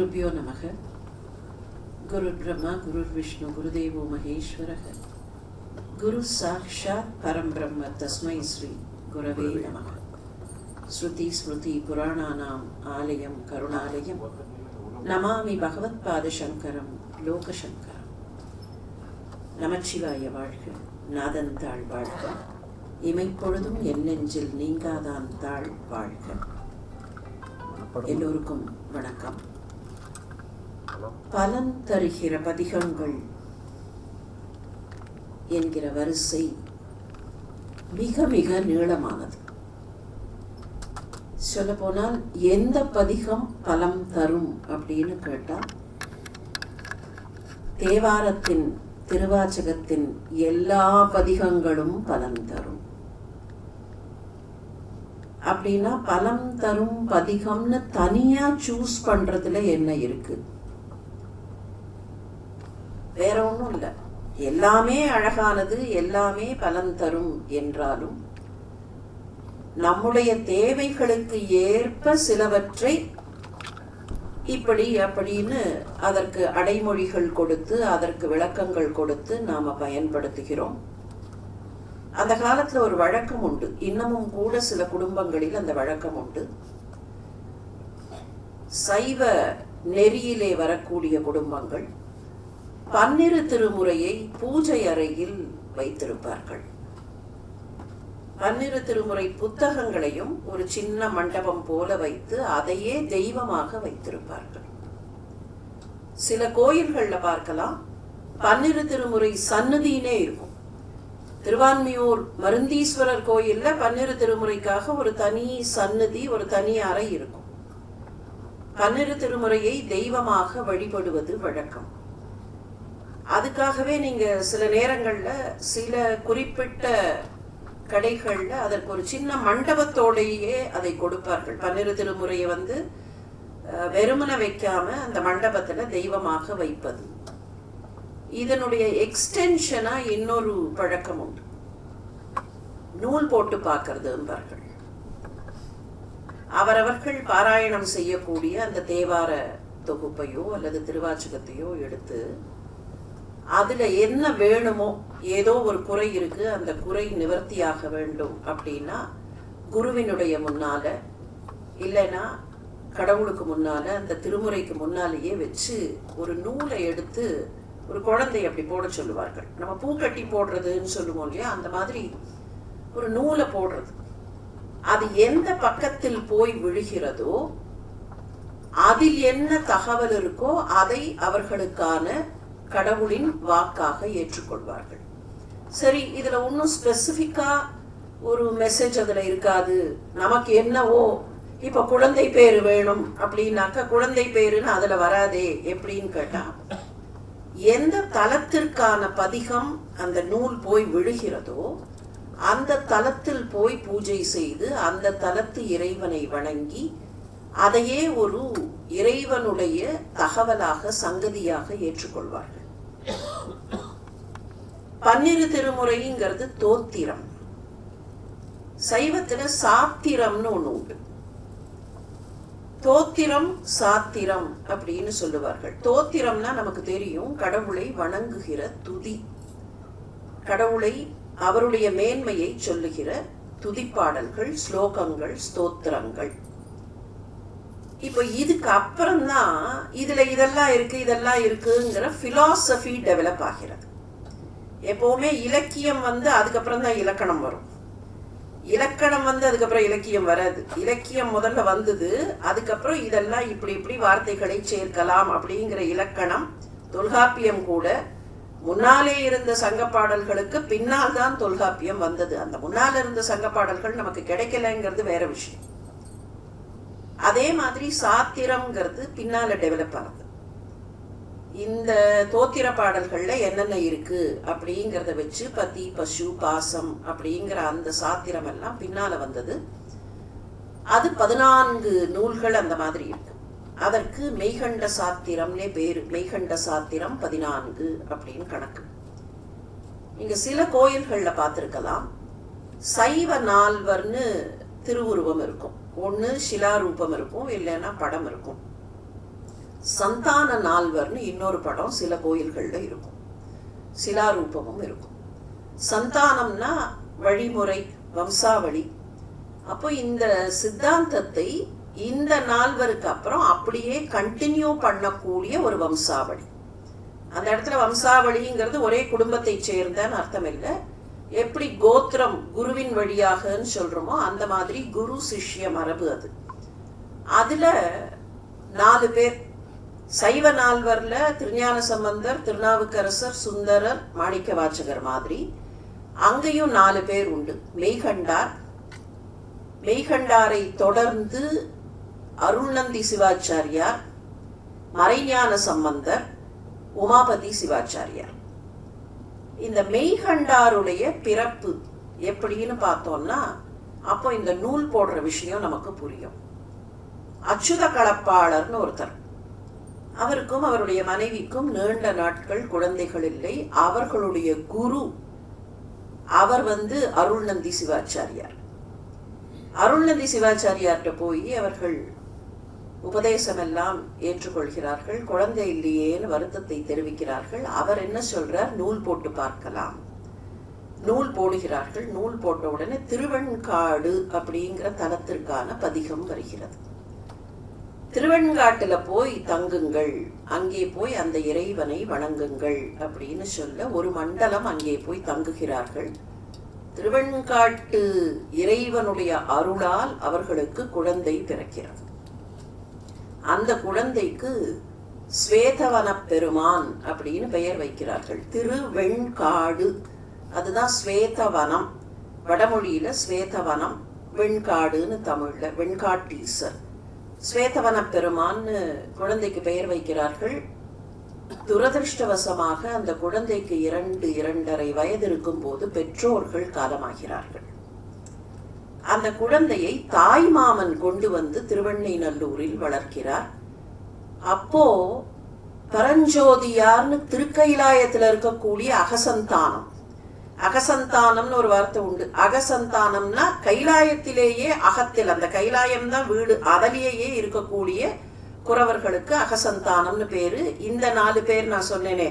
குருபியோ நமக. குரு பிரம்மா குரு விஷ்ணு குருதேவோ மகேஸ்வரக. குரு சாக்ஷாத் பரம்பிரம்ம தஸ்மை ஸ்ரீ குரவே நமக. ஸ்ருதி ஸ்மிருதி புராணானாம் ஆலயம் கருணாலயம் நமாமி பகவத் பாதசங்கரம் லோகசங்கரம். நமச்சிவாய வாழ்க, நாதன் தாழ் வாழ்க, இமைப்பொழுதும் என் நெஞ்சில் நீங்காதான் தாழ் வாழ்க. எல்லோருக்கும் வணக்கம். பலன் தருகிற பதிகங்கள் என்கிற வரிசை மிக மிக நீளமானது. சொல்ல போனால் எந்த பதிகம் பலம் தரும் அப்படின்னு கேட்டா, தேவாரத்தின் திருவாச்சகத்தின் எல்லா பதிகங்களும் பலன் தரும். அப்படின்னா பலம் தரும் பதிகம்னு தனியா சூஸ் பண்றதுல என்ன இருக்கு? வேற ஒன்றும் இல்லை. எல்லாமே அழகானது, எல்லாமே பலன் தரும் என்றாலும் நம்முடைய தேவைகளுக்கு ஏற்ப சிலவற்றை இப்படி அப்படின்னு அதற்கு அடைமொழிகள் கொடுத்து அதற்கு விளக்கங்கள் கொடுத்து நாம பயன்படுத்துகிறோம். அந்த காலத்துல ஒரு வழக்கம் உண்டு, இன்னமும் கூட சில குடும்பங்களில் அந்த வழக்கம் உண்டு. சைவ நெறியிலே வரக்கூடிய குடும்பங்கள் பன்னிரு திருமுறையை பூஜை அறையில் வைத்திருப்பார்கள். பன்னிரு திருமுறை புத்தகங்களையும் ஒரு சின்ன மண்டபம் போல வைத்து அதையே தெய்வமாக வைத்திருப்பார்கள். சில கோயில்கள்ல பார்க்கலாம், பன்னிரு திருமுறை சன்னதியினே இருக்கும். திருவான்மியூர் மருந்தீஸ்வரர் கோயில்ல பன்னிரு திருமுறைக்காக ஒரு தனி சன்னதி, ஒரு தனி அறை இருக்கும். பன்னிரு திருமுறையை தெய்வமாக வழிபடுவது வழக்கம். அதுக்காகவே நீங்க சில நேரங்கள்ல சில குறிப்பிட்ட கடைகள்ல அதற்கு ஒரு சின்ன மண்டபத்தோடையே அதை கொடுப்பார்கள். பன்னிரு திருமுறையை வெறுமன வைக்காம அந்த மண்டபத்துல தெய்வமாக வைப்பது. இதனுடைய எக்ஸ்டென்ஷனா இன்னொரு பழக்கம் உண்டு, நூல் போட்டு பார்க்கறது என்பார்கள். அவரவர்கள் பாராயணம் செய்யக்கூடிய அந்த தேவார தொகுப்பையோ அல்லது திருவாச்சகத்தையோ எடுத்து அதுல என்ன வேணுமோ, ஏதோ ஒரு குறை இருக்கு, அந்த குறை நிவர்த்தியாக வேண்டும் அப்படின்னா குருவினுடைய முன்னால இல்லைன்னா கடவுளுக்கு முன்னால அந்த திருமுறைக்கு முன்னாலேயே வச்சு ஒரு நூலை எடுத்து ஒரு குழந்தை அப்படி போட சொல்லுவார்கள். நம்ம பூக்கட்டி போடுறதுன்னு சொல்லுவோம் இல்லையா, அந்த மாதிரி ஒரு நூலை போடுறது. அது எந்த பக்கத்தில் போய் விழுகிறதோ அதில் என்ன தகவல் இருக்கோ அதை அவர்களுக்கான கடவுளின் வாக்காக ஏற்றுக்கொள்வார்கள். சரி, இதுல ஒன்னும் ஸ்பெசிபிக்கா ஒரு மெசேஜ் அதுல இருக்காது. நமக்கு என்னவோ இப்ப குழந்தை பேரு வேணும் அப்படின்னாக்க குழந்தை பேருன்னு அதுல வராதே எப்படின்னு கேட்டா, எந்த தலத்திற்கான பதிகம் அந்த நூல் போய் விழுகிறதோ அந்த தலத்தில் போய் பூஜை செய்து அந்த தலத்து இறைவனை வணங்கி அதையே ஒரு இறைவனுடைய தகவலாக சங்கதியாக ஏற்றுக்கொள்வார்கள். பன்னிரு திருமுறைங்கிறது தோத்திரம். சைவத்துல சாத்திரம்னு ஒண்ணு உண்டு. தோத்திரம் சாத்திரம் அப்படின்னு சொல்லுவார்கள். தோத்திரம்னா நமக்கு தெரியும், கடவுளை வணங்குகிற துதி, கடவுளை அவருடைய மேன்மையை சொல்லுகிற துதிப்பாடல்கள், ஸ்லோகங்கள், ஸ்தோத்திரங்கள். இப்ப இதுக்கு அப்புறம்தான் இதுல இதெல்லாம் இருக்கு இதெல்லாம் இருக்குங்கிற பிலாசபி டெவலப் ஆகிறது. எப்பவுமே இலக்கியம் அதுக்கப்புறம் தான் இலக்கணம் வரும். இலக்கணம் அதுக்கப்புறம் இலக்கியம் வராது. இலக்கியம் முதல்ல வந்தது, அதுக்கப்புறம் இதெல்லாம் இப்படி இப்படி வார்த்தைகளை சேர்க்கலாம் அப்படிங்கிற இலக்கணம். தொல்காப்பியம் கூட முன்னாலே இருந்த சங்க பாடல்களுக்கு பின்னால் தான் தொல்காப்பியம் வந்தது. அந்த முன்னால இருந்த சங்க பாடல்கள் நமக்கு கிடைக்கலங்கிறது வேற விஷயம். அதே மாதிரி சாத்திரம்ங்கிறது பின்னால டெவலப் ஆனது. இந்த தோத்திர பாடல்கள்ல என்னென்ன இருக்கு அப்படிங்கிறத வச்சு பதி பசு பாசம் அப்படிங்கிற அந்த சாத்திரம் எல்லாம் பின்னால வந்தது. அது 14 நூல்கள் அந்த மாதிரி இருக்கு. அதற்கு மெய்கண்ட சாத்திரம்னே பேரு. மெய்கண்ட சாத்திரம் 14 அப்படின்னு கணக்கு. நீங்க சில கோயில்கள்ல பார்த்திருக்கலாம், சைவ நால்வர்னு திருவுருவம் இருக்கும். ஒன்று சிலாரூபம் இருக்கும், இல்லைன்னா படம் இருக்கும். சந்தான நால்வர்னு இன்னொரு படம் சில கோயில்களில் இருக்கும், சிலாரூபமும் இருக்கும். சந்தானம்னா வழிமுறை, வம்சாவளி. அப்போ இந்த சித்தாந்தத்தை இந்த நால்வருக்கு அப்புறம் அப்படியே கண்டினியூ பண்ணக்கூடிய ஒரு வம்சாவளி. அந்த இடத்துல வம்சாவளிங்கிறது ஒரே குடும்பத்தை சேர்ந்தன்னு அர்த்தம் இல்லை. எப்படி கோத்திரம் குருவின் வழியாகன்னு சொல்றோமோ அந்த மாதிரி குரு சிஷ்ய மரபு அது. அதுல 4 பேர், சைவ நால்வர்ல திருஞான சம்பந்தர், திருநாவுக்கரசர், சுந்தரர், மாணிக்க வாசகர் மாதிரி அங்கேயும் 4 பேர் உண்டு. மெய்கண்டார், மெய்கண்டாரை தொடர்ந்து அருள்நந்தி சிவாச்சாரியார், மறைஞான சம்பந்தர், உமாபதி சிவாச்சாரியார். இந்த மெய்கண்டாருடைய பிறப்பு எப்படின்னு பார்த்தோம்னா அப்போ இந்த நூல் போடுற விஷயம் நமக்கு புரியும். அச்சுத களப்பாளர்னு ஒருத்தர், அவருக்கும் அவருடைய மனைவிக்கும் நீண்ட நாட்கள் குழந்தைகள் இல்லை. அவர்களுடைய குரு அவர் அருள்நந்தி சிவாச்சாரியார். அருள்நந்தி சிவாச்சாரியார்கிட்ட போய் அவர்கள் உபதேசம் எல்லாம் ஏற்றுக்கொள்கிறார்கள். குழந்தை இல்லையேன்னு வருத்தத்தை தெரிவிக்கிறார்கள். அவர் என்ன சொல்றார், நூல் போட்டு பார்க்கலாம். நூல் போடுகிறார்கள். நூல் போட்ட உடனே திருவெண்காடு அப்படிங்கிற தலத்திற்கான பதிகம் வருகிறது. திருவெண்காட்டுல போய் தங்குங்கள், அங்கே போய் அந்த இறைவனை வணங்குங்கள் அப்படின்னு சொல்ல ஒரு மண்டலம் அங்கே போய் தங்குகிறார்கள். திருவெண்காட்டு இறைவனுடைய அருளால் அவர்களுக்கு குழந்தை பிறக்கிறது. அந்த குழந்தைக்கு ஸ்வேதவன பெருமான் அப்படின்னு பெயர் வைக்கிறார்கள். திருவெண்காடு, அதுதான் ஸ்வேதவனம். வடமொழியில ஸ்வேதவனம், வெண்காடுன்னு தமிழ்ல வெண்காட்டீசர். ஸ்வேதவன பெருமான்னு குழந்தைக்கு பெயர் வைக்கிறார்கள். துரதிருஷ்டவசமாக அந்த குழந்தைக்கு 2-2.5 வயது இருக்கும் போது பெற்றோர்கள் காலமாகிறார்கள். அந்த குழந்தையை தாய் மாமன் கொண்டு வந்து திருவெண்ணைநல்லூரில் வளர்க்கிறார். அப்போ பரஞ்சோதியார்னு திருக்கைலாயத்துல இருக்கக்கூடிய அகசந்தானம், அகசந்தானம்னு ஒரு வார்த்தை உண்டு. அகசந்தானம்னா கைலாயத்திலேயே அகத்தில், அந்த கைலாயம் தான் வீடு, அதிலேயே இருக்கக்கூடிய குறவர்களுக்கு அகசந்தானம்னு பேரு. இந்த 4 பேர் நான் சொன்னேனே,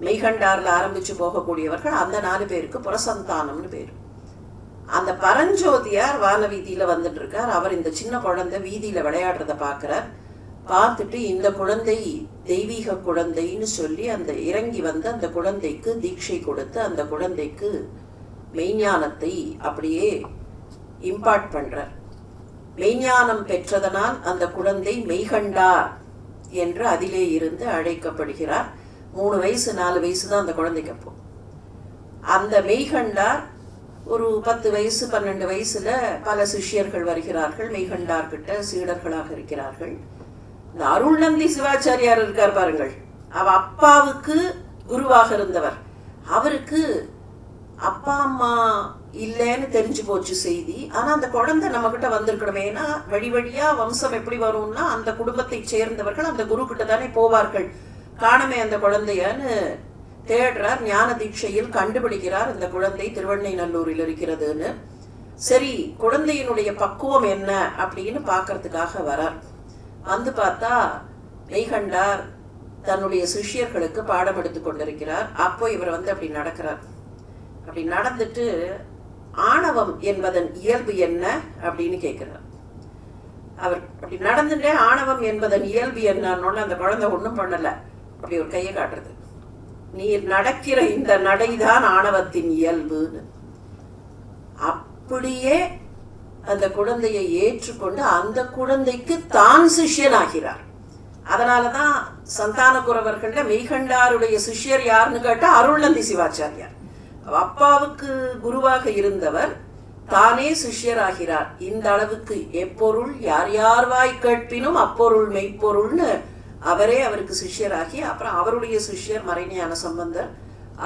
மெய்கண்டார்ல ஆரம்பிச்சு போகக்கூடியவர்கள், அந்த 4 பேருக்கு புறசந்தானம்னு பேரு. அந்த பரஞ்சோதியார் வான வீதியில வந்துட்டு இருக்கார். அவர் இந்த சின்ன குழந்தை வீதியில விளையாடுறத பாக்குறார். பார்த்துட்டு இந்த குழந்தை தெய்வீக குழந்தைன்னு சொல்லி அந்த இறங்கி வந்து அந்த குழந்தைக்கு தீட்சை கொடுத்து அந்த குழந்தைக்கு மெய்ஞானத்தை அப்படியே இம்பார்ட் பண்றார். மெய்ஞானம் பெற்றதனால் அந்த குழந்தை மெய்கண்டார் என்று அதிலே இருந்து அழைக்கப்படுகிறார். 3 வயசு 4 வயசு தான் அந்த குழந்தைக்கு. அப்போ அந்த மெய்கண்டார் ஒரு 10 வயசு 12 வயசுல பல சிஷ்யர்கள் வருகிறார்கள். மெய்கண்டார்கிட்ட சீடர்களாக இருக்கிறார்கள். இந்த அருள்நந்தி சிவாச்சாரியார் இருக்கார் பாருங்கள், அவ அப்பாவுக்கு குருவாக இருந்தவர். அவருக்கு அப்பா அம்மா இல்லைன்னு தெரிஞ்சு போச்சு செய்தி. ஆனா அந்த குழந்தை நம்ம கிட்ட வந்திருக்கணும். ஏன்னா வழி வழியா வம்சம் எப்படி வரும்னா அந்த குடும்பத்தை சேர்ந்தவர்கள் அந்த குரு கிட்ட தானே போவார்கள். காணமே அந்த குழந்தையன்னு தேடுறார். ஞான தீட்சையில் கண்டுபிடிக்கிறார் இந்த குழந்தை திருவெண்ணைநல்லூரில் இருக்கிறதுன்னு. சரி, குழந்தையினுடைய பக்குவம் என்ன அப்படின்னு பாக்கிறதுக்காக வரார். வந்து பார்த்தா மெய்கண்டார் தன்னுடைய சிஷ்யர்களுக்கு பாடம் எடுத்து கொண்டிருக்கிறார். அப்போ இவர் அப்படி நடக்கிறார். அப்படி நடந்துட்டு ஆணவம் என்பதன் இயல்பு என்ன அப்படின்னு கேட்கிறார். அவர் அப்படி நடந்துட்டே ஆணவம் என்பதன் இயல்பு என்னன்னு அந்த குழந்தை ஒண்ணும் பண்ணல, அப்படி ஒரு கையை காட்டுறது. நீர் நடக்கிற இந்த நடைதான் ஆணவத்தின் இயல்புன்னு. அப்படியே அந்த குழந்தையை ஏற்றுக்கொண்டு அந்த குழந்தைக்கு தான் சிஷ்யனாகிறார். அதனாலதான் சந்தான குறவர்கள்ல மெய்கண்டாருடைய சிஷ்யர் யாருன்னு கேட்டா அருள்நந்தி சிவாச்சாரியார். அப்பாவுக்கு குருவாக இருந்தவர் தானே சிஷ்யராகிறார். இந்த அளவுக்கு எப்பொருள் யார் யார் வாய் கேட்பினும் அப்பொருள் மெய்ப்பொருள்னு அவரே அவருக்கு சிஷ்யராகி, அப்புறம் அவருடைய சிஷ்யர் மறைஞான சம்பந்தர்,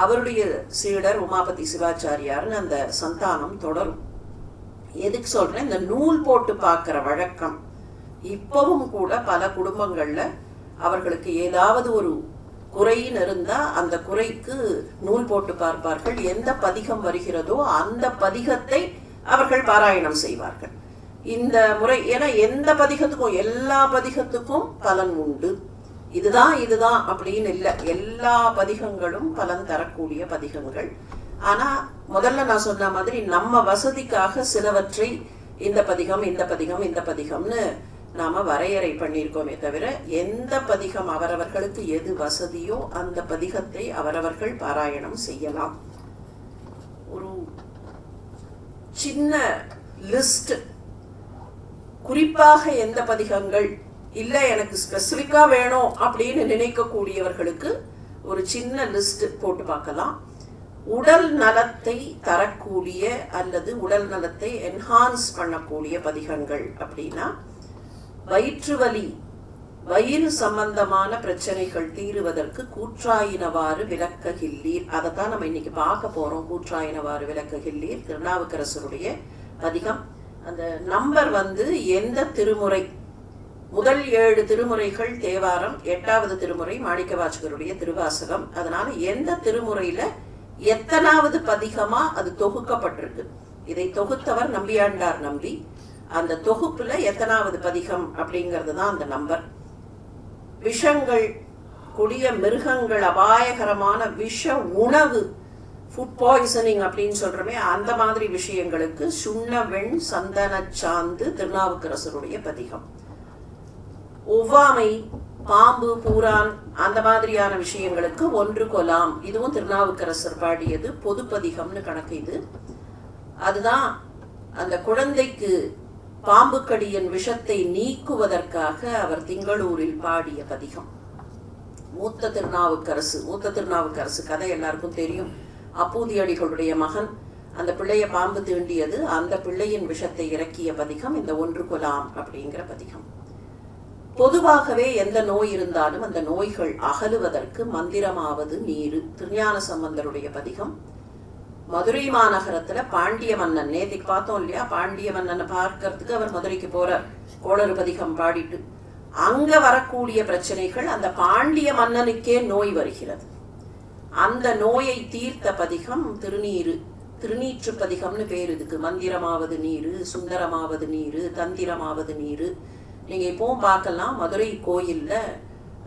அவருடைய சீடர் உமாபதி சிவாச்சாரியார்னு அந்த சந்தானம் தொடரும். எதுக்கு சொல்றேன், இந்த நூல் போட்டு பார்க்கிற வழக்கம் இப்பவும் கூட பல குடும்பங்கள்ல அவர்களுக்கு ஏதாவது ஒரு குறைன்னு இருந்தா அந்த குறைக்கு நூல் போட்டு பார்ப்பார்கள். எந்த பதிகம் வருகிறதோ அந்த பதிகத்தை அவர்கள் பாராயணம் செய்வார்கள். இந்த முறை ஏன்னா எந்த பதிகத்துக்கும் எல்லா பதிகத்துக்கும் பலன் உண்டு. இதுதான் இதுதான் அப்படின்னு இல்லை, எல்லா பதிகங்களும் பலன் தரக்கூடிய பதிகங்கள். ஆனா முதல்ல நான் சொன்ன மாதிரி நம்ம வசதிக்காக சிலவற்றை இந்த பதிகம் இந்த பதிகம் இந்த பதிகம்னு நாம வரையறை பண்ணியிருக்கோமே தவிர, எந்த பதிகம் அவரவர்களுக்கு எது வசதியோ அந்த பதிகத்தை அவரவர்கள் பாராயணம் செய்யலாம். ஒரு சின்ன லிஸ்ட், குறிப்பாக எந்த பதிகங்கள் இல்ல எனக்கு ஸ்பெசிபிக்கா வேணும் அப்படின்னு நினைக்கக்கூடியவர்களுக்கு ஒரு சின்ன லிஸ்ட் போட்டு பார்க்கலாம். உடல் நலத்தை தரக்கூடிய அல்லது உடல் நலத்தை என்ஹான்ஸ் பண்ணக்கூடிய பதிகங்கள் அப்படின்னா, வயிற்று வலி, வயிறு சம்பந்தமான பிரச்சனைகள் தீருவதற்கு கூற்றாயினவாறு விளக்ககில்லீர், அதைத்தான் நம்ம இன்னைக்கு பார்க்க போறோம். கூற்றாயினவாறு விளக்ககில்லீர் திருநாவுக்கரசருடைய பதிகம். அந்த நம்பர் எந்த திருமுறை, முதல் 7 திருமுறைகள் தேவாரம், 8வது திருமுறை மாணிக்கவாசகருடைய திருவாசகம். அதனால எந்த திருமுறையில எத்தனாவது பதிகமா அது தொகுக்கப்பட்டிருக்கு, இதை தொகுத்தவர் நம்பியாண்டார் நம்பி. அந்த தொகுப்புல எத்தனாவது பதிகம் அப்படிங்கிறது தான் அந்த நம்பர். விஷங்கள், கொடிய மிருகங்கள், அபாயகரமான விஷ உணவு, ஃபுட் பாய்சனிங் அப்படின்னு சொல்றமே, அந்த மாதிரி விஷயங்களுக்கு சுண்ணவெண் சந்தன சாந்து திருநாவுக்கரசருடைய பதிகம். ஒவ்வாமை, பாம்பு, பூரான் அந்த மாதிரியான விஷயங்களுக்கு ஒன்று கொலாம், இதுவும் திருநாவுக்கரசர் பாடியது, பொது பதிகம்னு கணக்கு இது. அதுதான் அந்த குழந்தைக்கு பாம்பு கடியின் விஷத்தை நீக்குவதற்காக அவர் திங்களூரில் பாடிய பதிகம். மூத்த திருநாவுக்கரசு கதை எல்லாருக்கும் தெரியும். அப்பூதியடிகளுடைய மகன், அந்த பிள்ளைய பாம்பு தீண்டியது, அந்த பிள்ளையின் விஷத்தை இறக்கிய பதிகம் இந்த ஒன்று கொலாம் அப்படிங்கிற பதிகம். பொதுவாகவே எந்த நோய் இருந்தாலும் அந்த நோய்கள் அகலுவதற்கு மந்திரமாவது நீரு, திருஞான சம்பந்தருடைய பதிகம். மதுரை மாநகரத்துல பாண்டிய மன்னன், நேத்திக்கு பார்த்தோம் இல்லையா, பாண்டிய மன்னனை பார்க்கறதுக்கு அவர் மதுரைக்கு போறார், கோளறு பதிகம் பாடிட்டு. அங்க வரக்கூடிய பிரச்சனைகள், அந்த பாண்டிய மன்னனுக்கே நோய் வருகிறது, அந்த நோயை தீர்த்த பதிகம் திருநீரு, திருநீற்று பதிகம்னு பேர் இதுக்கு. மந்திரமாவது நீரு, சுந்தரமாவது நீரு, தந்திரமாவது நீரு. நீங்க இப்பவும் பார்க்கலாம், மதுரை கோயில்ல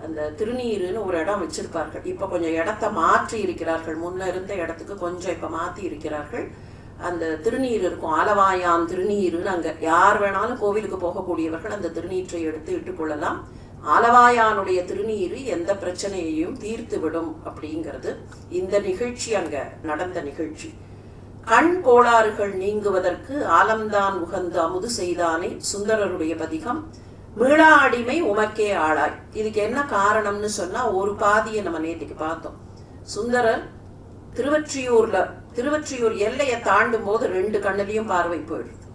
அந்த திருநீருன்னு ஒரு இடம் வச்சிருப்பார்கள். இப்ப கொஞ்சம் இடத்த மாற்றி இருக்கிறார்கள், முன்ன இருந்த இடத்துக்கு கொஞ்சம் இப்ப மாத்தி இருக்கிறார்கள். அந்த திருநீர் இருக்கும், ஆலவாயான் திருநீருன்னு. அங்க யார் வேணாலும் கோவிலுக்கு போகக்கூடியவர்கள் அந்த திருநீற்றை எடுத்து இட்டுக்கொள்ளலாம். ஆலவாயானுடைய திருநீரு எந்த பிரச்சனையையும் தீர்த்து விடும் அப்படிங்கிறது இந்த நிகழ்ச்சி, அங்க நடந்த நிகழ்ச்சி. கண் கோளாறுகள் நீங்குவதற்கு ஆலம்தான் உகந்த அமுது செய்தானே சுந்தரருடைய பதிகம். மீளா அடிமை உமக்கே ஆளாய், இதுக்கு என்ன காரணம்னு சொன்னா, ஒரு பாதியை நம்ம நேற்றுக்கு பார்த்தோம். சுந்தரர் திருவொற்றியூர் எல்லையை தாண்டும் போது 2 கண்ணிலையும் பார்வை போயிடுது.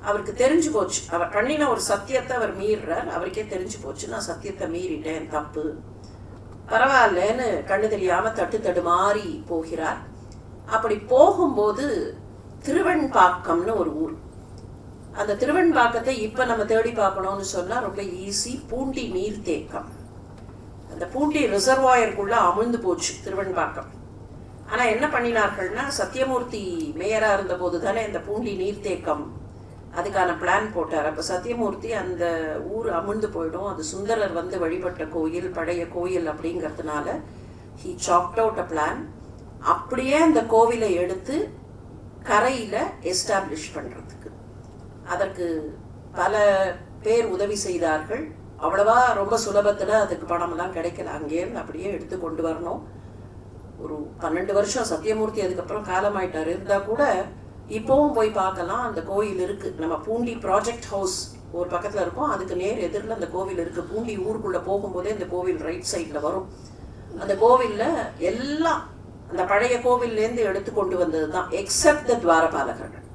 அவருக்கு தெரிஞ்சு போச்சு, அவர் பண்ணின ஒரு சத்தியத்தை அவர் மீறார், அவருக்கே தெரிஞ்சு போச்சு, நான் சத்தியத்தை மீறிட்டேன், தப்பு, பரவாயில்லன்னு கண்ணு தெரியாம தடுமாறி போகிறார். அப்படி போகும்போது திருவெண்பாக்கம்னு ஒரு ஊர். அந்த திருவெண்பாக்கத்தை இப்ப நம்ம தேடி பார்க்கணும்னு சொன்னா ரொம்ப ஈஸி. பூண்டி நீர்த்தேக்கம், அந்த பூண்டி ரிசர்வாயருக்குள்ள அமிழ்ந்து போச்சு திருவெண்பாக்கம். ஆனா என்ன பண்ணினார்கள்னா, சத்தியமூர்த்தி மேயரா இருந்த போது தானே இந்த பூண்டி நீர்த்தேக்கம் அதுக்கான பிளான் போட்டார். அப்ப சத்தியமூர்த்தி அந்த ஊர் அமிழ்ந்து போயிடும், அது சுந்தரர் வழிபட்ட கோயில், பழைய கோயில் அப்படிங்கிறதுனால he chalked out a plan. அப்படியே அந்த கோவிலை எடுத்து கரையில எஸ்டாப்ளிஷ் பண்றதுக்கு அதற்கு பல பேர் உதவி செய்தார்கள். அவ்வளவா ரொம்ப சுலபத்துல அதுக்கு பணம் எல்லாம் கிடைக்கல, அங்கேருந்து அப்படியே எடுத்து கொண்டு வரணும். ஒரு 12 வருஷம் சத்தியமூர்த்தி அதுக்கப்புறம் காலமாயிட்டார். இருந்தா கூட இப்பவும் போய் பார்க்கலாம், அந்த கோயில் இருக்கு. நம்ம பூண்டி ப்ராஜெக்ட் ஹவுஸ் ஒரு பக்கத்துல இருக்கும், அதுக்கு நேர் எதிரில் அந்த கோவில் இருக்கு. பூண்டி ஊருக்குள்ள போகும்போதே இந்த கோவில் ரைட் சைட்ல வரும். அந்த கோவில்ல எல்லாம் அந்த பழைய கோவில்லேருந்து எடுத்து கொண்டு வந்ததுதான், எக்ஸப்ட் த துவாரபாலகர்கள்.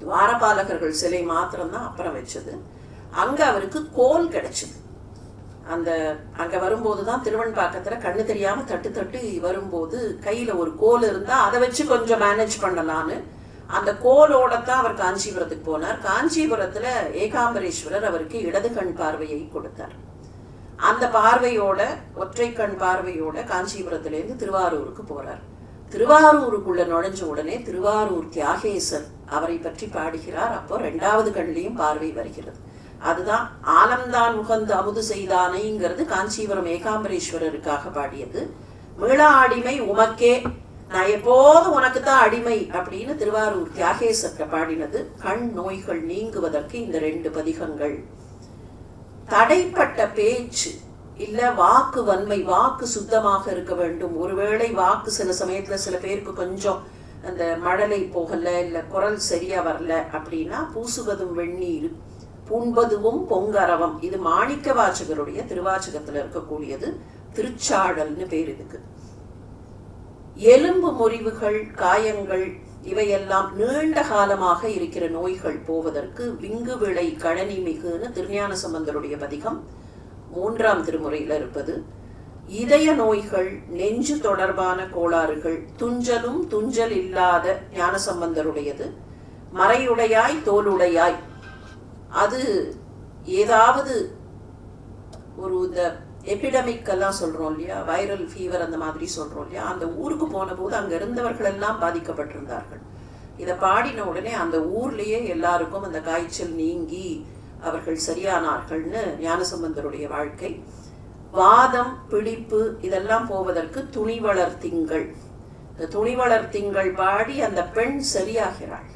துவாரபாலகர்கள் சிலை மாத்திரம்தான் அப்புறம் வச்சது. அங்க அவருக்கு கோல் கிடைச்சது. அங்க வரும்போதுதான் திருவெண்பாக்கத்துல கண்ணு தெரியாம தட்டு வரும்போது கையில ஒரு கோல் இருந்தா அதை வச்சு கொஞ்சம் மேனேஜ் பண்ணலான்னு அந்த கோலோட தான் அவர் காஞ்சிபுரத்துக்கு போனார். காஞ்சிபுரத்துல ஏகாம்பரேஸ்வரர் அவருக்கு இடது கண் பார்வையை கொடுத்தார். அந்த பார்வையோட, ஒற்றை கண் பார்வையோட காஞ்சிபுரத்திலேருந்து திருவாரூருக்கு போறார். திருவாரூருக்குள்ள நுழைஞ்ச உடனே திருவாரூர் தியாகேசர் அவரை பற்றி பாடுகிறார். அப்போ 2வது கண்ணிலையும் பார்வை வருகிறது. அதுதான் ஆலம்தான் உகந்து அமுது செய்தானைங்கிறது காஞ்சிபுரம் ஏகாம்பரேஸ்வரருக்காக பாடியது. மீளா அடிமை உமக்கே, நான் எப்போதும் உனக்கு தான் அடிமை அப்படின்னு திருவாரூர் தியாகேசர்கிட்ட பாடினது. கண் நோய்கள் நீங்குவதற்கு இந்த 2 பதிகங்கள். தடைப்பட்ட பேச்சு இல்ல வாக்கு வன்மை, வாக்கு சுத்தமாக இருக்க வேண்டும். ஒருவேளை வாக்கு சில சமயத்துல சில பேருக்கு கொஞ்சம் அந்த மழலை போகல, இல்ல குரல் சரியா வரல அப்படின்னா பூசுவதும் வெந்நீர் பூண்பதுவும் பொங்கரவம். இது மாணிக்க வாசகருடைய திருவாச்சகத்துல இருக்கக்கூடியது. திருச்சாடல்னு பேர் இதுக்கு. எலும்பு முறிவுகள், காயங்கள் இவையெல்லாம் நீண்ட காலமாக இருக்கிற நோய்கள் போவதற்கு விங்கு விளை கழனி மிகுன்னு திருஞான சம்பந்தருடைய பதிகம் 3ஆம் திருமுறையில இருப்பது. இதய நோய்கள், நெஞ்சு தொடர்பான கோளாறுகள், துஞ்சலும் துஞ்சல் இல்லாத ஞானசம்பந்தருடையது. மறையுடையாய் தோலுடையாய், அது ஏதாவது ஒரு இந்த எபிடமிக் எல்லாம் சொல்றோம் இல்லையா, வைரல் ஃபீவர் அந்த மாதிரி சொல்றோம் இல்லையா, அந்த ஊருக்கு போன போது அங்க இருந்தவர்கள் எல்லாம் பாதிக்கப்பட்டிருந்தார்கள். இதை பாடின உடனே அந்த ஊர்லயே எல்லாருக்கும் அந்த காய்ச்சல் நீங்கி அவர்கள் சரியானார்கள்னு ஞானசம்பந்தருடைய வாழ்க்கை. வாதம், பிடிப்பு இதெல்லாம் போவதற்கு துணிவளர் திங்கள். இந்த துணிவளர் திங்கள் பாடி அந்த பெண் சரியாகிறாள்.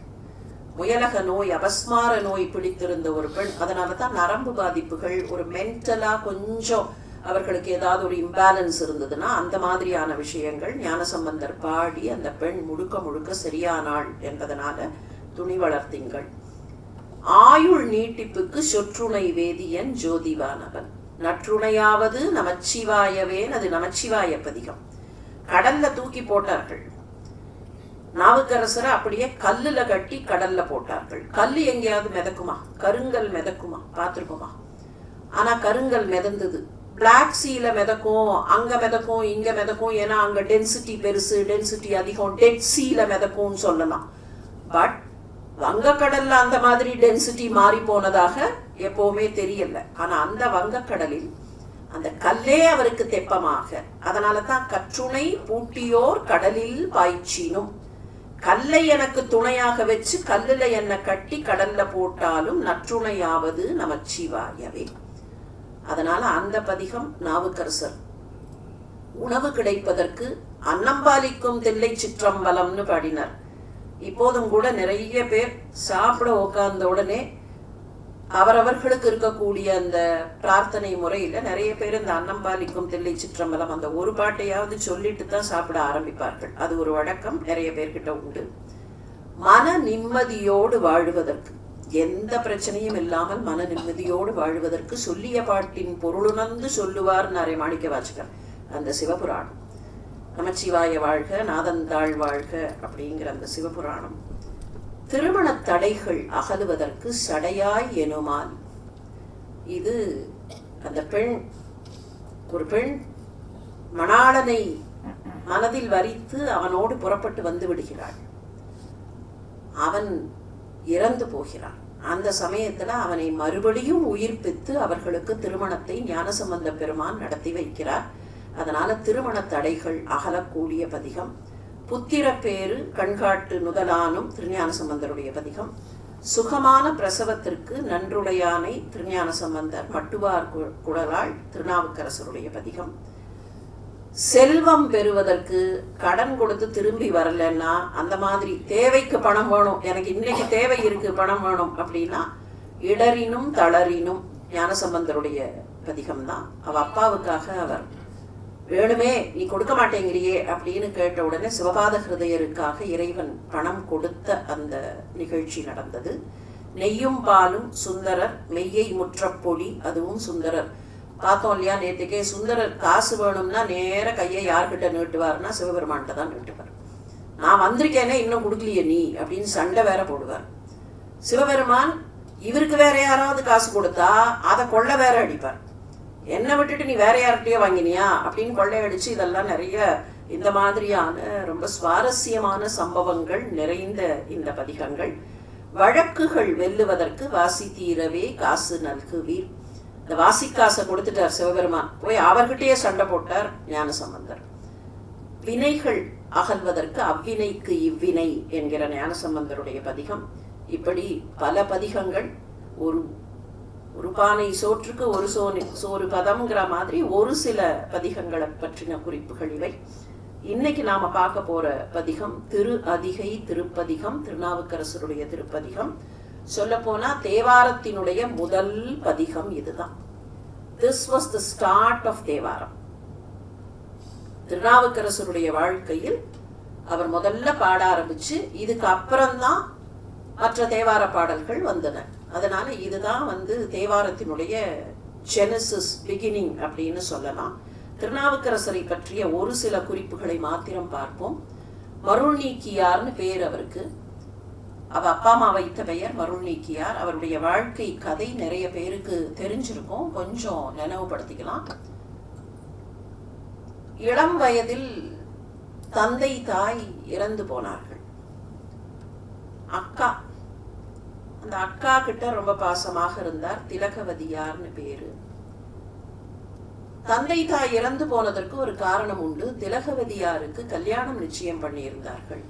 முயலக நோய், அபஸ்மார நோய் பிடித்திருந்த ஒரு பெண். அதனாலதான் நரம்பு பாதிப்புகள், ஒரு மென்டலா கொஞ்சம் அவர்களுக்கு ஏதாவது ஒரு இம்பேலன்ஸ் இருந்ததுன்னா அந்த மாதிரியான விஷயங்கள் ஞானசம்பந்தர் பாடி அந்த பெண் முழுக்க முழுக்க சரியானாள் என்பதனால துணிவளர் திங்கள். ஆயுள் நீட்டிப்புக்கு சொற்றுணை வேதியன் ஜோதிவானவன். நற்றுணையாவது நமச்சிவாயவேன், அது நமச்சிவாய பதிகம். கடல்ல தூக்கி போட்டார்கள் நாவுக்கரசரை, அப்படியே கல்லுல கட்டி கடல்ல போட்டார்கள். கல்லு எங்கேயாவது மிதக்குமா? கருங்கல் மிதக்குமா? பார்த்திருக்குமா? ஆனா கருங்கல் மிதந்தது. பிளாக் சீல மிதக்கும், அங்க மிதக்கும், இங்க மிதக்கும். ஏன்னா அங்க டென்சிட்டி பெருசு, டென்சிட்டி அதிகம். டெட் சீல மிதக்கும்னு சொல்லலாம். பட் வங்கக்கடல்ல அந்த மாதிரி டென்சிட்டி மாறி போனதாக எப்பவுமே தெரியல. ஆனா அந்த வங்கக்கடலில் அந்த கல்லே அவருக்கு தெப்பமாக. அதனாலதான் கற்றுணை பூட்டியோர் கடலில் பாய்ச்சினும், கல்லை எனக்கு துணையாக வச்சு கல்லுல என்ன கட்டி கடல்ல போட்டாலும் நற்றுணையாவது நமச்சிவாயவே. அதனால அந்த பதிகம் நாவுக்கரசர் உணவு கிடைப்பதற்கு அன்னம்பாலிக்கும் தில்லை சிற்றம்பலம்னு பாடினார். இப்போதும் கூட நிறைய பேர் சாப்பிட உட்கார்ந்த உடனே அவரவர்களுக்கு இருக்கக்கூடிய அந்த பிரார்த்தனை முறையில நிறைய பேர் இந்த அன்னம்பாலிக்கும் தில்லை சிற்றம்பலம் அந்த ஒரு பாட்டையாவது சொல்லிட்டு தான் சாப்பிட ஆரம்பிப்பார்கள். அது ஒரு வழக்கம் நிறைய பேர்கிட்ட உண்டு. மன நிம்மதியோடு வாழுவதற்கு, எந்த பிரச்சனையும் இல்லாமல் மன நிம்மதியோடு வாழ்வதற்கு சொல்லிய பாட்டின் பொருளுணர்ந்து சொல்லுவார் நரை மாணிக்க வாசகர். அந்த சிவபுராணம் நமச்சிவாய வாழ்க நாதந்தாள் வாழ்க அப்படிங்கிற அந்த சிவபுராணம். திருமண தடைகள் அகலுவதற்கு சடையாய் எனுமால். இது அந்த பெண், ஒரு பெண் மணாளனை மனதில் வரித்து அவனோடு புறப்பட்டு வந்து விடுகிறாள். அவன் இறந்து போகிறான். அந்த சமயத்துல அவனை மறுபடியும் உயிர்ப்பித்து அவர்களுக்கு திருமணத்தை ஞானசம்பந்த பெருமான் நடத்தி வைக்கிறார். அதனால திருமண தடைகள் அகலக்கூடிய பதிகம். புத்திர பேரு கண்காட்டு நுதலானும் திருஞான சம்பந்தருடைய பதிகம். சுகமான பிரசவத்திற்கு நன்றுடையானை திருஞான சம்பந்தர். மட்டுவார் குடலாள் திருநாவுக்கரசருடைய பதிகம். செல்வம் பெறுவதற்கு, கடன் கொடுத்து திரும்பி வரலன்னா, அந்த மாதிரி தேவைக்கு பணம் வேணும், எனக்கு இன்னைக்கு தேவை இருக்கு பணம் வேணும் அப்படின்னா, இடரினும் தளரினும் ஞானசம்பந்தருடைய பதிகம் தான். அவ அப்பாவுக்காக அவர் வேணுமே நீ கொடுக்க மாட்டேங்கிறியே அப்படின்னு கேட்ட உடனே சிவபாத ஹிருதயருக்காக இறைவன் பணம் கொடுத்த அந்த நிகழ்ச்சி நடந்தது. நெய்யும் பாலும் சுந்தரர், மெய்யை முற்றப்பொடி அதுவும் சுந்தரர். பார்த்தோம் இல்லையா நேற்றுக்கே, சுந்தரர் காசு வேணும்னா நேர கையை யார்கிட்ட நீட்டுவார்னா சிவபெருமான்கிட்ட தான் நீட்டுவார். நான் வந்திருக்கேனே இன்னும் கொடுக்கலையே நீ அப்படின்னு சண்டை வேற போடுவார். சிவபெருமான் இவருக்கு வேற யாராவது காசு கொடுத்தா அதை கொள்ள வேற அடிப்பார். என்னை விட்டுட்டு நீ வேற யார்கிட்டயோ வாங்கினியா அப்படின்னு கொள்ளையடிச்சு. இதெல்லாம் நிறைய இந்த மாதிரியான ரொம்ப சுவாரஸ்யமான சம்பவங்கள் நிறைந்த இந்த பதிகங்கள். வழக்குகள் வெல்லுவதற்கு வாசி தீரவே காசு நல்குவீர். இந்த வாசிக்காசை கொடுத்துட்டார் சிவபெருமான், போய் அவர்கிட்டயே சண்டை போட்டார் ஞானசம்பந்தர். வினைகள் அகல்வதற்கு அவ்வினைக்கு இவ்வினை என்கிற ஞானசம்பந்தருடைய பதிகம். இப்படி பல பதிகங்கள் ஒரு ஒரு பானை சோற்றுக்கு ஒரு சோறு பதம்ங்கிற மாதிரி ஒரு சில பதிகங்களை பற்றின குறிப்புகள் இவை. இன்னைக்கு நாம பார்க்க போற பதிகம் திரு அதிகை திருப்பதிகம், திருநாவுக்கரசருடைய திருப்பதிகம். சொல்ல போனா தேவாரத்தினுடைய முதல் பதிகம் இதுதான். This was the start of Thevaram. திருநாவுக்கரசருடைய வாழ்க்கையில் அவர் முதல்ல பாட ஆரம்பிச்சு இதுக்கு அப்புறம்தான் மற்ற தேவார பாடல்கள் வந்தன. அதனால இதுதான் தேவாரத்தினுடைய ஜெனசிஸ், பிகினிங் அப்படின்னு சொல்லலாம். திருநாவுக்கரசரை பற்றிய ஒரு சில குறிப்புகளை மாத்திரம் பார்ப்போம். மருள் நீக்கியார்னு பேர் அவருக்கு. அவ அப்பா அம்மா வைத்த பெயர் மருள் நீக்கியார். அவருடைய வாழ்க்கை கதை நிறைய பேருக்கு தெரிஞ்சிருக்கும், கொஞ்சம் நினைவுபடுத்திக்கலாம். இளம் வயதில் தந்தை தாய் இறந்து போனார்கள். அக்கா, அந்த அக்கா கிட்ட ரொம்ப பாசமாக இருந்தார். திலகவதியார்னு பேரு. தந்தை தாய் இறந்து போனதற்கு ஒரு காரணம் உண்டு. திலகவதியாருக்கு கல்யாணம் நிச்சயம் பண்ணியிருந்தார்கள்.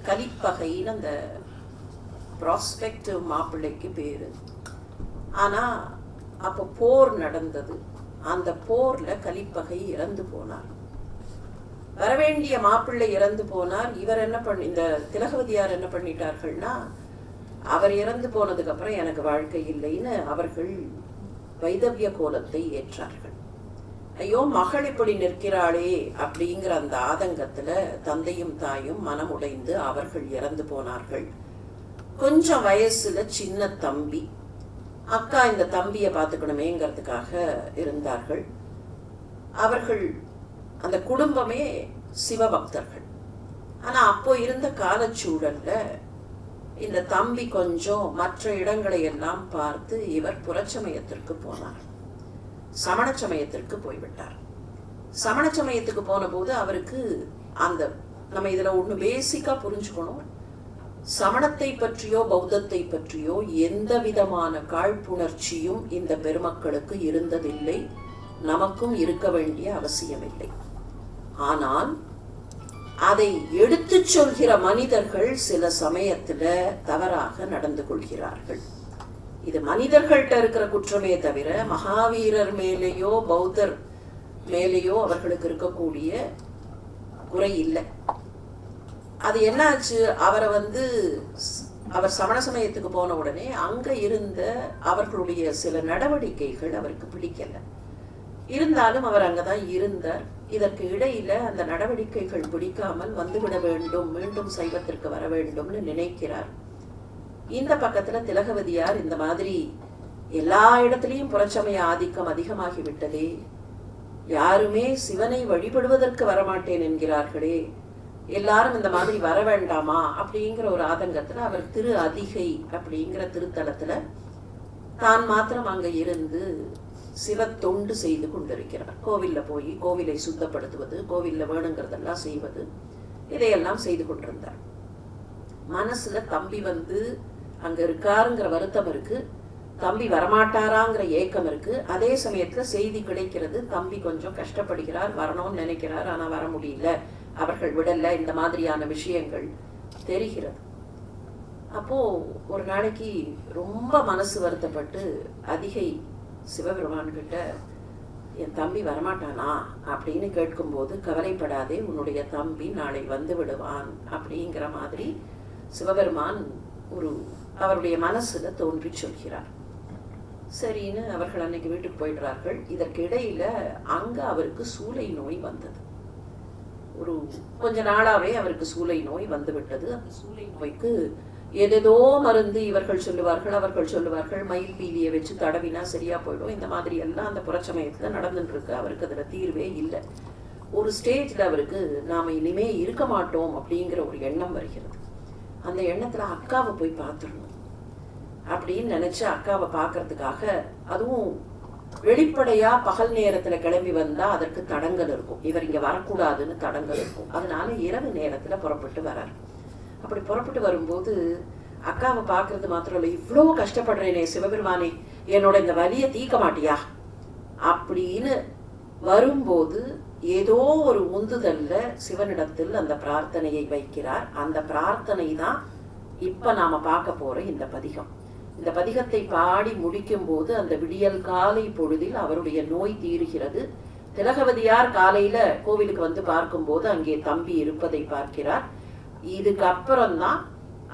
கலிப்பகைன்னு அந்த ப்ராஸ்பெக்டிவ் மாப்பிள்ளைக்கு பேரு. ஆனா அப்போ போர் நடந்தது. அந்த போர்ல கலிப்பகை இறந்து போனார். வரவேண்டிய மாப்பிள்ளை இறந்து போனார். இவர் என்ன பண்ணி, இந்த திலகவதியார் என்ன பண்ணிட்டார்கள்னா, அவர் இறந்து போனதுக்கு அப்புறம் எனக்கு வாழ்க்கை இல்லைன்னு அவர்கள் வைதவிய கோலத்தை ஏற்றார்கள். ஐயோ, மகள் இப்படி நிற்கிறாளே அப்படிங்கிற அந்த ஆதங்கத்துல தந்தையும் தாயும் மனம் உடைந்து அவர்கள் இறந்து போனார்கள். கொஞ்சம் வயசுல சின்ன தம்பி, அக்கா இந்த தம்பியை பார்த்துக்கணுமேங்கிறதுக்காக இருந்தார்கள். அவர்கள் அந்த குடும்பமே சிவபக்தர்கள். ஆனா அப்போ இருந்த காலச்சூழல்ல இந்த தம்பி கொஞ்சம் மற்ற இடங்களை எல்லாம் பார்த்து இவர் புறச்சமயத்திற்கு போனார். சமண சமயத்திற்கு போய்விட்டார். சமண சமயத்துக்கு போன போது அவருக்கு அந்த, நம்ம இதுல ஒண்ணு பேசிக்கா புரிஞ்சுக்கணும், சமணத்தை பற்றியோ பௌத்தத்தை பற்றியோ எந்த விதமான காழ்ப்புணர்ச்சியும் இந்த பெருமக்களுக்கு இருந்ததில்லை, நமக்கும் இருக்க வேண்டிய அவசியமில்லை. ஆனால் அதை எடுத்து சொல்கிற மனிதர்கள் சில சமயத்துல தவறாக நடந்து கொள்கிறார்கள். இது மனிதர்கள்ட்ட இருக்கிற குற்றமே தவிர மகாவீரர் மேலேயோ பௌத்தர் மேலேயோ அவர்களுக்கு இருக்கக்கூடிய குறை இல்லை. அது என்னாச்சு, அவரை அவர் சமண சமயத்துக்கு போன உடனே அங்க இருந்த அவர்களுடைய சில நடவடிக்கைகள் அவருக்கு பிடிக்கல. இருந்தாலும் அவர் அங்கதான் இருந்தார். இதற்கு இடையில அந்த நடவடிக்கைகள் பிடிக்காமல் வந்துவிட வேண்டும், மீண்டும் சைவத்திற்கு வர வேண்டும்னு நினைக்கிறார். இந்த பக்கத்துல திலகவதியார் இந்த மாதிரி எல்லா இடத்திலையும் புறச்சமய ஆதிக்கம் அதிகமாகிவிட்டதே, யாருமே சிவனை வழிபடுவதற்கு வரமாட்டேன் என்கிறார்களே, எல்லாரும் இந்த மாதிரி வர வேண்டாமா அப்படிங்கிற ஒரு ஆதங்கத்துல அவர் திரு அதிகை அப்படிங்கிற திருத்தலத்துல தான் மாத்திரம் அங்க இருந்து சிவ தொண்டு செய்து கொண்டிருக்கிறார். கோவில்ல போய் கோவிலை சுத்தப்படுத்துவது, கோவில்ல வேணுங்கிறதெல்லாம் செய்வது, இதையெல்லாம் செய்து கொண்டிருந்தார். மனசுல தம்பி அங்க இருக்காருங்கிற வருத்தம் இருக்கு, தம்பி வரமாட்டாராங்கிற ஏக்கம் இருக்கு. அதே சமயத்துல செய்தி கிடைக்கிறது, தம்பி கொஞ்சம் கஷ்டப்படுகிறார், வரணும்னு நினைக்கிறார், ஆனா வர முடியல, அவர்கள் விடல, இந்த மாதிரியான விஷயங்கள் தெரிகிறது. அப்போ ஒரு நாளைக்கு ரொம்ப மனசு வருத்தப்பட்டு அதிகை சிவபெருமான் கிட்ட, என் தம்பி வரமாட்டானா அப்படின்னு கேட்கும்போது, கவலைப்படாதே, உன்னுடைய தம்பி நாளை வந்து விடுவான் அப்படிங்கிற மாதிரி சிவபெருமான் அவருடைய மனசுல தோன்றி சொல்கிறார். சரின்னு அவர்கள் அன்னைக்கு வீட்டுக்கு போயிடுறார்கள். இதற்கு இடையில அங்க அவருக்கு சூளை நோய் வந்தது. கொஞ்ச நாளாவே அவருக்கு சூளை நோய் வந்து விட்டது. அந்த சூளை நோய்க்கு ஏதேதோ மருந்து இவர்கள் சொல்லுவார்கள், அவர்கள் சொல்லுவார்கள், மயில் பீலியை வச்சு தடவினா சரியா போயிடும், இந்த மாதிரி எல்லாம் அந்த புறச்சமயத்துல நடந்துட்டு இருக்கு. அவருக்கு அதுல தீர்வே இல்லை. ஒரு ஸ்டேஜ்ல அவருக்கு நாம இனிமே இருக்க மாட்டோம் அப்படிங்கிற ஒரு எண்ணம் வருகிறது. அந்த எண்ணத்துல அக்காவை போய் பார்த்துடணும் அப்படின்னு நினைச்சு அக்காவை பார்க்கறதுக்காக, அதுவும் வெளிப்படையா பகல் நேரத்துல கிளம்பி வந்தா அதற்கு தடங்கல் இருக்கும், இவர் இங்க வரக்கூடாதுன்னு தடங்கல் இருக்கும். அதனால இரவு நேரத்துல புறப்பட்டு வர்றார். அப்படி புறப்பட்டு வரும்போது அக்காவை பார்க்கறது மாத்திரம் இல்லை, இவ்வளவு கஷ்டப்படுறேனே சிவபெருமானே, என்னோட இந்த வலியை தீர்க்க மாட்டியா அப்படின்னு வரும்போது ஏதோ ஒரு உந்துதல்ல சிவனிடத்தில் அந்த பிரார்த்தனையை வைக்கிறார். அந்த பிரார்த்தனை தான் இப்ப நாம பார்க்க போற இந்த பதிகம். இந்த பதிகத்தை பாடி முடிக்கும் போது அந்த விடியல் காலை பொழுதில் அவருடைய நோய் தீருகிறது. திலகவதியார் காலையில கோவிலுக்கு வந்து பார்க்கும்போது அங்கே தம்பி இருப்பதை பார்க்கிறார். இதுக்கு அப்புறம்தான்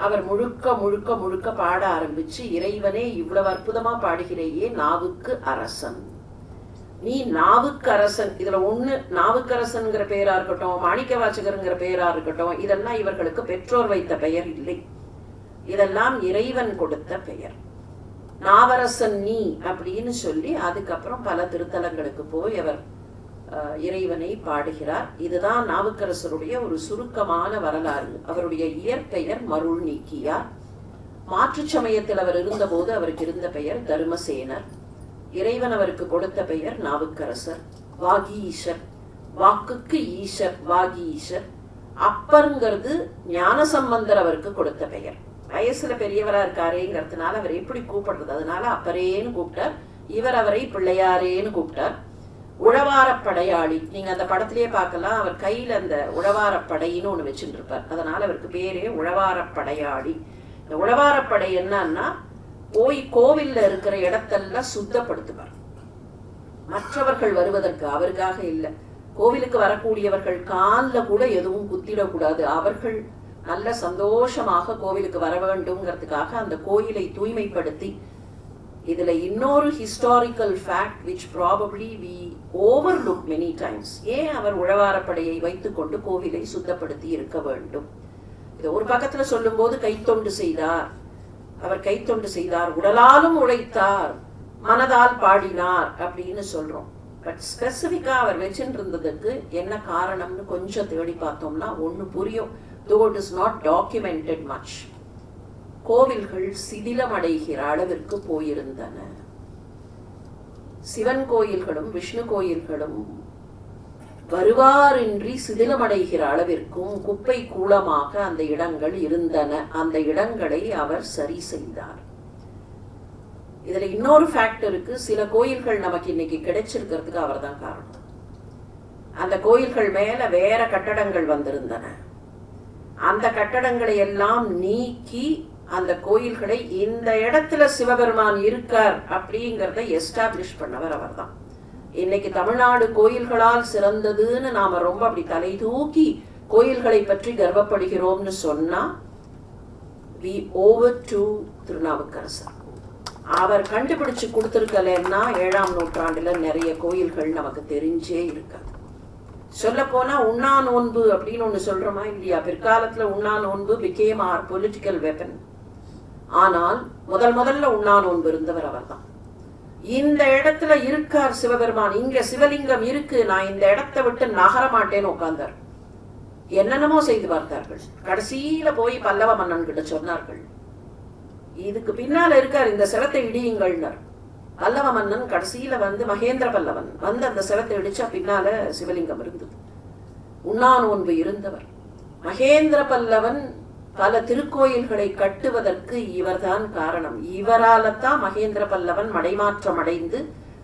அவர் முழுக்க முழுக்க முழுக்க பாட ஆரம்பிச்சு, இறைவனே இவ்வளவு அற்புதமா பாடுகிறையே, நாவுக்கு அரசன், நீ நாவுக்கு அரசன். இதுல ஒண்ணு, நாவுக்கரசன்கிற பெயரா இருக்கட்டும், மாணிக்க வாசகருங்கிற பெயரா இருக்கட்டும், இதெல்லாம் இவர்களுக்கு பெற்றோர் வைத்த பெயர் இல்லை, இதெல்லாம் இறைவன் கொடுத்த பெயர். நாவரசன் நீ அப்படின்னு சொல்லி அதுக்கப்புறம் பல திருத்தலங்களுக்கு போய் அவர் இறைவனை பாடுகிறார். இதுதான் நாவுக்கரசருடைய ஒரு சுருக்கமான வரலாறு. அவருடைய இயற்பெயர் மருள் நீக்கியார். மாற்று சமயத்தில் அவர் இருந்தபோது அவருக்கு இருந்த பெயர் தர்மசேனர். இறைவன் அவருக்கு கொடுத்த பெயர் நாவுக்கரசர். வாகீஷர், வாக்குக்கு ஈஷர், வாகீஷர். அப்பருங்கிறது ஞானசம்பந்தர் அவருக்கு கொடுத்த பெயர். வயசுல பெரியவரா இருக்காரேங்கிறதுனால அவர் எப்படி கூப்பிடுறது, அதனால அப்பரேன்னு கூப்பிட்டார். இவர் அவரை பிள்ளையாரேன்னு கூப்பிட்டார். உழவாரப்படையாளி, நீங்க அந்த படத்திலேயே பார்க்கலாம், அவர் கையில அந்த உழவாரப்படைன்னு ஒண்ணு வச்சுட்டு இருப்பார். அதனால அவருக்கு பேரே உழவாரப்படையாளி. இந்த உழவாரப்படை என்னன்னா, போய் கோவில்ல இருக்கிற இடத்தெல்லாம் சுத்தப்படுத்துவார். மற்றவர்கள் வருவதற்கு, அவருக்காக இல்லை, கோவிலுக்கு வரக்கூடியவர்கள் காலில் கூட எதுவும் குத்திடக்கூடாது, அவர்கள் நல்ல சந்தோஷமாக கோவிலுக்கு வர வேண்டும்ங்கிறதுக்காக அந்த கோயிலை தூய்மைப்படுத்தி. இதுல இன்னொரு historical fact which probably we overlook many times. ஏன் அவர் உழவாரப்படையை வைத்துக்கொண்டு கோவிலை சுத்தப்படுத்தி இருக்க வேண்டும்? இது ஒரு பக்கத்துல சொல்லும் போது கைத்தொண்டு செய்தார், அவர் கைத்தொண்டு செய்தார், உடலாலும் உழைத்தார், மனதால் பாடினார் அப்படின்னு சொல்றோம். பட் ஸ்பெசிபிக்கா அவர் வச்சுட்டு இருந்ததுக்கு என்ன காரணம்னு கொஞ்சம் தேடி பார்த்தோம்னா ஒண்ணு புரியும். though it is not documented much. கோவில்கள் சிதிலமடைகிற அளவிற்கு போயிருந்தன. சிவன் கோயில்களும் விஷ்ணு கோயில்களும் வருவாரின்றி சிதிலமடைகிற அளவிற்கும் குப்பை கூலமாக அந்த இடங்கள் இருந்தன. அந்த இடங்களை அவர் சரி செய்தார். இதுல இன்னொரு ஃபேக்ட் இருக்கு. சில கோயில்கள் நமக்கு இன்னைக்கு கிடைச்சிருக்கிறதுக்கு அவர் தான் காரணம். அந்த கோயில்கள் மேல வேற கட்டடங்கள் வந்திருந்தன. அந்த கட்டடங்களை எல்லாம் நீக்கி அந்த கோயில்களை இந்த இடத்துல சிவபெருமான் இருக்கார் அப்படிங்கறத எஸ்டாப்ளிஷ் பண்ணவர் அவர் தான். இன்னைக்கு தமிழ்நாடு கோயில்களால் சிறந்ததுன்னு நாம ரொம்ப அப்படி தலை தூக்கி கோயில்களை பற்றி கர்வப்படுகிறோம்னு சொன்னா we owe it to Thirunavukkarasar. அவர் கண்டுபிடிச்சு கொடுத்திருக்கலன்னா 7ஆம் நூற்றாண்டுல நிறைய கோயில்கள் நமக்கு தெரிஞ்சே இருக்காது. சொல்ல போனா உண்ணா நோன்பு அப்படின்னு ஒண்ணு சொல்றோமா இல்லையா? பிற்காலத்துல உண்ணா நோன்பு became our political weapon. ஆனால் முதல்ல உண்ணா நோன்பு இருந்தவர் அவர் தான். இந்த இடத்துல இருக்கார் சிவபெருமான், இங்க சிவலிங்கம் இருக்கு, நான் இந்த இடத்தை விட்டு நகர மாட்டேன்னு உட்கார்ந்தார். என்னென்னமோ செய்து பார்த்தார்கள். கடைசியில போய் பல்லவ மன்னன் கிட்ட சொன்னார்கள், இதுக்கு பின்னால இருக்கார், இந்த சிவத்தை இடியுங்கள்னார். பல்லவ மன்னன் கடைசியில வந்து மகேந்திர பல்லவன் வந்து அந்த சிவத்தை இடிச்சா பின்னால சிவலிங்கம் இருந்தது. உண்ணா நோன்பு இருந்தவர் மகேந்திர பல்லவன் பல திருக்கோயில்களை கட்டுவதற்கு இவர்தான் காரணம். இவரால்தான் மகேந்திர பல்லவன் மடைமாற்றம் அடைந்து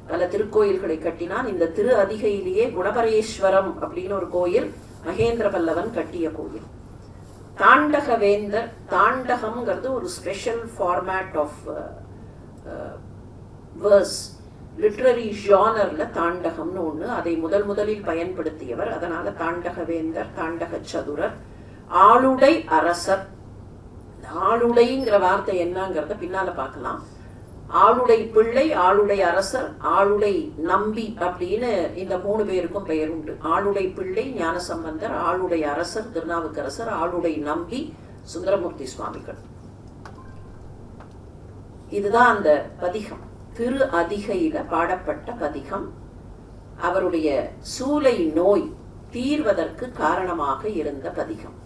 பல திருக்கோயில்களை கட்டினான். இந்த திரு அதிகையிலேயே குணபரேஸ்வரம் அப்படின்னு ஒரு கோயில் மகேந்திர பல்லவன் கட்டிய கோயில். தாண்டகவேந்தர், தாண்டகம்ங்கிறது ஒரு special format of verse, literary ஜானர்ல தாண்டகம்னு ஒண்ணு. அதை முதலில் பயன்படுத்தியவர். அதனால தாண்டகவேந்தர், தாண்டக சதுரர், ஆளுடை அரசர். ஆளுடைங்கிற வார்த்தை என்னங்கிறத பின்னால பார்க்கலாம். ஆளுடை பிள்ளை, ஆளுடை அரசர், ஆளுடை நம்பி அப்படின்னு இந்த 3 பேருக்கும் பெயர் உண்டு. ஆளுடை பிள்ளை ஞானசம்பந்தர், ஆளுடை அரசர் திருநாவுக்கரசர், ஆளுடை நம்பி சுந்தரமூர்த்தி சுவாமிகள். இதுதான் அந்த பதிகம், திரு அதிகையில பாடப்பட்ட பதிகம். அவருடைய சூலை நோய் தீர்வதற்கு காரணமாக இருந்த பதிகம்.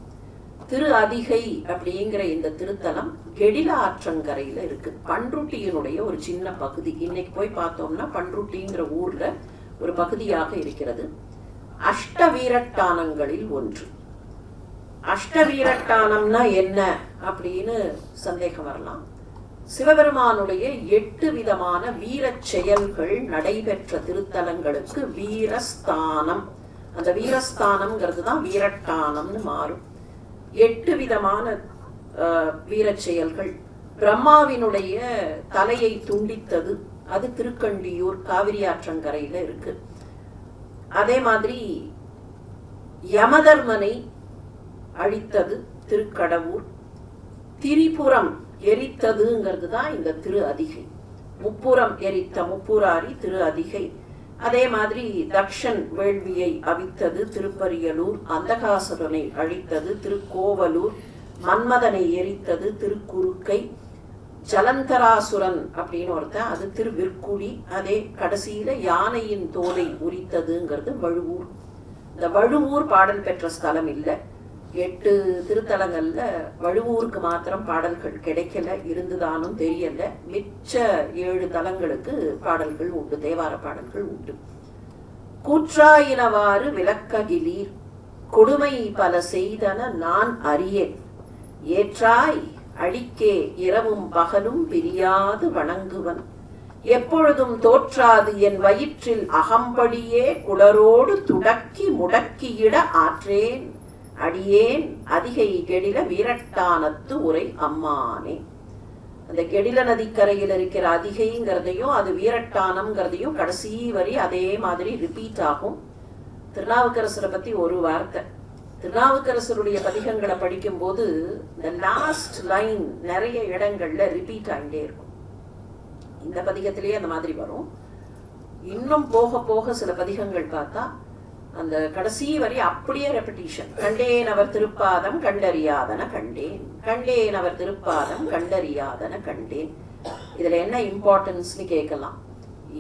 திரு அதிகை அப்படிங்கிற இந்த திருத்தலம் கெடில ஆற்றங்கரையில இருக்கு. பண்ருட்டியினுடைய ஒரு சின்ன பகுதி. இன்னைக்கு போய் பார்த்தோம்னா பண்ருட்டிங்கிற ஊர்ல ஒரு பகுதியாக இருக்கிறது. அஷ்டவீரட்டானங்களில் ஒன்று. அஷ்டவீரட்டானம்னா என்ன அப்படின்னு சந்தேகம் வரலாம். சிவபெருமானுடைய 8 விதமான வீர செயல்கள் நடைபெற்ற திருத்தலங்களுக்கு வீரஸ்தானம். அந்த வீரஸ்தானம்ங்கிறது தான் வீரட்டானம்னு மாறும். 8 விதமான வீர செயல்கள். பிரம்மாவினுடைய தலையை துண்டித்தது, அது திருக்கண்டியூர் காவிரி ஆற்றங்கரையில இருக்கு. அதே மாதிரி யமதர்மனை அழித்தது திருக்கடவூர். திரிபுரம் எரித்ததுங்கிறது தான் இந்த திரு அதிகை. முப்புறம் எரித்த முப்புராரி திரு அதிகை. அதே மாதிரி தக்ஷன் வேள்வியை அவித்தது திருப்பரியலூர். அந்தகாசுரனை அழித்தது திருக்கோவலூர். மன்மதனை எரித்தது திருக்குறுக்கை. ஜலந்தராசுரன் அப்படின்னு ஒருத்தன், அது திருவிற்குடி. அதே கடைசியில யானையின் தோலை உரித்ததுங்கிறது வழுவூர். இந்த வழுவூர் பாடல் பெற்ற ஸ்தலம் இல்லை. 8 திருத்தலங்கள்ல வழுவூருக்கு மாத்திரம் பாடல்கள் கிடைக்கல, இருந்துதானும் தெரியல. மிச்ச 7 தலங்களுக்கு பாடல்கள் உண்டு, தேவார பாடல்கள் உண்டு. கூற்றாயினவாறு விளக்ககிலீர் கொடுமை பல செய்தன நான் அறியேன். ஏற்றாய் அடிக்கே இரவும் பகலும் பிரியாது வணங்குவன். எப்பொழுதும் தோற்றாது என் வயிற்றில் அகம்படியே குடரோடு துடக்கி முடக்கியிட ஆற்றேன். அடியேன் அதிகை கெடில வீரட்டானத்து உரை அம்மானே. அந்த கெடில நதிக்கரையில் இருக்கிற அதிகைங்கிறதையும் அது வீரட்டானம்ங்கிறதையும் கடைசி வரி அதே மாதிரி ரிப்பீட் ஆகும். திருநாவுக்கரசரை பத்தி ஒரு வார்த்தை. திருநாவுக்கரசருடைய பதிகங்களை படிக்கும் போது இந்த லாஸ்ட் லைன் நிறைய இடங்கள்ல ரிப்பீட் ஆகிட்டே இருக்கும். இந்த பதிகத்திலேயே அந்த மாதிரி வரும். இன்னும் போக போக சில பதிகங்கள் பார்த்தா அந்த கடைசி வரி அப்படியே ரெப்பிட்டிஷன். கண்டேன் அவர் திருப்பாதம் கண்டறியாதன கண்டேன், கண்டேன் அவர் திருப்பாதம் கண்டறியாதன கண்டேன். இதுல என்ன இம்பார்ட்டன்ஸ்னு கேட்கலாம்.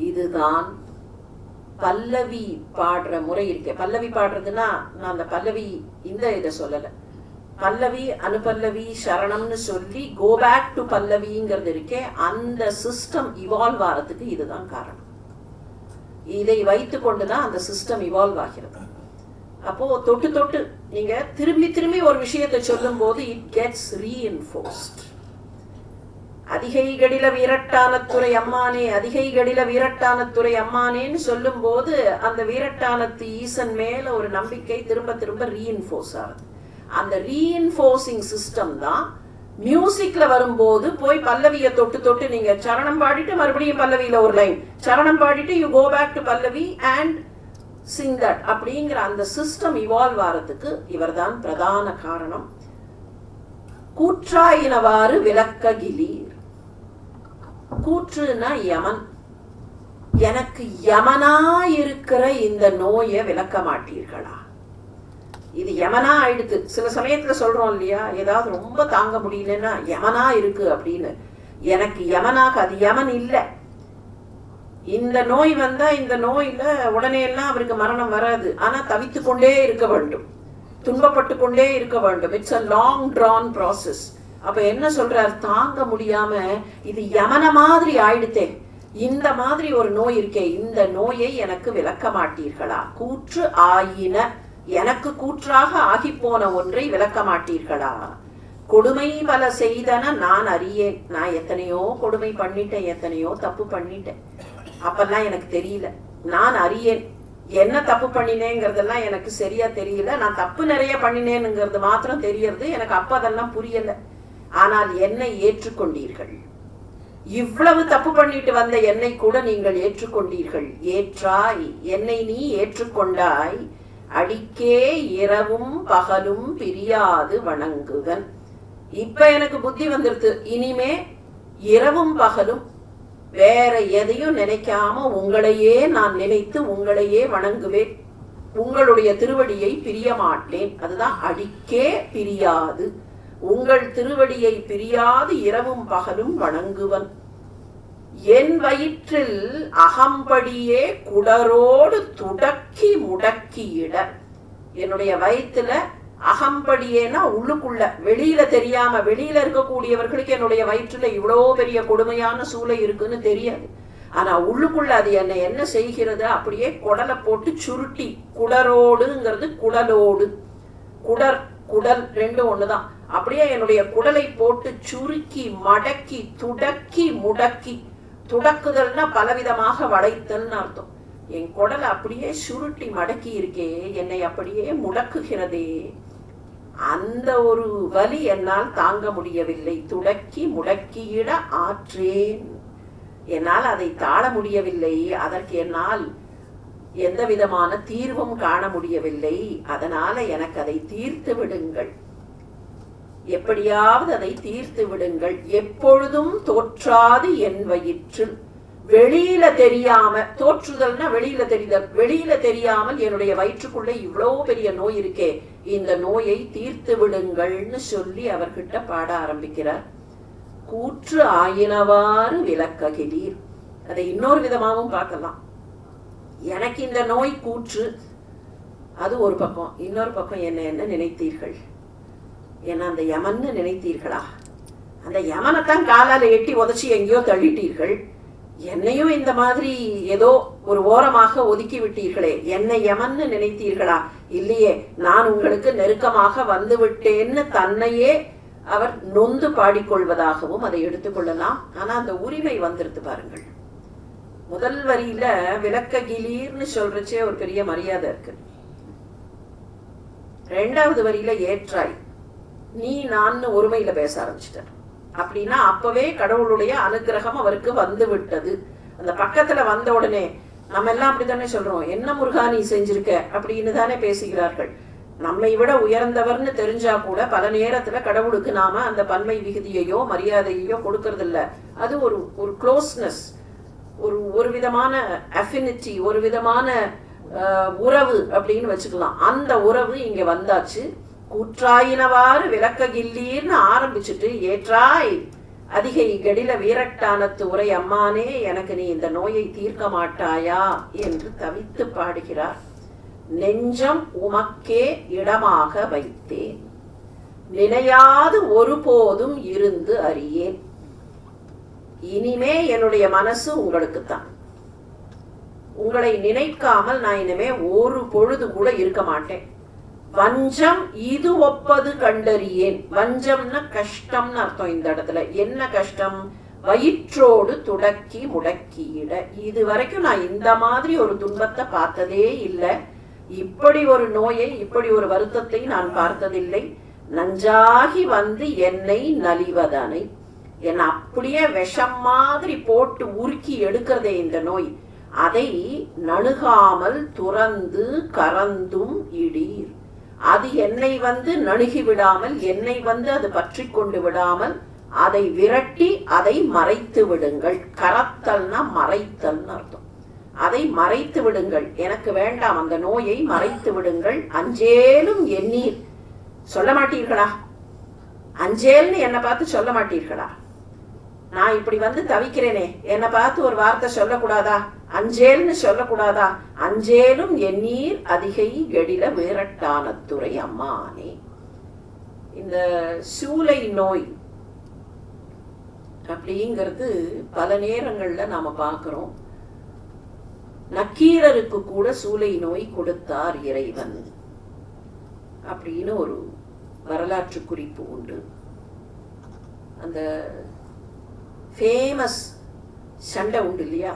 இதுதான் பல்லவி பாடுற முறை இருக்கு. பல்லவி பாடுறதுன்னா நான் அந்த பல்லவி இந்த இதை சொல்லல. பல்லவி அனுபல்லவி சரணம்னு சொல்லி கோ பேக் டு பல்லவிங்கிறது இருக்கே, அந்த சிஸ்டம் இவால்வ் ஆகிறதுக்கு இதுதான் காரணம். இதை வைத்து கொண்டுதான் அந்த சிஸ்டம் இவால்வ் ஆகிறது. அப்போ தொட்டு தொட்டு நீங்க திரும்பி திரும்பி ஒரு விஷயத்தை சொல்லும் போது இட் கெட்ஸ் ரீஎன்ஃபோர்ஸ்ட். அதிகை கடில வீரட்டானத்துறை அம்மானே, அதிகை கடில வீரட்டானத்துறை அம்மானேன்னு சொல்லும் போது அந்த வீரட்டானத்து ஈசன் மேல ஒரு நம்பிக்கை திரும்ப திரும்ப ரீஎன்ஃபோர்ஸ் ஆகுது. அந்த ரீஎன்ஃபோர்சிங் சிஸ்டம் தான் மியூசிக்ல வரும்போது போய் பல்லவியை தொட்டு தொட்டு நீங்க சரணம் பாடிட்டு மறுபடியும் பல்லவியில ஒரு லைன், சரணம் பாடிட்டு you go back to pallavi and sing that அப்படிங்கிற அந்த சிஸ்டம் இவால்வ் ஆகிறதுக்கு இவர்தான் பிரதான காரணம். கூற்றாயினவாறு விளக்ககிலீர். கூற்றுனா யமன். எனக்கு யமனா இருக்கிற இந்த நோயை விளக்க மாட்டீர்களா? இது யமனா ஆயிடுது. சில சமயத்துல சொல்றோம் இல்லையா, ஏதாவது ரொம்ப தாங்க முடியலன்னா யமனா இருக்கு அப்படின்னு. எனக்கு யமனாக அது யமன் இல்லை. இந்த நோய் வந்தா இந்த நோயில உடனே எல்லாம் அவருக்கு மரணம் வராது. ஆனா தவித்து கொண்டே இருக்க வேண்டும், துன்பப்பட்டு கொண்டே இருக்க வேண்டும். It's a long drawn process. அப்ப என்ன சொல்றார், தாங்க முடியாம இது யமன மாதிரி ஆயிடுத்தே, இந்த மாதிரி ஒரு நோய் இருக்கே, இந்த நோயை எனக்கு விளக்க மாட்டீர்களா? கூற்று ஆயின, எனக்கு கூற்றாக ஆகி போன ஒன்றை விளக்க மாட்டீர்களா? கொடுமை பல செய்தன நான் அறியேன். நான் எத்தனையோ கொடுமை பண்ணிட்டேன், எத்தனையோ தப்பு பண்ணிட்டேன். அப்பெல்லாம் எனக்கு தெரியல. நான் அறியேன், என்ன தப்பு பண்ணினேங்கிறதெல்லாம் எனக்கு சரியா தெரியல. நான் தப்பு நிறைய பண்ணினேனுங்கிறது மாத்திரம் தெரியறது எனக்கு. அப்ப அதெல்லாம் புரியல. ஆனால் என்னை ஏற்றுக்கொண்டீர்கள். இவ்வளவு தப்பு பண்ணிட்டு வந்த என்னை கூட நீங்கள் ஏற்றுக்கொண்டீர்கள். ஏற்றாய், என்னை நீ ஏற்றுக்கொண்டாய். அடிக்கே இரவும் பகலும் பிரியாது வணங்குவன். இப்ப எனக்கு புத்தி வந்துருது. இனிமே இரவும் பகலும் வேற எதையும் நினைக்காம உங்களையே நான் நினைத்து உங்களையே வணங்குவேன். உங்களுடைய திருவடியை பிரிய மாட்டேன். அதுதான் அடிக்கே பிரியாது. உங்கள் திருவடியை பிரியாது இரவும் பகலும் வணங்குவன். என் வயிற்றில் அகம்படியே குடரோடு துடக்கி முடக்கியிட. என்னுடைய வயிற்றுல அகம்படியேனா உள்ளுக்குள்ள, வெளியில தெரியாம, வெளியில இருக்கக்கூடியவர்களுக்கு என்னுடைய வயிற்றுல இவ்வளோ பெரிய கொடுமையான சூளை இருக்குன்னு தெரியாது. ஆனா உள்ளுக்குள்ள அது என்ன செய்கிறது, அப்படியே குடலை போட்டு சுருட்டி. குடரோடுங்கிறது குடலோடு, குடர் குடல் ரெண்டும் ஒண்ணுதான். அப்படியே என்னுடைய குடலை போட்டு சுருக்கி மடக்கி துடக்கி முடக்கி. துடக்குதல்னா பலவிதமாக வளைத்தல்னு அர்த்தம். என் குடலை அப்படியே சுருட்டி மடக்கி இருக்கே, என்னை அப்படியே முடக்குகிறதே. அந்த ஒரு வலி என்னால் தாங்க முடியவில்லை. துடக்கி முடக்கியிட ஆற்றேன். என்னால் அதை தாழ முடியவில்லை. அதற்கு என்னால் எந்த விதமான தீர்வும் காண முடியவில்லை. அதனால எனக்கு அதை தீர்த்து விடுங்கள், எப்படியாவது அதை தீர்த்து விடுங்கள். எப்பொழுதும் தோற்றாது என் வயிற்றில், வெளியில தெரியாம, தோற்றுதல்னா வெளியில தெரிதல், வெளியில தெரியாமல் என்னுடைய வயிற்றுக்குள்ள இவ்வளவு பெரிய நோய் இருக்கே, இந்த நோயை தீர்த்து விடுங்கள்னு சொல்லி அவர்கிட்ட பாட ஆரம்பிக்கிறார். கூற்று ஆயினவாறு விளக்ககிலீர். அதை இன்னொரு விதமாகவும் பார்க்கலாம். எனக்கு இந்த நோய் கூற்று, அது ஒரு பக்கம். இன்னொரு பக்கம் என்ன என்ன நினைத்தீர்கள்? என்ன அந்த யமன்னு நினைத்தீர்களா? அந்த யமனைத்தான் காலால எட்டி உதச்சி எங்கேயோ தள்ளிட்டீர்கள். என்னையும் இந்த மாதிரி ஏதோ ஒரு ஓரமாக ஒதுக்கி விட்டீர்களே, என்னை யமன்னு நினைத்தீர்களா? இல்லையே, நான் உங்களுக்கு நெருக்கமாக வந்து விட்டேன்னு தன்னையே அவர் நொந்து பாடிக்கொள்வதாகவும் அதை எடுத்துக்கொள்ளலாம். ஆனா அந்த உரிமை வந்துருது பாருங்கள். முதல் வரியில விளக்ககிலீர்னு சொல்றச்சே ஒரு பெரிய மரியாதை இருக்கு. ரெண்டாவது வரியில ஏற்றாய், நீ நான் ஒருமையில பேச ஆரம்பிச்சிட்டார். அப்படின்னா அப்பவே கடவுளுடைய அனுகிரகம் அவருக்கு வந்து விட்டது. அந்த பக்கத்துல வந்த உடனே நம்ம எல்லாம் அப்படித்தானே சொல்றோம், என்ன முருகா நீ செஞ்சிருக்க அப்படின்னு தானே பேசுகிறார்கள். நம்மை விட உயர்ந்தவர்னு தெரிஞ்சா கூட பல நேரத்துல கடவுளுக்கு நாம அந்த பன்மை விகுதியையோ மரியாதையோ கொடுக்கறது இல்ல. அது ஒரு ஒரு க்ளோஸ்னஸ், ஒரு விதமான அஃபினிட்டி, ஒரு விதமான உறவு அப்படின்னு வச்சுக்கலாம். அந்த உறவு இங்க வந்தாச்சு. கூற்றாயினவாறு விளக்ககில்லீர்னு ஆரம்பிச்சுட்டு, ஏற்றாய் அதிகை கடில வீரட்டானத்து உரை அம்மானே, எனக்கு நீ இந்த நோயை தீர்க்க மாட்டாயா என்று தவித்து பாடுகிறார். நெஞ்சம் உமக்கே இடமாக வைத்தேன், நினையாது ஒருபோதும் இருந்து அறியேன். இனிமே என்னுடைய மனசு உங்களுக்குத்தான். உங்களை நினைக்காமல் நான் இனிமே ஒரு பொழுது கூட இருக்க மாட்டேன். வஞ்சம் இது ஒப்பது கண்டறியேன். வஞ்சம்னா கஷ்டம்னு அர்த்தம். இந்த இடத்துல என்ன கஷ்டம்? வயிற்றோடு துடக்கி முடக்கியிட. இது வரைக்கும் நான் இந்த மாதிரி ஒரு துன்பத்தை பார்த்ததே இல்லை. இப்படி ஒரு நோயை, இப்படி ஒரு வருத்தத்தை நான் பார்த்ததில்லை. நஞ்சாகி வந்து என்னை நலிவதனை, என்னை அப்படியே விஷம் மாதிரி போட்டு உருக்கி எடுக்கிறதே இந்த நோய். அதை நணுகாமல் துறந்து கறந்தும் இடீர். அது என்னை வந்து நணுகி விடாமல், என்னை வந்து அது பற்றி கொண்டு விடாமல் அதை விரட்டி அதை மறைத்து விடுங்கள். கரத்தல்னா மறைத்தல்னு அர்த்தம். அதை மறைத்து விடுங்கள், எனக்கு வேண்டாம், அந்த நோயை மறைத்து விடுங்கள். அஞ்சேலும் எண்ணீர். சொல்ல மாட்டீர்களா? அஞ்சேல்னு என்னை பார்த்து சொல்ல மாட்டீர்களா? நான் இப்படி வந்து தவிக்கிறேனே, என்னை பார்த்து ஒரு வார்த்தை சொல்லக்கூடாதா? அஞ்சேல்னு சொல்லக்கூடாதா? அஞ்சேலும் எண்ணீர் அதிகை கெடில வீரட்டானத்துறை அம்மானே. இந்த சூளை நோய் அப்படிங்கிறது பல நேரங்கள்ல நாம பார்க்கிறோம். நக்கீரருக்கு கூட சூளை நோய் கொடுத்தார் இறைவன் அப்படின்னு ஒரு வரலாற்று குறிப்பு உண்டு. அந்த ஃபேமஸ் சண்டை உண்டு இல்லையா,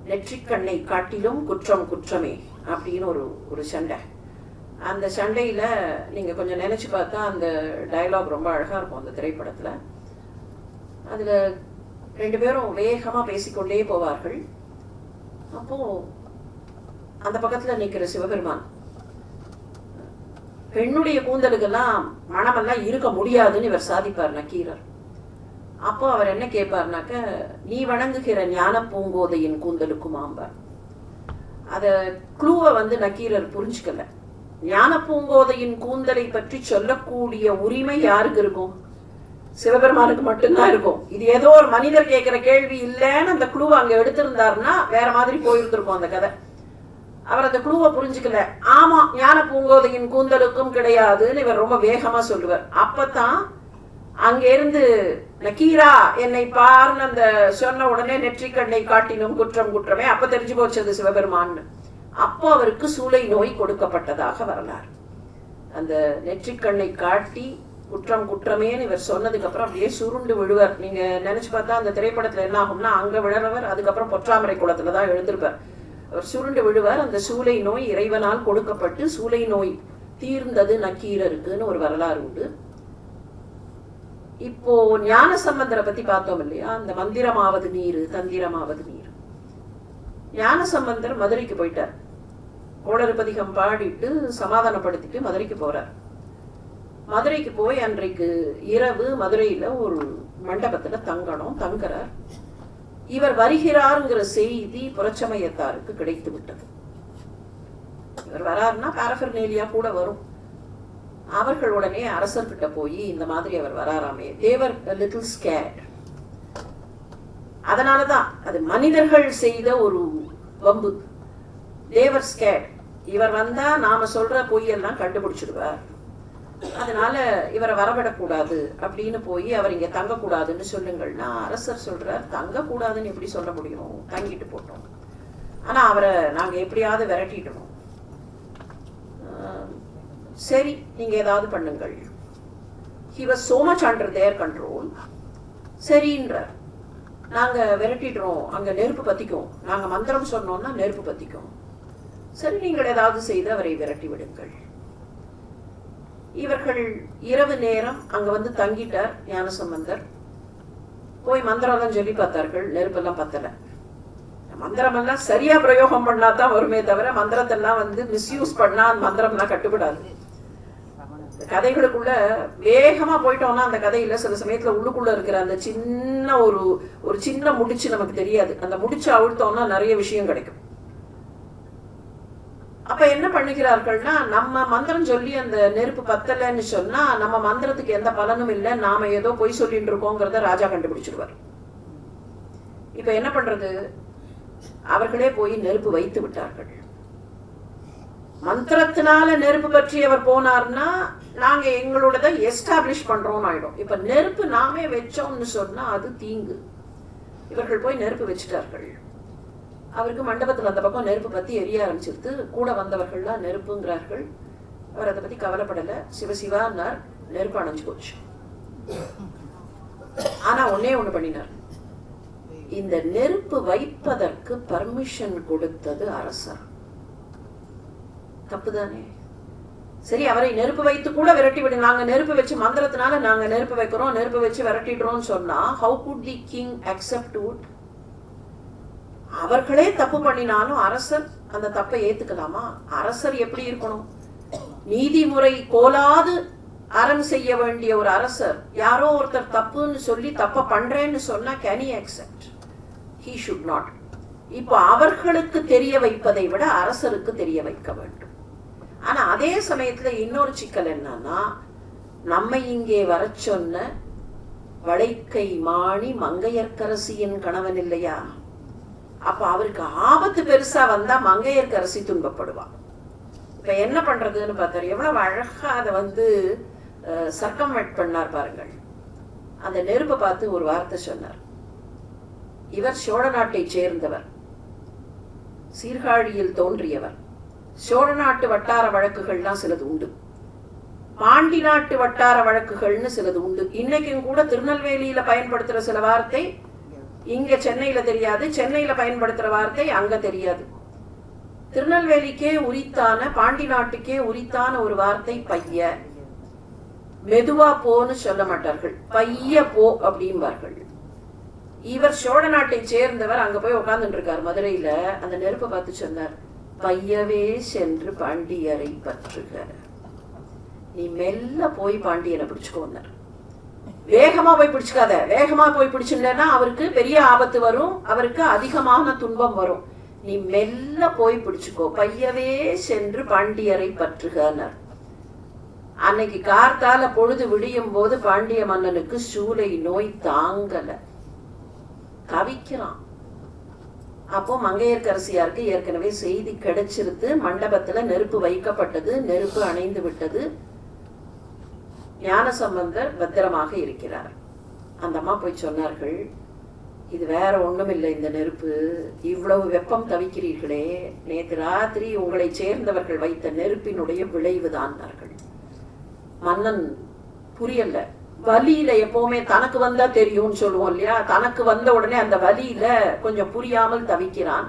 நெற்றிக்கண்ணை காட்டிலும் குற்றம் குற்றமே அப்படின்னு ஒரு சண்டை. அந்த சண்டையில நீங்க கொஞ்சம் நினைச்சு பார்த்தா அந்த டயலாக் ரொம்ப அழகா இருக்கும் அந்த திரைப்படத்துல. அதுல ரெண்டு பேரும் வேகமா பேசிக்கொண்டே போவார்கள். அப்போ அந்த பக்கத்துல நிக்கிற சிவபெருமான், பெண்ணுடைய கூந்தலுக்கெல்லாம் மனமெல்லாம் இருக்க முடியாதுன்னு இவர் சாதிப்பார் நக்கீரர். அப்போ அவர் என்ன கேட்பார்னாக்க, நீ வணங்குகிற ஞான பூங்கோதையின் கூந்தலுக்கும் ஆம்பார். அத க்ளூவை வந்து நக்கீரர் புரிஞ்சுக்கல. ஞான பூங்கோதையின் கூந்தலை பற்றி சொல்லக்கூடிய உரிமை யாருக்கு இருக்கும்? சிவபெருமானுக்கு மட்டும்தான் இருக்கும். இது ஏதோ ஒரு மனிதர் கேட்கிற கேள்வி இல்லைன்னு அந்த க்ளூவை அங்க எடுத்திருந்தாருன்னா வேற மாதிரி போயிருந்திருக்கும் அந்த கதை. அவர் அந்த க்ளூவை புரிஞ்சுக்கல. ஆமா, ஞான பூங்கோதையின் கூந்தலுக்கும் கிடையாதுன்னு இவர் ரொம்ப வேகமா சொல்லுவார். அப்பதான் அங்க இருந்து நக்கீரா என்னை பார்ன்னு அந்த சொன்ன உடனே நெற்றிக்கண்ணை காட்டினும் குற்றம் குற்றமே, அப்ப தெரிஞ்சு போச்சது சிவபெருமான்னு. அப்போ அவருக்கு சூளை நோய் கொடுக்கப்பட்டதாக வரலாறு. அந்த நெற்றிக்கண்ணை காட்டி குற்றம் குற்றமேன்னு இவர் சொன்னதுக்கு அப்புறம் அப்படியே சுருண்டு விழுவார். நீங்க நினைச்சு பார்த்தா அந்த திரைப்படத்துல என்ன ஆகும்னா, அங்க விழறவர் அதுக்கப்புறம் பொற்றாமரை குளத்துலதான் எழுந்திருப்பார். அவர் சுருண்டு விழுவார். அந்த சூளை நோய் இறைவனால் கொடுக்கப்பட்டு சூளை நோய் தீர்ந்தது நக்கீரருக்குன்னு ஒரு வரலாறு உண்டு. இப்போ ஞான சம்பந்தரை பத்தி பார்த்தோம் இல்லையா, அந்த மந்திரமாவது நீர் தந்திரமாவது நீர். ஞான சம்பந்தர் மதுரைக்கு போயிட்டார். கோளறுபதிகம் பாடிட்டு சமாதானப்படுத்திட்டு மதுரைக்கு போறார். மதுரைக்கு போய் அன்றைக்கு இரவு மதுரையில ஒரு மண்டபத்துல தங்குறார். இவர் வருகிறாருங்கிற செய்தி புரட்சமயத்தாருக்கு கிடைத்து விட்டது. இவர் வராருன்னா பாரபர்னேலியா கூட வரும். அவர்கள் உடனே அரசர்கிட்ட போய் இந்த மாதிரி அவர் வராராமே, தேவர் லிட்டில் ஸ்கேர்ட். அதனாலதான் அது மனிதர்கள் செய்த ஒரு வம்பு. தேவர் ஸ்கேர்ட். இவர் வந்தா நாம சொல்ற பொய்யெல்லாம் கண்டுபிடிச்சிடுவார், அதனால இவரை வரவிடக்கூடாது அப்படின்னு போய் அவர் இங்க தங்கக்கூடாதுன்னு சொல்லுங்கள்னா அரசர் சொல்றார், தங்கக்கூடாதுன்னு எப்படி சொல்ல முடியும், தங்கிட்டு போட்டோம், ஆனா அவரை நாங்க எப்படியாவது விரட்டிடணும். சரி, நீங்க ஏதாவது பண்ணுங்கள். He was so much under their control. சரின்றார், நாங்க விரட்டிடுறோம், அங்க நெருப்பு பத்திக்கும், நாங்க மந்திரம் சொன்னோம்னா நெருப்பு பத்திக்கும். சரி, நீங்கள் ஏதாவது செய்து அவரை விரட்டி விடுங்கள். இவர்கள் இரவு நேரம் அங்க வந்து தங்கிட்டார் ஞானசம்பந்தர். போய் மந்திரம் சொல்லி பார்த்தார்கள், நெருப்பெல்லாம் பத்தல. மந்திரம் எல்லாம் சரியா பிரயோகம் பண்ணாதான் வருமே தவிர மந்திரத்தெல்லாம் வந்து மிஸ்யூஸ் பண்ணா அந்த மந்திரம்லாம் கட்டுப்படாது. கதைகளுக்குள்ள வேகமா போயிட்டோம்னா அந்த கதையில சில சமயத்துல உள்ளுக்குள்ள இருக்கிற அந்த சின்ன ஒரு சின்ன முடிச்சு நமக்கு தெரியாது. அந்த முடிச்சு அவிழ்த்தோம்னா நிறைய விஷயம் கிடைக்கும். அப்ப என்ன பண்ணுகிறார்கள்னா, நம்ம மந்திரம் சொல்லி அந்த நெருப்பு பத்தலைன்னு சொன்னா நம்ம மந்திரத்துக்கு எந்த பலனும் இல்லை, நாம ஏதோ பொய் சொல்லிட்டு இருக்கோங்கிறத ராஜா கண்டுபிடிச்சிருவார். இப்ப என்ன பண்றது, அவர்களே போய் நெருப்பு வைத்து விட்டார்கள். மந்திரத்தினால நெருப்பு பற்றி அவர் போனார்னா நாங்க எங்களோட எஸ்டாப்ளிஷ் பண்றோம்னு ஆயிடும். இப்ப நெருப்பு நாமே வச்சோம்னு சொன்னா அது தீங்கு. இவர்கள் போய் நெருப்பு வச்சுட்டார்கள். அவருக்கு மண்டபத்தில் அந்த பக்கம் நெருப்பு பத்தி எரிய ஆரம்பிச்சிருது. கூட வந்தவர்கள்லாம் நெருப்புங்கிறார்கள். அவர் அதை பத்தி கவலைப்படல. சிவசிவான்னார், நெருப்பு அணைஞ்சு போச்சு. ஆனா ஒன்னே ஒண்ணு பண்ணினார், இந்த நெருப்பு வைப்பதற்கு பர்மிஷன் கொடுத்தது அரசர். தப்புதானே? சரி, அவரை நெருப்பு வைத்து கூட விரட்டி விடு, நாங்க நெருப்பு வச்சு மந்திரத்தினால நாங்க நெருப்பு வைக்கிறோம், நெருப்பு வச்சு விரட்டிடுறோம் சொன்னா how could the king accept it? அவர்களே தப்பு பண்ணினாலும் அரசர் அந்த தப்பை ஏத்துக்கலாமா? அரசர் எப்படி இருக்கணும்? நீதிமுறை கோலாது அறம் செய்ய வேண்டிய ஒரு அரசர் யாரோ ஒருத்தர் தப்புன்னு சொல்லி தப்ப பண்றேன்னு சொன்னா can he accept? He should not. இப்போ அவர்களுக்கு தெரிய வைப்பதை விட அரசருக்கு தெரிய வைக்க வேண்டும். ஆனா அதே சமயத்துல இன்னொரு சிக்கல் என்னன்னா, நம்ம இங்கே வர சொன்ன வளைக்கை மாணி மங்கையர்க்கரசியின் கணவன் இல்லையா? அப்ப அவருக்கு ஆபத்து பெருசா வந்தா மங்கையர்க்கரசி துன்பப்படுவா. இப்ப என்ன பண்றதுன்னு பார்த்தாரு. எவ்வளவு அழகா அதை வந்து சர்க்கம்வெட் பண்ணார் பாருங்கள். அந்த நெருப்பை பார்த்து ஒரு வார்த்தை சொன்னார். இவர் சோழ நாட்டை சேர்ந்தவர், சீர்காழியில் தோன்றியவர். சோழ நாட்டு வட்டார வழக்குகள்லாம் சிலது உண்டு, பாண்டி நாட்டு வட்டார வழக்குகள்னு சிலது உண்டு. இன்னைக்கும் கூட திருநெல்வேலியில பயன்படுத்துற சில வார்த்தை இங்க சென்னையில தெரியாது, சென்னையில பயன்படுத்துற வார்த்தை அங்க தெரியாது. திருநெல்வேலிக்கே உரித்தான, பாண்டி நாட்டுக்கே உரித்தான ஒரு வார்த்தை பைய. மெதுவா போன்னு சொல்ல மாட்டார்கள், பைய போ அப்படிம்பார்கள். இவர் சோழ நாட்டை சேர்ந்தவர். அங்க போய் உட்கார்ந்துட்டு இருக்கார் மதுரையில. அந்த நெருப்பை பார்த்து சொன்னார், பையவே சென்று பாண்டியரை பற்றுக, நீ மெல்ல போய் பாண்டியனை பிடிச்சுக்கோன்னார். வேகமா போய் பிடிச்சுக்காத, வேகமா போய் பிடிச்சுன்னா அவருக்கு பெரிய ஆபத்து வரும், அவருக்கு அதிகமான துன்பம் வரும். நீ மெல்ல போய் பிடிச்சுக்கோ, பையவே சென்று பாண்டியரை பற்றுகன்னார். அன்னைக்கு கார்த்தால பொழுது விடியும் போது பாண்டிய மன்னனுக்கு சூளை நோய் தாங்கல, தவிக்கிறான். அப்போ மங்கையர்க்கரசியாருக்கு ஏற்கனவே செய்தி கிடைச்சிருது, மண்டபத்துல நெருப்பு வைக்கப்பட்டது, நெருப்பு அணைந்து விட்டது, ஞானசம்பந்தர் பத்திரமாக இருக்கிறார். அந்த அம்மா போய் சொன்னார்கள், இது வேற ஒண்ணும் இல்லை, இந்த நெருப்பு இவ்வளவு வெப்பம் தவிக்கிறீர்களே, நேற்று ராத்திரி உங்களை சேர்ந்தவர்கள் வைத்த நெருப்பினுடைய விளைவுதான்னார்கள். மன்னன் புரியல. வலியில எப்பவுமே தனக்கு வந்தா தெரியும்னு சொல்லுவோம் இல்லையா, தனக்கு வந்த உடனே அந்த வலியில கொஞ்சம் புரியாமல் தவிக்கிறான்.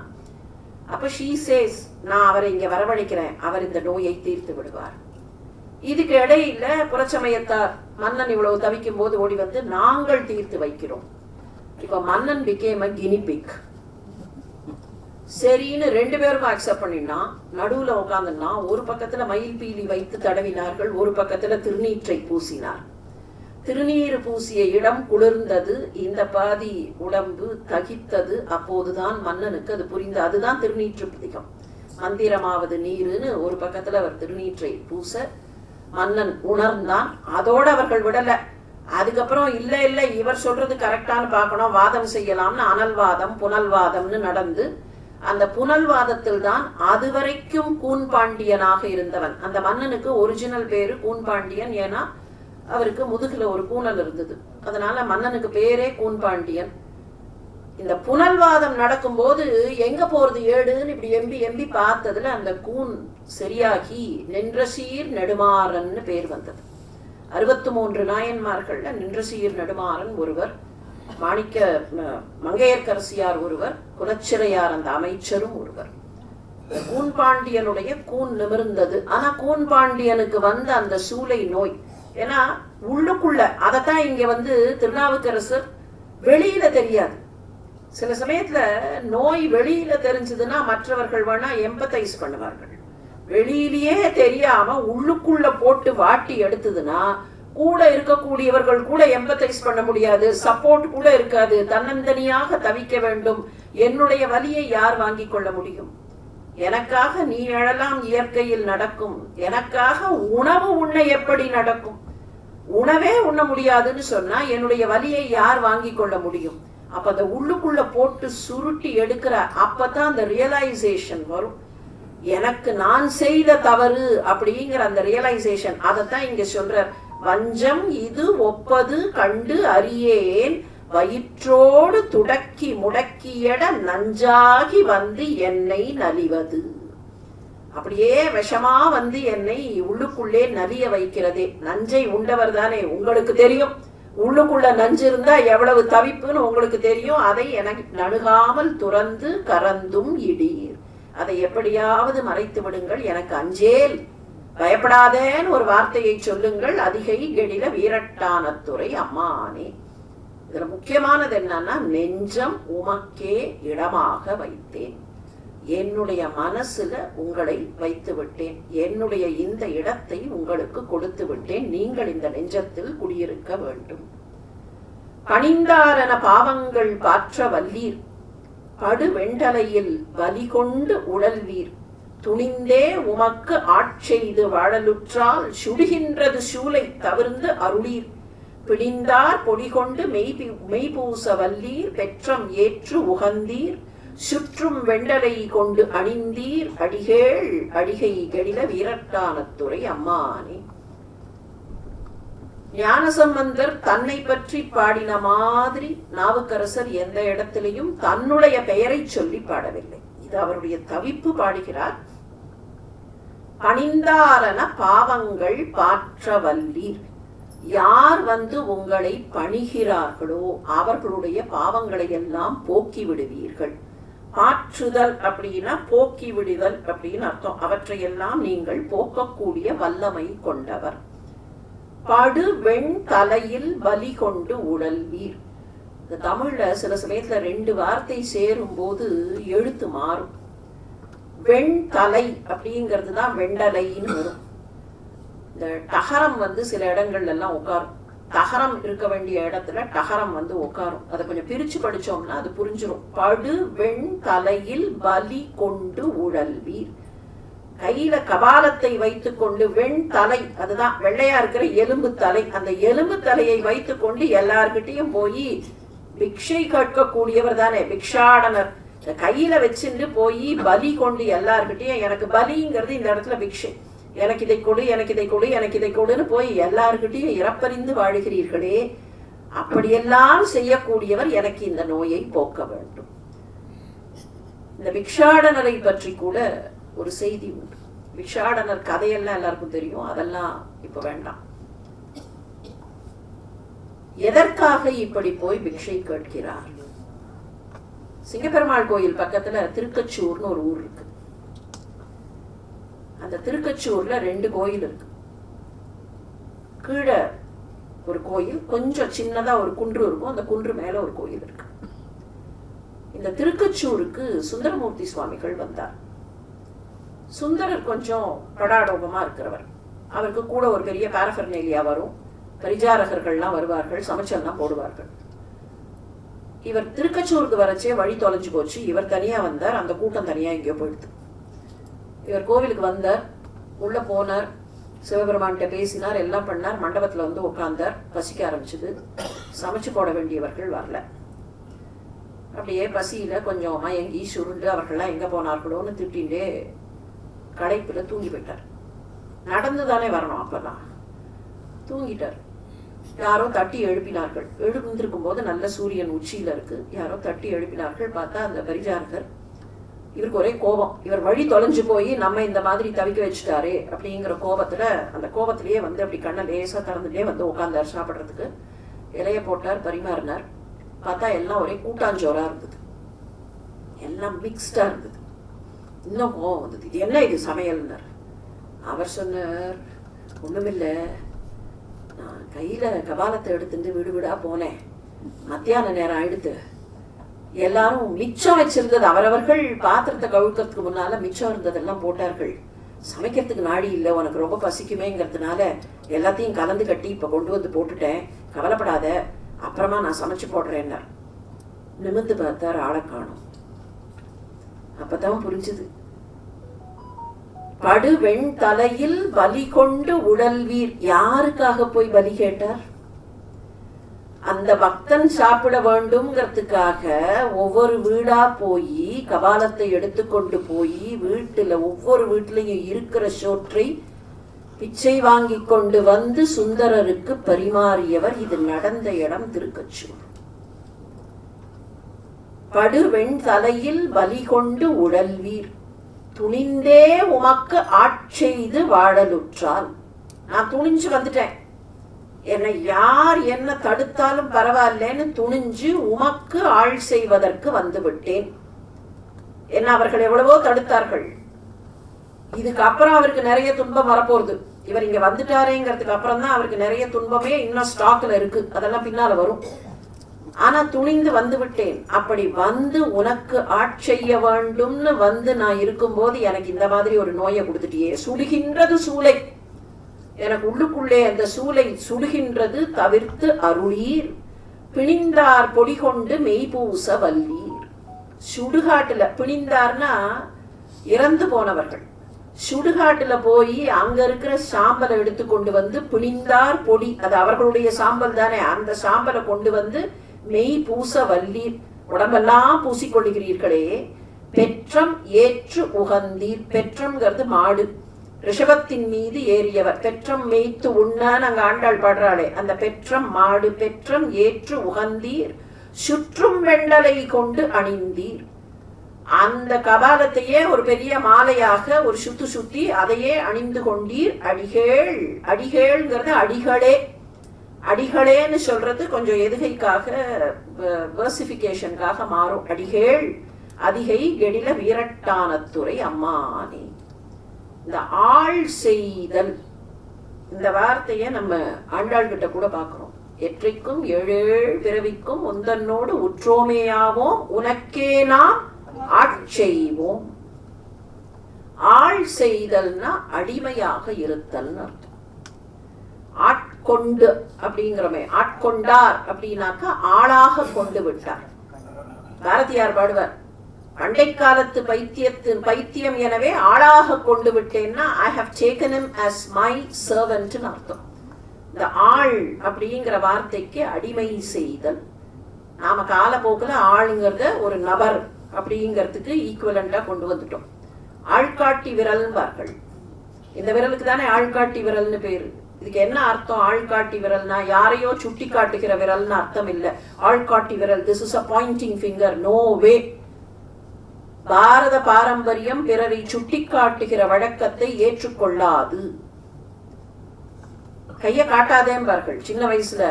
அப்ப she says, நான் அவரை இங்க வரவழைக்கிறேன், அவர் இந்த நோயை தீர்த்து விடுவார். இதுக்கு இடையில புறச்சமயத்தார் மன்னன் இவ்வளவு தவிக்கும் போது ஓடி வந்து நாங்கள் தீர்த்து வைக்கிறோம். இப்ப மன்னன் பிகேம் a guinea pig. சரின்னு 2 பேரும் அக்செப்ட் பண்ணினா நடுவுல உட்காந்துன்னா ஒரு பக்கத்துல மயில் பீலி வைத்து தடவினார்கள், ஒரு பக்கத்துல திருநீற்றை பூசினார். திருநீர் பூசிய இடம் குளிர்ந்தது, இந்த பாதி உடம்பு தகித்தது. அப்போதுதான் மன்னனுக்கு அது புரிந்து. அதுதான் திருநீற்று பதிகம். மந்திரமாவது நீருன்னு ஒரு பக்கத்துல அவர் திருநீற்றை பூச மன்னன் உணர்ந்தான். அதோட அவர்கள் விடல. அதுக்கப்புறம் இல்ல இல்ல இவர் சொல்றது கரெக்டானு பார்க்கணும், வாதம் செய்யலாம்னு அனல்வாதம் புனல்வாதம்னு நடந்து, அந்த புனல்வாதத்தில் தான் அதுவரைக்கும் கூன்பாண்டியனாக இருந்தவன். அந்த மன்னனுக்கு ஒரிஜினல் பேரு கூன்பாண்டியன். ஏன்னா அவருக்கு முதுகுல ஒரு கூனல் இருந்தது, அதனால மன்னனுக்கு பேரே கூன்பாண்டியன். இந்த புனல்வாதம் நடக்கும் போது எங்க போறது ஏடுன்னு இப்படி எம்பி எம்பி பார்த்ததுல அந்த கூன் சரியாகி நின்றசீர் நெடுமாறன்னு பேர் வந்தது. 63 நாயன்மார்கள்ல நின்றசீர் நெடுமாறன் ஒருவர், மாணிக்க மங்கையர்க்கரசியார் ஒருவர், குலச்சிறையார் அந்த அமைச்சரும் ஒருவர். கூன்பாண்டியனுடைய கூன் நிமிர்ந்தது. ஆனா கூன்பாண்டியனுக்கு வந்த அந்த சூளை நோய், ஏன்னா உள்ளுக்குள்ள அதத்தான் இங்க வந்து திருநாவுக்கரசர் வெளியில தெரியாது. சில சமயத்துல நோய் வெளியில தெரிஞ்சதுன்னா மற்றவர்கள் வேணா எம்பத்தைஸ் பண்ணுவார்கள். வெளியிலேயே தெரியாம உள்ளுக்குள்ள போட்டு வாட்டி எடுத்ததுன்னா கூட இருக்கக்கூடியவர்கள் கூட எம்பத்தைஸ் பண்ண முடியாது, சப்போர்ட் கூட இருக்காது, தன்னந்தனியாக தவிக்க வேண்டும். என்னுடைய வலியை யார் வாங்கி கொள்ள முடியும்? எனக்காக நீ எழலாம் இயற்கையில் நடக்கும், எனக்காக உணவு உண்ண எப்படி நடக்கும்? உணவே உண்ண முடியாதுன்னு சொன்னா என்னுடைய வலியை யார் வாங்கி கொள்ள முடியும்? அப்ப அந்த உள்ளுக்குள்ள போட்டு சுருட்டி எடுக்கிற அப்பதான் அந்த ரியலைசேஷன் வரும். எனக்கு நான் செய்த தவறு அப்படிங்கிற அந்த ரியலைசேஷன். அதைத்தான் இங்க சொல்ற, வஞ்சம் இது ஒப்பது கண்டு அறியேன், வயிற்றோடு துடக்கி முடக்கியட நஞ்சாகி வந்து என்னை நலிவது. அப்படியே விஷமா வந்து என்னை உள்ளுக்குள்ளே நலிய வைக்கிறதே. நஞ்சை உண்டவர் தானே, உங்களுக்கு தெரியும். உள்ளுக்குள்ள நஞ்சு இருந்தா எவ்வளவு தவிப்புன்னு உங்களுக்கு தெரியும். அதை எனக்கு நணுகாமல் துறந்து கறந்தும் இடீர், அதை எப்படியாவது மறைத்து விடுங்கள், எனக்கு அஞ்சேல், பயப்படாதேன்னு ஒரு வார்த்தையை சொல்லுங்கள், அதிகை கெடில வீரட்டானத்துறை அம்மானே. இதுல முக்கியமானது என்னன்னா, நெஞ்சம் உமக்கே இடமாக வைத்தேன், என்னுடைய மனசுல உங்களை வைத்து விட்டேன், என்னுடைய இந்த இடத்தை உங்களுக்கு கொடுத்து விட்டேன், நீங்கள் இந்த நெஞ்சத்தில் குடியிருக்க வேண்டும். பணிந்தாரன பாவங்கள் பாற்ற வல்லீர், படு வெண்டலையில் வலி கொண்டு உழல்வீர், துணிந்தே உமக்கு ஆட்செய்து வாழலுற்றால் சுடுகின்றது சூளை தவிர்ந்து அருளீர், பிடிந்தார் பொடி கொண்டு மெய்பூச வல்லீர், பெற்றம் ஏற்று உகந்தீர், சுற்றும் வெண்டலை கொண்டு அணிந்தீர், அடிகேள் அடிகை கெடில வீரட்டானத்துறை அம்மானே. ஞானசம்பந்தர் தன்னை பற்றி பாடின மாதிரி நாவுக்கரசர் எந்த இடத்திலையும் தன்னுடைய பெயரை சொல்லி பாடவில்லை. இது அவருடைய தவிப்பு. பாடுகிறார், பணிந்தாரன பாவங்கள் பாற்ற வல்லீர். யார் வந்து உங்களை பணிகிறார்களோ அவர்களுடைய பாவங்களை எல்லாம் போக்கி விடுவீர்கள். பாற்றுதல் அப்படின்னா போக்கி விடுதல் அப்படின்னு அர்த்தம். அவற்றையெல்லாம் நீங்கள் போக்கக்கூடிய வல்லமை கொண்டவர். படு வெண் தலையில் பலி கொண்டு உழல்வீர். இந்த தமிழ்ல சில சமயத்துல 2 வார்த்தை சேரும் போது எழுத்து மாறும். வெண் தலை அப்படிங்கிறது தான் வெண்டலைன்னு வரும். இந்த டகரம் வந்து சில இடங்கள்ல எல்லாம் உட்காரும். தகரம் இருக்க வேண்டிய இடத்துல டகரம் வந்து உட்காரும். அதை கொஞ்சம் பிரிச்சு படிச்சோம்னா அது புரிஞ்சிடும். படு வெண் தலையில் பலி கொண்டு உழல்வீர். கையில கபாலத்தை வைத்துக் கொண்டு, வெண் தலை அதுதான் வெள்ளையா இருக்கிற எலும்பு தலை, அந்த எலும்பு தலையை வைத்துக் கொண்டு எல்லார்கிட்டையும் போய் பிக்ஷை கேட்கக்கூடியவர் தானே பிக்ஷாடனர். இந்த கையில வச்சுட்டு போய் பலி கொண்டு எல்லார்கிட்டையும், எனக்கு பலிங்கிறது இந்த இடத்துல பிக்ஷை, எனக்கு இதை கொடு எனக்கு இதை கொடு எனக்கு இதை கொடுன்னு போய் எல்லார்கிட்டையும் இறப்பறிந்து வாழுகிறீர்களே, அப்படியெல்லாம் செய்யக்கூடியவர் எனக்கு இந்த நோயை போக்க வேண்டும். இந்த பிக்ஷாடனரை பற்றி கூட ஒரு செய்தி உண்டு. பிக்ஷாடனர் கதையெல்லாம் எல்லாருக்கும் தெரியும், அதெல்லாம் இப்ப வேண்டாம். எதற்காக இப்படி போய் பிக்ஷை கேட்கிறார்? சிங்கப்பெருமாள் கோயில் பக்கத்துல திருக்கச்சூர்னு ஒரு ஊர் இருக்கு. அந்த திருக்கச்சூர்ல 2 கோயில் இருக்கு. கீழே ஒரு கோயில், கொஞ்சம் சின்னதா ஒரு குன்று இருக்கும், அந்த குன்று மேல ஒரு கோயில் இருக்கு. இந்த திருக்கச்சூருக்கு சுந்தரமூர்த்தி சுவாமிகள் வந்தார். சுந்தரர் கொஞ்சம் படாடோபமா இருக்கிறவர். அவருக்கு கூட ஒரு பெரிய பாரஃபர்னேலியா வரும், பரிஜாரகர்கள்லாம் வருவார்கள், சமைச்செல்லாம் போடுவார்கள். இவர் திருக்கச்சூருக்கு வரச்சே வழி தொலைஞ்சு போச்சு. இவர் தனியா வந்தார், அந்த கூட்டம் தனியா எங்கேயோ போயிடுது. இவர் கோவிலுக்கு வந்தார், உள்ள போனார், சிவபெருமான்கிட்ட பேசினார், எல்லாம் பண்ணார். மண்டபத்துல வந்து உட்கார்ந்தார். பசிக்க ஆரம்பிச்சது. சமைச்சு போட வேண்டியவர்கள் வரல. அப்படியே பசியில கொஞ்சம் மயங்கி சுருண்டு அவர்கள்லாம் எங்க போனார்களோன்னு திட்டின்றே களைப்புல தூங்கி போயிட்டார். நடந்துதானே வரணும், அப்பெல்லாம் தூங்கிட்டார். யாரோ தட்டி எழுப்பினார்கள். எழுந்திருக்கும் போது நல்ல சூரியன் உச்சியில இருக்கு. யாரோ தட்டி எழுப்பினார்கள். பார்த்தா அந்த பரிஜாரகர். இவருக்கு ஒரே கோபம். இவர் வழி தொலைஞ்சு போய் நம்ம இந்த மாதிரி தவிக்க வச்சுட்டாரே அப்படிங்கிற கோபத்துல, அந்த கோபத்திலேயே வந்து அப்படி கண்ணை லேசா திறந்துட்டே வந்து உட்கார்ந்தார் சாப்பிட்றதுக்கு. இலைய போட்டார், பரிமாறினார். பார்த்தா எல்லாம் ஒரே கூட்டாஞ்சோரா இருந்தது, எல்லாம் மிக்ஸ்டா இருந்தது. இன்னும் கோபம் வந்தது. இது என்ன இது சமையல்னார். அவர் சொன்னார், ஒண்ணுமில்ல, நான் கையில கபாலத்தை எடுத்துட்டு வீடு வீடா போனேன். மத்தியான நேரம் ஆயிடுத்து. எல்லாரும் மிச்சம் வச்சிருந்தது, அவரவர்கள் பாத்திரத்தை கழுவுறதுக்கு முன்னால மிச்சம் இருந்ததெல்லாம் போட்டார்கள். சமைக்கிறதுக்கு நாடி இல்லை, உனக்கு ரொம்ப பசிக்குமேங்கிறதுனால எல்லாத்தையும் கலந்து கட்டி இப்ப கொண்டு வந்து போட்டுட்டேன், கவலைப்படாத, அப்புறமா நான் சமைச்சு போடுறேன். நிமிர்ந்து பார்த்தார், ஆளை காணும். அப்பதான் புரிஞ்சுது. படு வெண் தலையில் பலி கொண்டு உடல்வீர். யாருக்காக போய் பலி கேட்டார்? அந்த பக்தன் சாப்பிட வேண்டும்ங்கிறதுக்காக ஒவ்வொரு வீடா போய் கபாலத்தை எடுத்துக்கொண்டு போய் வீட்டுல ஒவ்வொரு வீட்டிலையும் இருக்கிற சோற்றை பிச்சை வாங்கி கொண்டு வந்து சுந்தரருக்கு பரிமாறியவர். இது நடந்த இடம் திருக்கச்சூர். படு வெண் தலையில் பலி கொண்டு உடல்வீர், துணிந்தே உமக்கு ஆட்செய்து வாழலுற்றால். நான் துணிஞ்சு வந்துட்டேன், என்னை யார் என்ன தடுத்தாலும் பரவாயில்லன்னு துணிஞ்சு உமக்கு ஆள் செய்வதற்கு வந்து விட்டேன். என்ன அவர்கள் எவ்வளவோ தடுத்தார்கள். இதுக்கு அப்புறம் அவருக்கு நிறைய துன்பம் வரப்போகுது. இவர் இங்க வந்துட்டாரேங்கிறதுக்கு அப்புறம் தான் அவருக்கு நிறைய துன்பமே இன்னும் ஸ்டாக்ல இருக்கு, அதெல்லாம் பின்னால வரும். ஆனா துணிந்து வந்து விட்டேன். அப்படி வந்து உனக்கு ஆட்செய்ய வேண்டும்னு வந்து நான் இருக்கும்போது எனக்கு இந்த மாதிரி ஒரு நோயை கொடுத்துட்டியே. சுடுகின்றது சூளை, எனக்கு உள்ளுக்குள்ளே அந்த சூளை சுடுகின்றது, தவிர்த்து அருளீர். பிணிந்தார் பொடி கொண்டு மெய்பூச வல்லீர். சுடுகாட்டுல, பிணிந்தார்னா இறந்து போனவர்கள், சுடுகாட்டுல போய் அங்க இருக்கிற சாம்பலை எடுத்து கொண்டு வந்து, பிணிந்தார் பொடி, அது அவர்களுடைய சாம்பல் தானே, அந்த சாம்பலை கொண்டு வந்து மெய் பூச வல்லீர், உடம்பெல்லாம் பூசிக்கொள்ளுகிறீர்களே. பெற்றம் ஏற்று உகந்தீர். பெற்றம்ங்கிறது மாடு, ரிஷபத்தின் மீது ஏறியவர். பெற்றம் மேய்த்து உண்ணான்னு அங்க ஆண்டாள் பாடுறாளே, அந்த பெற்றம் மாடு. பெற்றம் ஏற்று உகந்தீர், சுற்றும் வெண்டலை கொண்டு அணிந்தீர். அந்த கபாலத்தையே ஒரு பெரிய மாலையாக ஒரு சுத்து சுத்தி அதையே அணிந்து கொண்டீர். அடிகேள், அடிகேள்ங்கிறது அடிகளே. அடிகளேன்னு சொல்றது கொஞ்சம் எதுகைக்காக, வெர்சிபிகேஷனுக்காக மாறும். அடிகேள், அதிகை கெடில வீரட்டானத்துறை அம்மானே. இந்த ஆள் செய்தல், இந்த வார்த்தைய நம்ம ஆண்டாள் கிட்ட கூட பாக்குறோம். எற்றைக்கும் ஏழேழ் பிறவிக்கும் உந்தன்னோடு உற்றோமேயாவோம், உனக்கே நாம் ஆட்செய்வோம். ஆள் செய்தல்னா அடிமையாக இருத்தல் அர்த்தம். ஆட்கொண்டு அப்படிங்கிறமே, ஆட்கொண்டார் அப்படின்னாக்கா ஆளாக கொண்டு விட்டார். பாரதியார் பாடுவார், பண்டை காலத்து பைத்தியம் எனவே ஆளாக கொண்டு விட்டேன்னா I have taken him as my servant ன்னு அர்த்தம். இந்த ஆள் அப்படிங்கிற வார்த்தைக்கு அடிமை செய்தல். நாம காலப்போக்கில் ஆளுங்கிறத ஒரு நபர் அப்படிங்கிறதுக்கு ஈக்குவலண்டா கொண்டு வந்துட்டோம். ஆள்காட்டி விரல்பார்கள். இந்த விரலுக்கு தானே ஆள்காட்டி விரல்னு பேரு. இதுக்கு என்ன அர்த்தம்? ஆள்காட்டி விரல்னா யாரையோ சுட்டி காட்டுகிற விரல்னு அர்த்தம் இல்ல. ஆள்காட்டி விரல், this is a pointing finger, no way. பாரத பாரம்பரியம் பிறரை சுட்டி காட்டுகிற வழக்கத்தை ஏற்றுக்கொள்ளாது. கைய காட்டாதேம்பார்கள். சின்ன வயசுல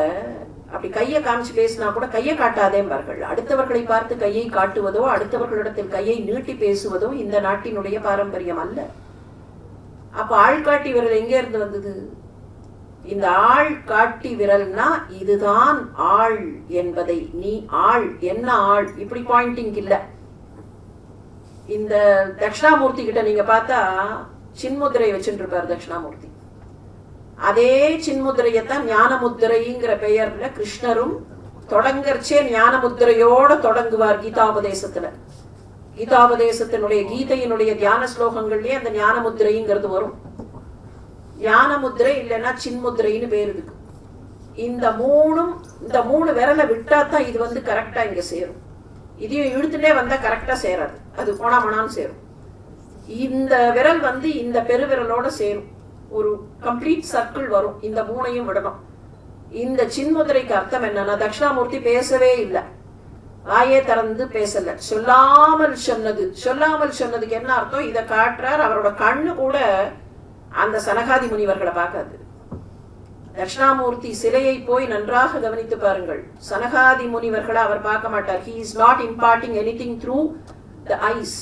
அப்படி கையை காமிச்சு பேசினா கூட கையை காட்டாதேம்பார்கள். அடுத்தவர்களை பார்த்து கையை காட்டுவதோ அடுத்தவர்களிடத்தில் கையை நீட்டி பேசுவதோ இந்த நாட்டினுடைய பாரம்பரியம் அல்ல. அப்ப ஆள்காட்டி விரல் எங்க இருந்து வந்தது? இந்த ஆள் காட்டி விரல்னா இதுதான் ஆள் என்பதை, நீ ஆள் என்ன ஆள் இப்படி பாயிண்டிங் இல்ல. இந்த தட்சிணாமூர்த்தி கிட்ட நீங்க பார்த்தா சின்முத்திரை வச்சுட்டு இருப்பார் தட்சிணாமூர்த்தி. அதே சின்முத்திரையத்தான் ஞான முத்திரைங்கிற பெயர்ல கிருஷ்ணரும் தொடங்கறச்சே ஞான முத்திரையோட தொடங்குவார் கீதாபதேசத்துல. கீதாபதேசத்தினுடைய கீதையினுடைய தியான ஸ்லோகங்கள்லயே அந்த ஞான முத்திரைங்கிறது வரும். ஞான முத்திரை இல்லைன்னா சின்முத்திரைன்னு பேர் இருக்கு. இந்த மூணு விரலை விட்டா தான் இது வந்து கரெக்டா இங்க சேரும். இதையும் இழுத்துட்டே வந்தா கரெக்டா சேராது, அது போனாமனான்னு சேரும். இந்த விரல் வந்து இந்த பெருவிரலோட சேரும், ஒரு கம்ப்ளீட் சர்க்கிள் வரும். இந்த மூணையும் விடணும். இந்த சின்முத்திரைக்கு அர்த்தம் என்னன்னா, தட்சிணாமூர்த்தி பேசவே இல்லை, வாயே திறந்து பேசல, சொல்லாமல் சொன்னது. சொல்லாமல் சொன்னதுக்கு என்ன அர்த்தம்? இதை காட்டுறார். அவரோட கண்ணு கூட அந்த சனகாதி முனிவர்களை பார்க்காது. தட்சிணாமூர்த்தி சிலையை போய் நன்றாக கவனித்து பாருங்கள். சனகாதி முனிவர்களை அவர் பார்க்க மாட்டார். he is not imparting anything through the eyes.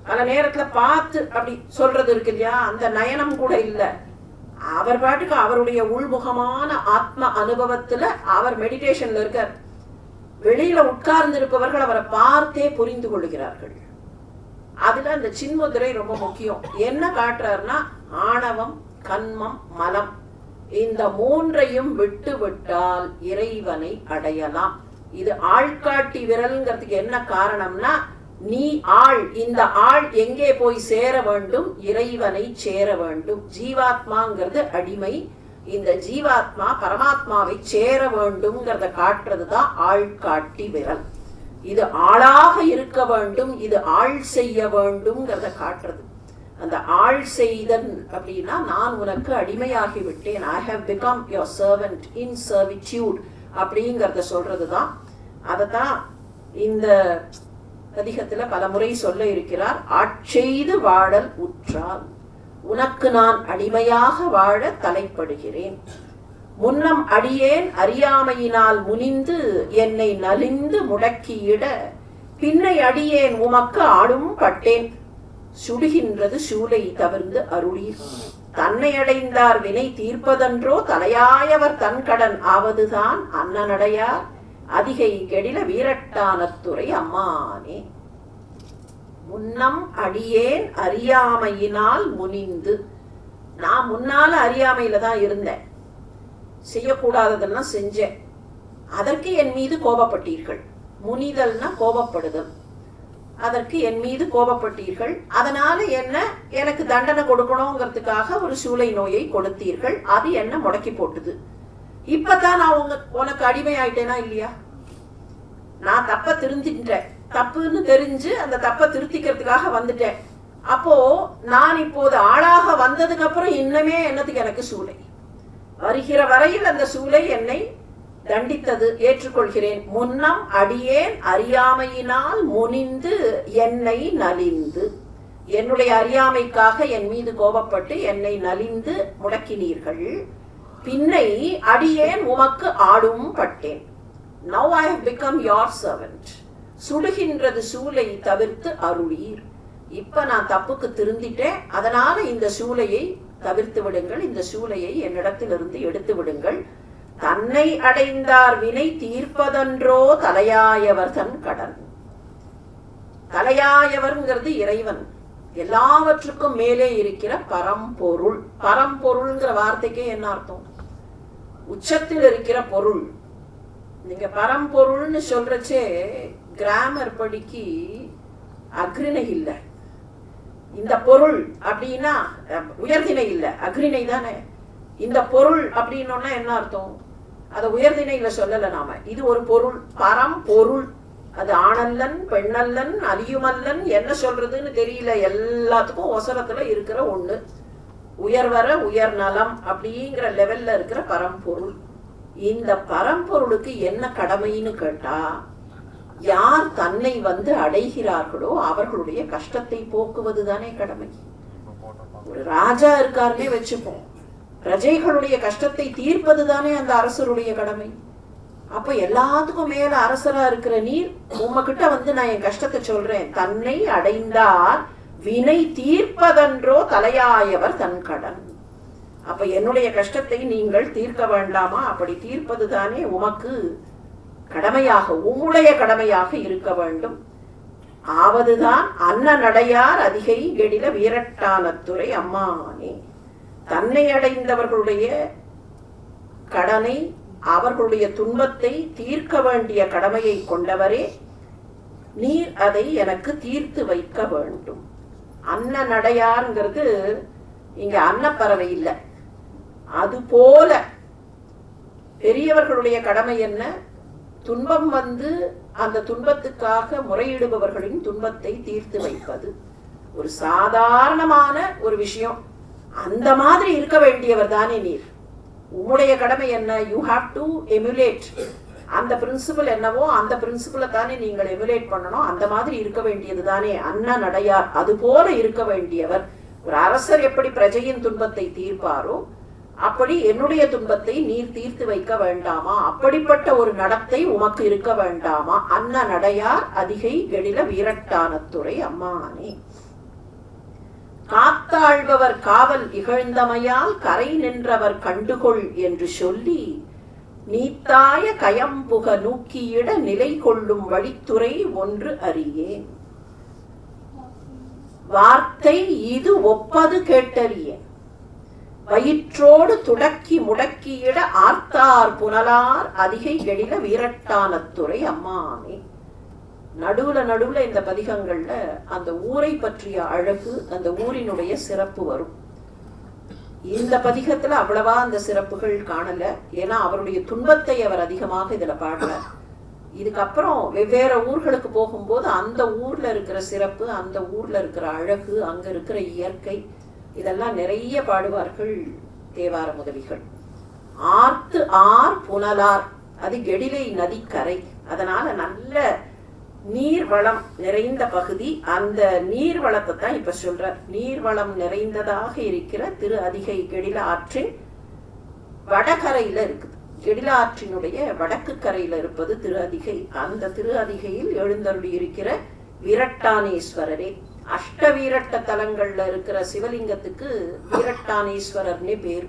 பல நேரத்துல பார்த்து அப்படி சொல்றது இருக்கு இல்லையா, அந்த நயனம் கூட இல்லை. அவர் பாட்டுக்கு அவருடைய உள்முகமான ஆத்ம அனுபவத்துல அவர் மெடிடேஷன்ல இருக்கார். வெளியில உட்கார்ந்து இருப்பவர்கள் அவரை பார்த்தே புரிந்து கொள்கிறார்கள். அதுல அந்த சின்முத்திரை ரொம்ப முக்கியம். என்ன காட்டுறாருன்னா, ஆணவம், கன்மம், மலம் இந்த மூன்றையும் விட்டு விட்டால் இறைவனை அடையலாம். இது ஆள்காட்டி விரல்ங்கிறதுக்கு என்ன காரணம்னா, நீ ஆள், இந்த ஆள் எங்கே போய் சேர வேண்டும்? இறைவனை சேர வேண்டும். ஜீவாத்மாங்கிறது அடிமை, இந்த ஜீவாத்மா பரமாத்மாவை சேர வேண்டும்ங்கிறத காட்டுறதுதான் ஆள்காட்டி விரல். இது ஆளாக இருக்க வேண்டும், இது ஆள் செய்ய வேண்டும்ங்கிறத காட்டுறது. அந்த ஆள் செய்தன் அப்படின்னா, நான் உனக்கு அடிமையாகி விட்டேன், I have become your servant in servitude அப்படிங்கிறத சொல்றதுதான். அதத்தான் இந்த பதிகத்துல பல முறை சொல்ல இருக்கிறார். ஆட்செய்து வாழல் உற்றால் உனக்கு நான் அடிமையாக வாழ தலைப்படுகிறேன். முன்னம் அடியேன் அறியாமையினால் முனிந்து என்னை நலிந்து முடக்கியிட, பின்னை அடியேன் உமக்கு ஆடும் பட்டேன். சுடுகின்றது சூலை தவிர்ந்து அருளீர். தன்னை அடைந்தார் வினை தீர்ப்பதன்றோ தலையாயவர் தன் கடன் ஆவதுதான் அன்னநடையார் அதிகை கெடில வீரட்டானத்துறை அம்மானே. முன்னம் அடியேன் அறியாமையினால் முனிந்து, நான் முன்னால அறியாமையில தான் இருந்தேன், செய்யக்கூடாததெல்லாம் செஞ்சேன், அதற்கு என் மீது கோபப்பட்டீர்கள். முனிதல்னா கோபப்படுதல், அதற்கு என் மீது கோபப்பட்டீர்கள். அதனால என்ன, எனக்கு தண்டனை கொடுக்கணுங்கிறதுக்காக ஒரு சூளை நோயை கொடுத்தீர்கள். அது என்ன முடக்கி போட்டுது. இப்பதான் நான் உனக்கு அடிமை ஆயிட்டேனா இல்லையா? நான் தப்ப திருந்திட்டேன், தப்புன்னு தெரிஞ்சு அந்த தப்ப திருத்திக்கிறதுக்காக வந்துட்டேன். அப்போ நான் இப்போது ஆளாக வந்ததுக்கு அப்புறம் இன்னமே என்னதுக்கு எனக்கு சூளை? வருகிற வரையில் அந்த சூளை என்னை தண்டித்தது, ஏற்றுக்கொள்கிறேன். முன்னம் அடியேன் அறியாமையினால் முனிந்து என்னை நலிந்து, என்னுடைய அறியாமைக்காக என் மீது கோபப்பட்டு என்னை நலிந்து முடக்கினீர்கள். பின்னை அடியேன் உமக்கு ஆடும் பட்டேன். Now I have become your servant. சுடுகின்றது சூளை தவிர்த்து அருளீர். இப்ப நான் தப்புக்கு திருந்திட்டேன், அதனால இந்த சூளையை தவிர்த்து விடுங்கள், இந்த சூளையை என்னிடத்திலிருந்து எடுத்து விடுங்கள். தன்னை அடைந்தார் வினை தீர்ப்பதன்றோ தலையாயவர் தன் கடன். தலையாயவர்ங்கிறது இறைவன், எல்லாவற்றுக்கும் மேலே இருக்கிற பரம்பொருள். பரம்பொருள்ங்கிற வார்த்தைக்கே என்ன அர்த்தம்? உச்சத்தில் இருக்கிற பொருள். நீங்க பரம்பொருள்னு சொல்றச்சே கிராமர் படிக்கு அக்ரிணை இல்லை, இந்த பொருள் அப்படின்னா உயர்திணை இல்லை, அக்ரிணை தானே. இந்த பொருள் அப்படின்னோன்னா என்ன அர்த்தம்? அதை உயர்திணையில சொல்லல நாம. இது ஒரு பொருள், பரம்பொருள். அது ஆணல்லன் பெண்ணல்லன் அலியுமல்லன் என்ன சொல்றதுன்னு தெரியல, எல்லாத்துக்கும் ஒசரத்துல இருக்கிற ஒண்ணு. உயர்வர உயர் நலம் அப்படிங்கிற லெவல்ல இருக்கிற பரம்பொருள். இந்த பரம்பொருளுக்கு என்ன கடமைன்னு கேட்டா, யார் தன்னை வந்து அடைகிறார்களோ அவர்களுடைய கஷ்டத்தை போக்குவது தானே கடமை. ஒரு ராஜா இருக்காருன்னே வச்சுப்போம், பிரஜைகளுடைய கஷ்டத்தை தீர்ப்பது தானே அந்த அரசருடைய கடமை. அப்ப எல்லாத்துக்கும் மேல அரசரா இருக்கிற நீர் உம்மகிட்ட வந்து நான் என் கஷ்டத்தை சொல்றேன். தன்னை அடைந்தார் வினை தீர்ப்பதன்றோ தலையாயவர் தன் கடன். அப்ப என்னுடைய கஷ்டத்தை நீங்கள் தீர்க்க வேண்டாமா? அப்படி தீர்ப்பது தானே உமக்கு கடமையாக, உம்முடைய கடமையாக இருக்க வேண்டும். ஆவதுதான் அன்ன நடையார் அதிகை கெடில வீரட்டானத்துறை அம்மானே. தன்னை அடைந்தவர்களுடைய கடனை, அவர்களுடைய துன்பத்தை தீர்க்க வேண்டிய கடமையை கொண்டவரே, நீர் அதை எனக்கு தீர்த்து வைக்க வேண்டும். அன்ன நடையார்ங்கிறது இங்க அன்னப்பறவை இல்லை. அது போல பெரியவர்களுடைய கடமை என்ன? துன்பம் வந்து அந்த துன்பத்துக்காக முறையிடுபவர்களின் துன்பத்தை தீர்த்து வைப்பது ஒரு சாதாரணமான ஒரு விஷயம். அந்த மாதிரி இருக்க வேண்டியவர் தானே நீர். உம்முடைய கடமை என்ன? You have to emulate. அந்த பிரின்சிபல் என்னவோ அந்த பிரின்சிபலை தானே நீங்கள் எமுலேட் பண்ணணும். அந்த மாதிரி இருக்க வேண்டியது தானே அன்ன நடையார். அது போல இருக்க வேண்டியவர். ஒரு அரசர் எப்படி பிரஜையின் துன்பத்தை தீர்ப்பாரோ அப்படி என்னுடைய துன்பத்தை நீர் தீர்த்து வைக்க வேண்டாமா? அப்படிப்பட்ட ஒரு நடத்தை உமக்கு இருக்க வேண்டாமா? அன்ன நடையார் அதிகை கெடில வீரட்டானத்துறை அம்மானே. காத்தாழ்பவர் காவல் இகழ்ந்தமையால் கரை நின்றவர் கண்டுகொள் என்று சொல்லி நீத்தாய கயம்புக நூக்கியிட நிலை கொள்ளும் வழித்துறை ஒன்று அறியேன். வார்த்தை இது ஒப்பது கேட்டறியேன். வயிற்றோடு துடக்கி முடக்கியிட ஆர்த்தார் புனலார் அதிகை கெடில வீரட்டானத்துறை அம்மானே. நடுவுல இந்த பதிகங்கள்ல அந்த ஊரை பற்றிய அழகு, அந்த ஊரினுடைய சிறப்பு வரும். இந்த பதிகத்துல அவ்வளவா அந்த சிறப்புகள் காணல. ஏன்னா அவருடைய துன்பத்தை அவர் அதிகமாக இதுல பாடல. இதுக்கப்புறம் வெவ்வேறு ஊர்களுக்கு போகும்போது அந்த ஊர்ல இருக்கிற சிறப்பு, அந்த ஊர்ல இருக்கிற அழகு, அங்க இருக்கிற இயற்கை, இதெல்லாம் நிறைய பாடுவார்கள் தேவார முதலிகள். ஆர்த்து ஆர் புனலார், அது கெடிலை நதிக்கரை. அதனால நல்ல நீர்வளம் நிறைந்த பகுதி. அந்த நீர்வளத்தை தான் இப்ப சொல்ற. நீர்வளம் நிறைந்ததாக இருக்கிற திரு அதிகை கெடில ஆற்றின் வடகரையில இருக்குது. கெடில ஆற்றினுடைய வடக்கு கரையில இருப்பது திரு அதிகை. அந்த திரு அதிகையில் எழுந்தருளி இருக்கிற வீரட்டானேஸ்வரரே. அஷ்ட வீரட்ட தலங்கள்ல இருக்கிற சிவலிங்கத்துக்கு வீரட்டானேஸ்வரர்னே பேர்.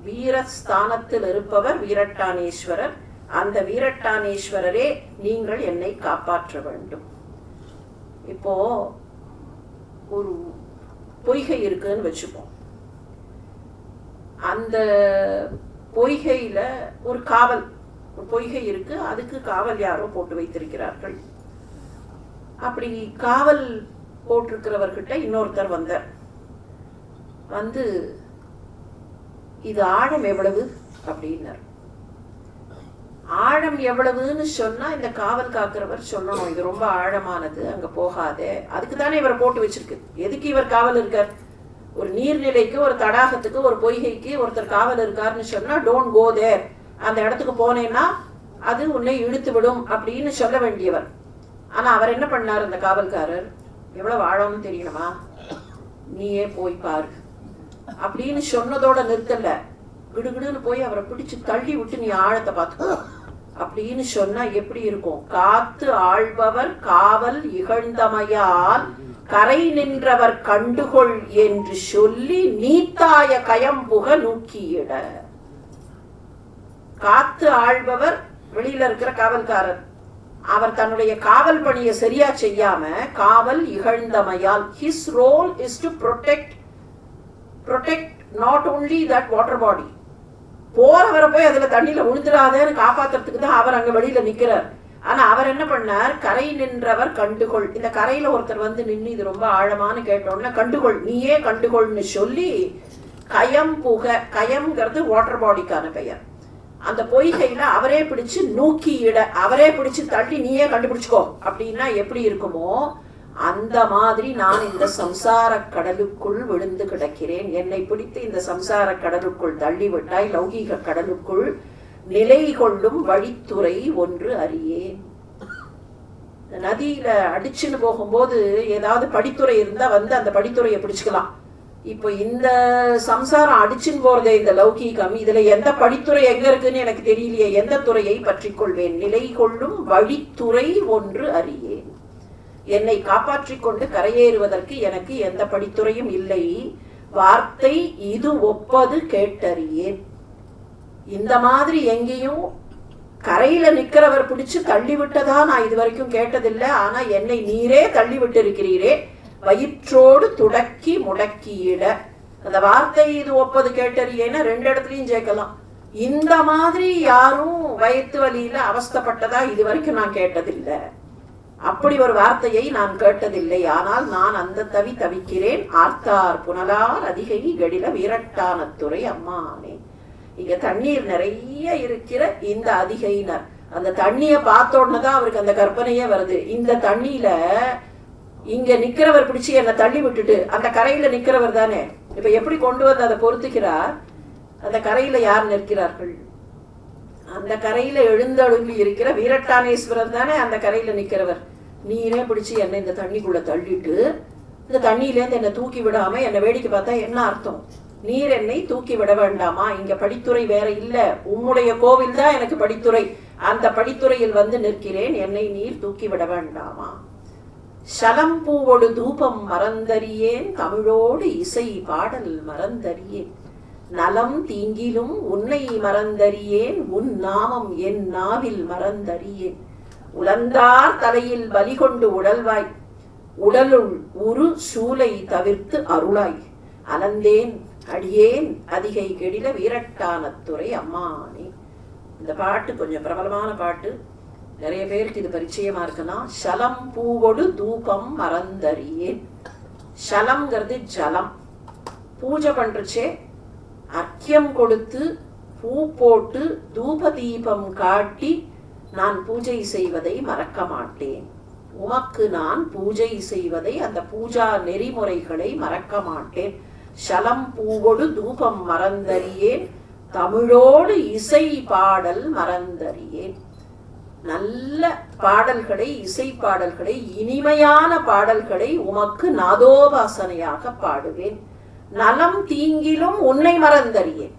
வீரஸ்தானத்தில் இருப்பவர் வீரட்டானேஸ்வரர். அந்த வீரட்டானேஸ்வரரே நீங்கள் என்னை காப்பாற்ற வேண்டும். இப்போ ஒரு பொய்கை இருக்குன்னு வச்சுப்போம். அந்த பொய்கையில ஒரு காவல், ஒரு பொய்கை இருக்கு, அதுக்கு காவல் யாரோ போட்டு வைத்திருக்கிறார்கள். அப்படி காவல் போட்டிருக்கிறவர்கிட்ட இன்னொருத்தர் வந்தார். வந்து இது ஆழம் எவ்வளவு அப்படின்னார். ஆழம் எவ்வளவுன்னு சொன்னா இந்த காவல் காக்கிறவர் சொல்லணும், இது ரொம்ப ஆழமானது, அங்க போகாதே. அதுக்கு தானே இவரை போட்டு வச்சிருக்கு. எதுக்கு இவர் காவல் இருக்கார்? ஒரு நீர்நிலைக்கு, ஒரு தடாகத்துக்கு, ஒரு பொய்கைக்கு ஒருத்தர் காவல் இருக்காருன்னு சொன்னா டோன்ட் கோ தேர், அந்த இடத்துக்கு போனேன்னா அது உன்னை இழுத்து விடும் அப்படின்னு சொல்ல வேண்டியவர். ஆனா அவர் என்ன பண்ணார்? அந்த காவல்காரர், எவ்வளவு ஆழம்னு தெரியணுமா, நீயே போய் பாரு அப்படின்னு சொன்னதோட நிறுத்தல. கிடுகிடுன்னு போய் அவரை பிடிச்சு தள்ளி விட்டு நீ ஆழத்தை பார்த்துக்கோ அப்படின்னு சொன்னா எப்படி இருக்கும்? காத்து ஆள்பவர் காவல் இகழ்ந்தமையால் கரை நின்றவர் கண்டுகொள் என்று சொல்லி நீத்தாய கயம்புக நூக்கியிட. காத்து ஆள்பவர் வெளியில இருக்கிற காவல்காரர், அவர் தன்னுடைய காவல் பணியை சரியா செய்யாம காவல் இகழ்ந்தமையால், his role is to protect not only that water body, போறவரை போய் அதுல தண்ணியில விழுந்துடாதேன்னு காப்பாத்துறதுக்கு தான் அவர் அங்க வெளியில நிக்கிறார். ஆனா அவர் என்ன பண்ணார்? கரை நின்றவர் கண்டுகொள். இந்த கரையில ஒருத்தர் வந்து நின்று இது ரொம்ப ஆழமானு கேட்டோம்னா கண்டுகொள், நீயே கண்டுகொள்னு சொல்லி கயம் புக, கயம்ங்கிறது வாட்டர் பாடிக்கான பெயர், அந்த பொய்கையில அவரே பிடிச்சு நூக்கியிட, அவரே பிடிச்சு தள்ளி நீயே கண்டுபிடிச்சுக்கோ அப்படின்னா எப்படி இருக்குமோ அந்த மாதிரி நான் இந்த சம்சார கடலுக்குள் விழுந்து கிடக்கிறேன். என்னை பிடித்து இந்த சம்சார கடலுக்குள் தள்ளிவிட்டாய், லௌகீக கடலுக்குள் நிலை கொள்ளும் வழித்துறை ஒன்று அறியேன். நதியில அடிச்சுன்னு போகும்போது ஏதாவது படித்துறை இருந்தா வந்து அந்த படித்துறையை பிடிச்சுக்கலாம். இப்போ இந்த சம்சாரம் அடிச்சுன்னு போறதே இந்த லௌகீகம், இதுல எந்த படித்துறை எங்க இருக்குன்னு எனக்கு தெரியலையே, எந்த துறையை பற்றி கொள்வேன்? நிலை கொள்ளும் வழித்துறை ஒன்று அறியேன். என்னை காப்பாற்றிக் கொண்டு கரையேறுவதற்கு எனக்கு எந்த படித்துறையும் இல்லை. வார்த்தை இது ஒப்பது கேட்டறியேன். இந்த மாதிரி எங்கேயும் கரையில நிக்கிறவர் பிடிச்சு தள்ளி விட்டதா நான் இது வரைக்கும் கேட்டதில்லை. ஆனா என்னை நீரே தள்ளி விட்டு இருக்கிறீரே, வயிற்றோடு துடக்கி முடக்கியிட. அந்த வார்த்தை இது ஒப்பது கேட்டறியேன்னா 2 இடத்துலயும் சேர்க்கலாம். இந்த மாதிரி யாரும் வயிற்று வலியில அவஸ்தப்பட்டதா இது வரைக்கும் நான் கேட்டதில்லை. அப்படி ஒரு வார்த்தையை நான் கேட்டதில்லை. ஆனால் நான் அந்த தவிக்கிறேன். ஆர்த்தார் புனலார் அதிகை கடில வீரட்டானத்துறை அம்மானே. இங்க தண்ணீர் நிறைய இருக்கிற இந்த அதிகையினர், அந்த தண்ணிய பார்த்தோன்னதான் அவருக்கு அந்த கற்பனையே வருது. இந்த தண்ணியில இங்க நிக்கிறவர் பிடிச்சு என்னை தள்ளி விட்டுட்டு அந்த கரையில நிக்கிறவர் தானே. இப்ப எப்படி கொண்டு வந்து அதை பொறுத்துக்கிறார்? அந்த கரையில யார் நிற்கிறார்கள்? அந்த கரையில எழுந்தருளி இருக்கிற வீரட்டானேஸ்வரர் தானே அந்த கரையில நிக்கிறவர். நீரே பிடிச்சு என்னை இந்த தண்ணிக்குள்ள தள்ளிட்டு இந்த தண்ணியிலேருந்து என்னை தூக்கி விடாம என்னை வேடிக்கை பார்த்தா என்ன அர்த்தம்? நீர் என்னை தூக்கி விட வேண்டாமா? இங்க படித்துறை வேற இல்ல, உம்முடைய கோவில் தான் எனக்கு படித்துறை. அந்த படித்துறையில் வந்து நிற்கிறேன், என்னை நீர் தூக்கி விட வேண்டாமா? சலம் பூவோடு தூபம் மறந்தறியேன், தமிழோடு இசை பாடல் மறந்தறியேன். நலம் தீங்கிலும் உன்னை மறந்தறியேன், உன் நாமம் என் நாவில் மறந்தறியேன். உலந்தார் தலையில் பலி கொண்டு உடல்வாய், உடலுள் உரு சூலை தவிர்த்து அருளாய். அலந்தேன் அடியேன் அதிகை கெடில வீரட்டானத்துறை அம்மானே. இந்த பாட்டு கொஞ்சம் பிரபலமான பாட்டு, நிறைய பேருக்கு இது பரிச்சயமா இருக்கலாம். சலம் பூவோடு தூபம் மறந்தறியேன். சலம்ங்கிறது ஜலம். பூஜை பண்றச்சே அர்க்கியம் கொடுத்து பூ போட்டு தூப தீபம் காட்டி நான் பூஜை செய்வதை மறக்க மாட்டேன். உமக்கு நான் பூஜை செய்வதை, அந்த பூஜா நெறிமுறைகளை மறக்க மாட்டேன். சலம் பூவோடு தூபம் மறந்தறியேன், தமிழோடு இசை பாடல் மறந்தறியேன். நல்ல பாடல்களை, இசை பாடல்களை, இனிமையான பாடல்களை உமக்கு நாதோபாசனையாக பாடுவேன். நலம் தீங்கிலும் உன்னை மறந்தறியேன்.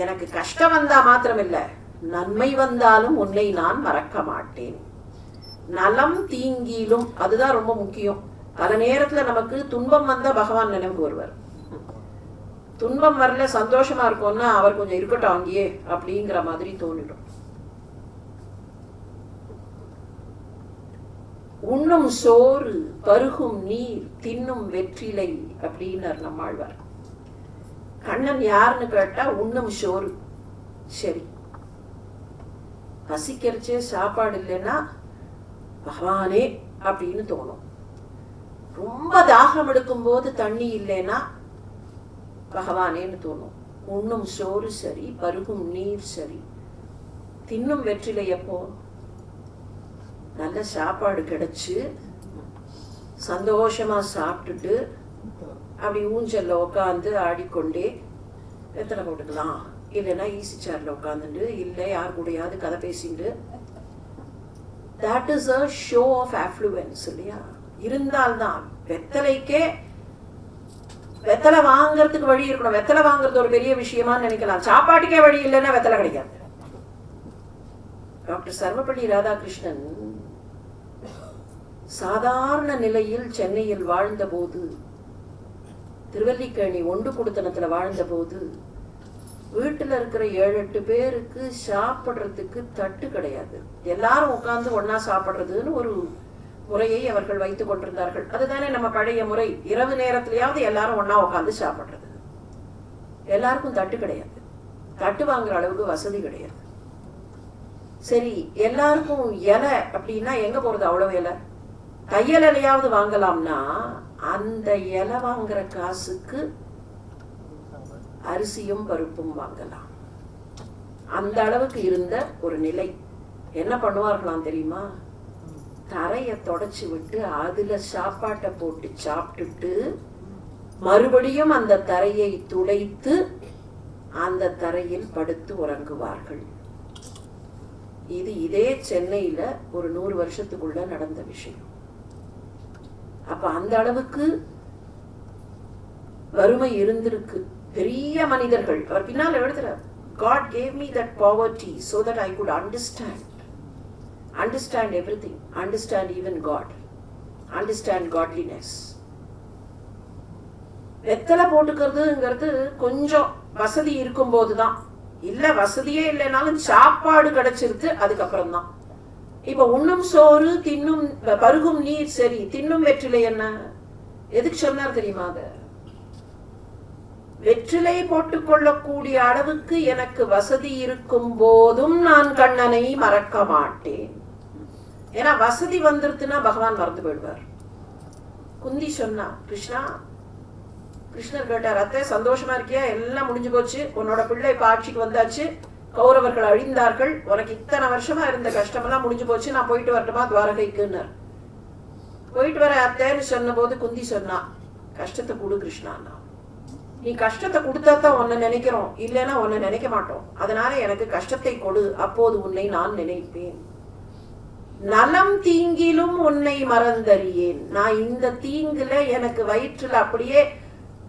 எனக்கு கஷ்டம் வந்தா மாத்திரமில்ல, நன்மை வந்தாலும் உன்னை நான் மறக்க மாட்டேன். நலம் தீங்கிலும், அதுதான் ரொம்ப முக்கியம். பல நேரத்துல நமக்கு துன்பம் வந்தா பகவான் நினைவு வருவார். துன்பம் வரல சந்தோஷமா இருக்கும்னா அவர் கொஞ்சம் இருக்கட்டும் அங்கேயே அப்படிங்கிற மாதிரி தோணிடும். உண்ணும் சோறு பருகும் நீர் தின்னும் வெற்றிலை அப்படின்னார் நம்மாழ்வார். கண்ணன் யாருன்னு கேட்டா உண்ணும் சோறு. சரி, பசிக்கிறச்சே சாப்பாடு இல்லைன்னா பகவானே அப்படின்னு தோணும். ரொம்ப தாகம் எடுக்கும் போது தண்ணி இல்லைன்னா பகவானேன்னு தோணும். உண்ணும் சோறு சரி, பருகும் நீர் சரி, தின்னும் வெற்றிலை எப்போ? நல்ல சாப்பாடு கிடைச்சு சந்தோஷமா சாப்பிட்டுட்டு அப்படி ஊஞ்சல்ல உட்காந்து ஆடிக்கொண்டே வெத்தலை போட்டுக்கலாம். இல்லைன்னா ஈசி சேர்ல உட்காந்துட்டு, இல்லை யார் கூடயாவது கதை பேசிட்டு, that is a show of affluence இல்லையா? இருந்தால்தான் வெத்தலைக்கே வெத்தலை வாங்கறதுக்கு வழி இருக்கணும். வெத்தலை வாங்குறது ஒரு பெரிய விஷயமா நினைக்கலாம். சாப்பாட்டுக்கே வழி இல்லைன்னா வெத்தலை கிடைக்காது. டாக்டர் சர்வப்பள்ளி ராதாகிருஷ்ணன் சாதாரண நிலையில் சென்னையில் வாழ்ந்த போது, திருவல்லிக்கேணி ஒன்று குடுத்தனத்துல வாழ்ந்த போது, வீட்டுல இருக்கிற 7-8 பேருக்கு சாப்பிடுறதுக்கு தட்டு கிடையாது. எல்லாரும் உட்கார்ந்து ஒன்னா சாப்பிடுறதுன்னு ஒரு முறையை அவர்கள் வைத்துக் கொண்டிருந்தார்கள். அதுதானே நம்ம பழைய முறை. இரவு நேரத்திலேயாவது எல்லாரும் ஒன்னா உட்காந்து சாப்பிடுறது. எல்லாருக்கும் தட்டு கிடையாது. தட்டு வாங்குற அளவுக்கு வசதி கிடையாது. சரி, எல்லாருக்கும் இலை அப்படின்னா எங்க போறது? அவ்வளவு இலை. தையல் இலையாவது வாங்கலாம்னா அந்த இலை வாங்குற காசுக்கு அரிசியும் பருப்பும் வாங்கலாம். அந்த அளவுக்கு இருந்த ஒரு நிலை. என்ன பண்ணுவார்களாம் தெரியுமா? தரைய தொடச்சு விட்டு அதுல சாப்பாட்டை போட்டு சாப்பிட்டுட்டு மறுபடியும் அந்த தரையை துடைத்து அந்த தரையில் படுத்து உறங்குவார்கள். இது இதே சென்னையில ஒரு 100 வருஷத்துக்குள்ள நடந்த விஷயம். அப்ப அந்த அளவுக்கு வறுமை இருந்திருக்கு. பெரிய மனிதர்கள். அவர் பின்னால எழுதுறார், God gave me that poverty so that I could understand everything, understand even God, understand godliness. வெத்தலை போட்டுக்கிறதுங்கிறது கொஞ்சம் வசதி இருக்கும் போதுதான். இல்ல வசதியே இல்லைனாலும் சாப்பாடு கிடைச்சிருது அதுக்கப்புறம் தான். இப்ப உண்ணும் சோறு தின்னும் பருகும் நீர் சரி, தின்னும் வெற்றிலை என்ன எதுக்கு சொன்னார் தெரியுமா? அத வெற்றிலை போட்டுக்கொள்ளக்கூடிய அளவுக்கு எனக்கு வசதி இருக்கும் போதும் நான் கண்ணனை மறக்க மாட்டேன். ஏன்னா வசதி வந்துருதுன்னா பகவான் மறந்து போயிடுவார். குந்தி சொன்னா, கிருஷ்ணா, கிருஷ்ணர் கேட்டார், அத்தை சந்தோஷமா இருக்கியா? எல்லாம் முடிஞ்சு போச்சு, உன்னோட பிள்ளை இப்ப ஆட்சிக்கு வந்தாச்சு, கௌரவர்கள் அழிந்தார்கள், உனக்கு இத்தனை வருஷமா இருந்த கஷ்டமெல்லாம் முடிஞ்சு போச்சு, நான் போயிட்டு வரட்டுமா துவாரகைக்குன்னு. போயிட்டு வர அத்தைன்னு சொன்ன போது குந்தி சொன்னா, கஷ்டத்தை கொடு கிருஷ்ணான்னா. நீ கஷ்டத்தை கொடுத்தா தான் உன்னை நினைக்கிறோம், இல்லைன்னா உன்னை நினைக்க மாட்டோம். அதனால எனக்கு கஷ்டத்தை கொடு, அப்போது உன்னை நான் நினைப்பேன். நலம் தீங்கிலும் உன்னை மறந்தறியேன். நான் இந்த தீங்குல எனக்கு வயிற்றுல அப்படியே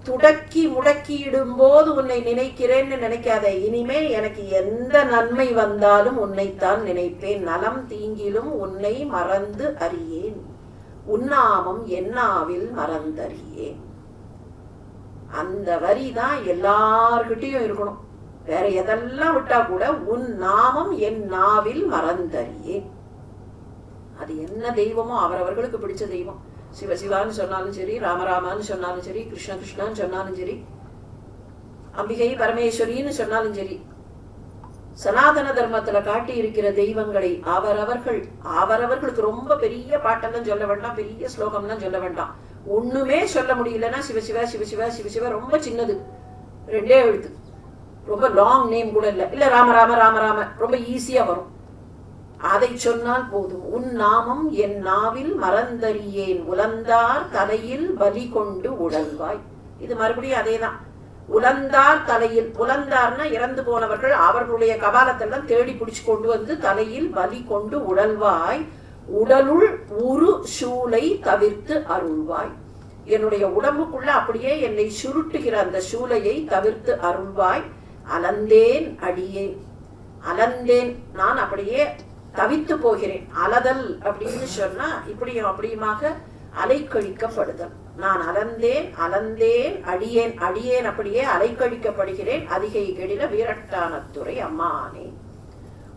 துடக்கி முடக்கியிடும் போது உன்னை நினைக்கிறேன்னு நினைக்காத. இனிமே எனக்கு எந்த நன்மை வந்தாலும் உன்னைத்தான் நினைப்பேன். நலம் தீங்கிலும் உன்னை மறந்து அறியேன். உன்னாமம் என்னாவில் மறந்தறியேன். அந்த வரி தான் எல்லார்கிட்டையும் இருக்கணும். வேற எதெல்லாம் விட்டா கூட உன் நாமம் என் நாவில் மறந்தறியேன். அது என்ன தெய்வமோ அவரவர்களுக்கு பிடிச்ச தெய்வம். சிவசிவான்னு சொன்னாலும் சரி, ராமராமான்னு சொன்னாலும் சரி, கிருஷ்ண கிருஷ்ணான்னு சொன்னாலும் சரி, அம்பிகை பரமேஸ்வரின்னு சொன்னாலும் சரி, சனாதன தர்மத்துல காட்டி இருக்கிற தெய்வங்களை அவரவர்களுக்கு ரொம்ப பெரிய பாட்டெல்லாம் சொல்ல வேண்டாம், பெரிய ஸ்லோகம்லாம் சொல்ல வேண்டாம். ஒண்ணுமே சொல்ல முடியலன்னா சிவசிவா சிவசிவா சிவசிவா ரொம்ப சின்னது, 2 எழுத்து, ரொம்ப லாங் நேம் கூட இல்ல ராமராம ராமராம ரொம்ப ஈஸியா வரும். அதை சொன்னால் போதும். உன் நாமம் என் நாவில் மறந்தறியேன். உலந்தார் தலையில் பலி கொண்டு உடல்வாய். இது மறுபடியும் அதேதான். உலந்தார் தலையில், உலந்தார்னா இறந்து போனவர்கள், அவர்களுடைய கபாலத்தெல்லாம் தேடி பிடிச்சு கொண்டு வந்து தலையில் பலி கொண்டு உடல்வாய். உடலுள் உரு சூளை தவிர்த்து அருள்வாய். என்னுடைய உடம்புக்குள்ள அப்படியே என்னை சுருட்டுகிற அந்த சூளையை தவிர்த்து அருள்வாய். அலந்தேன் அடியேன். அலந்தேன், நான் அப்படியே தவித்து போகிறேன். அலதல் அப்படின்னு சொன்னா இப்படியும் அப்படியுமாக அலைக்கழிக்கப்படுதல். நான் அலந்தேன் அடியேன். அடியேன் அப்படியே அலைக்கழிக்கப்படுகிறேன். அதிகை கெடில வீரட்டானத்துறை அம்மானே.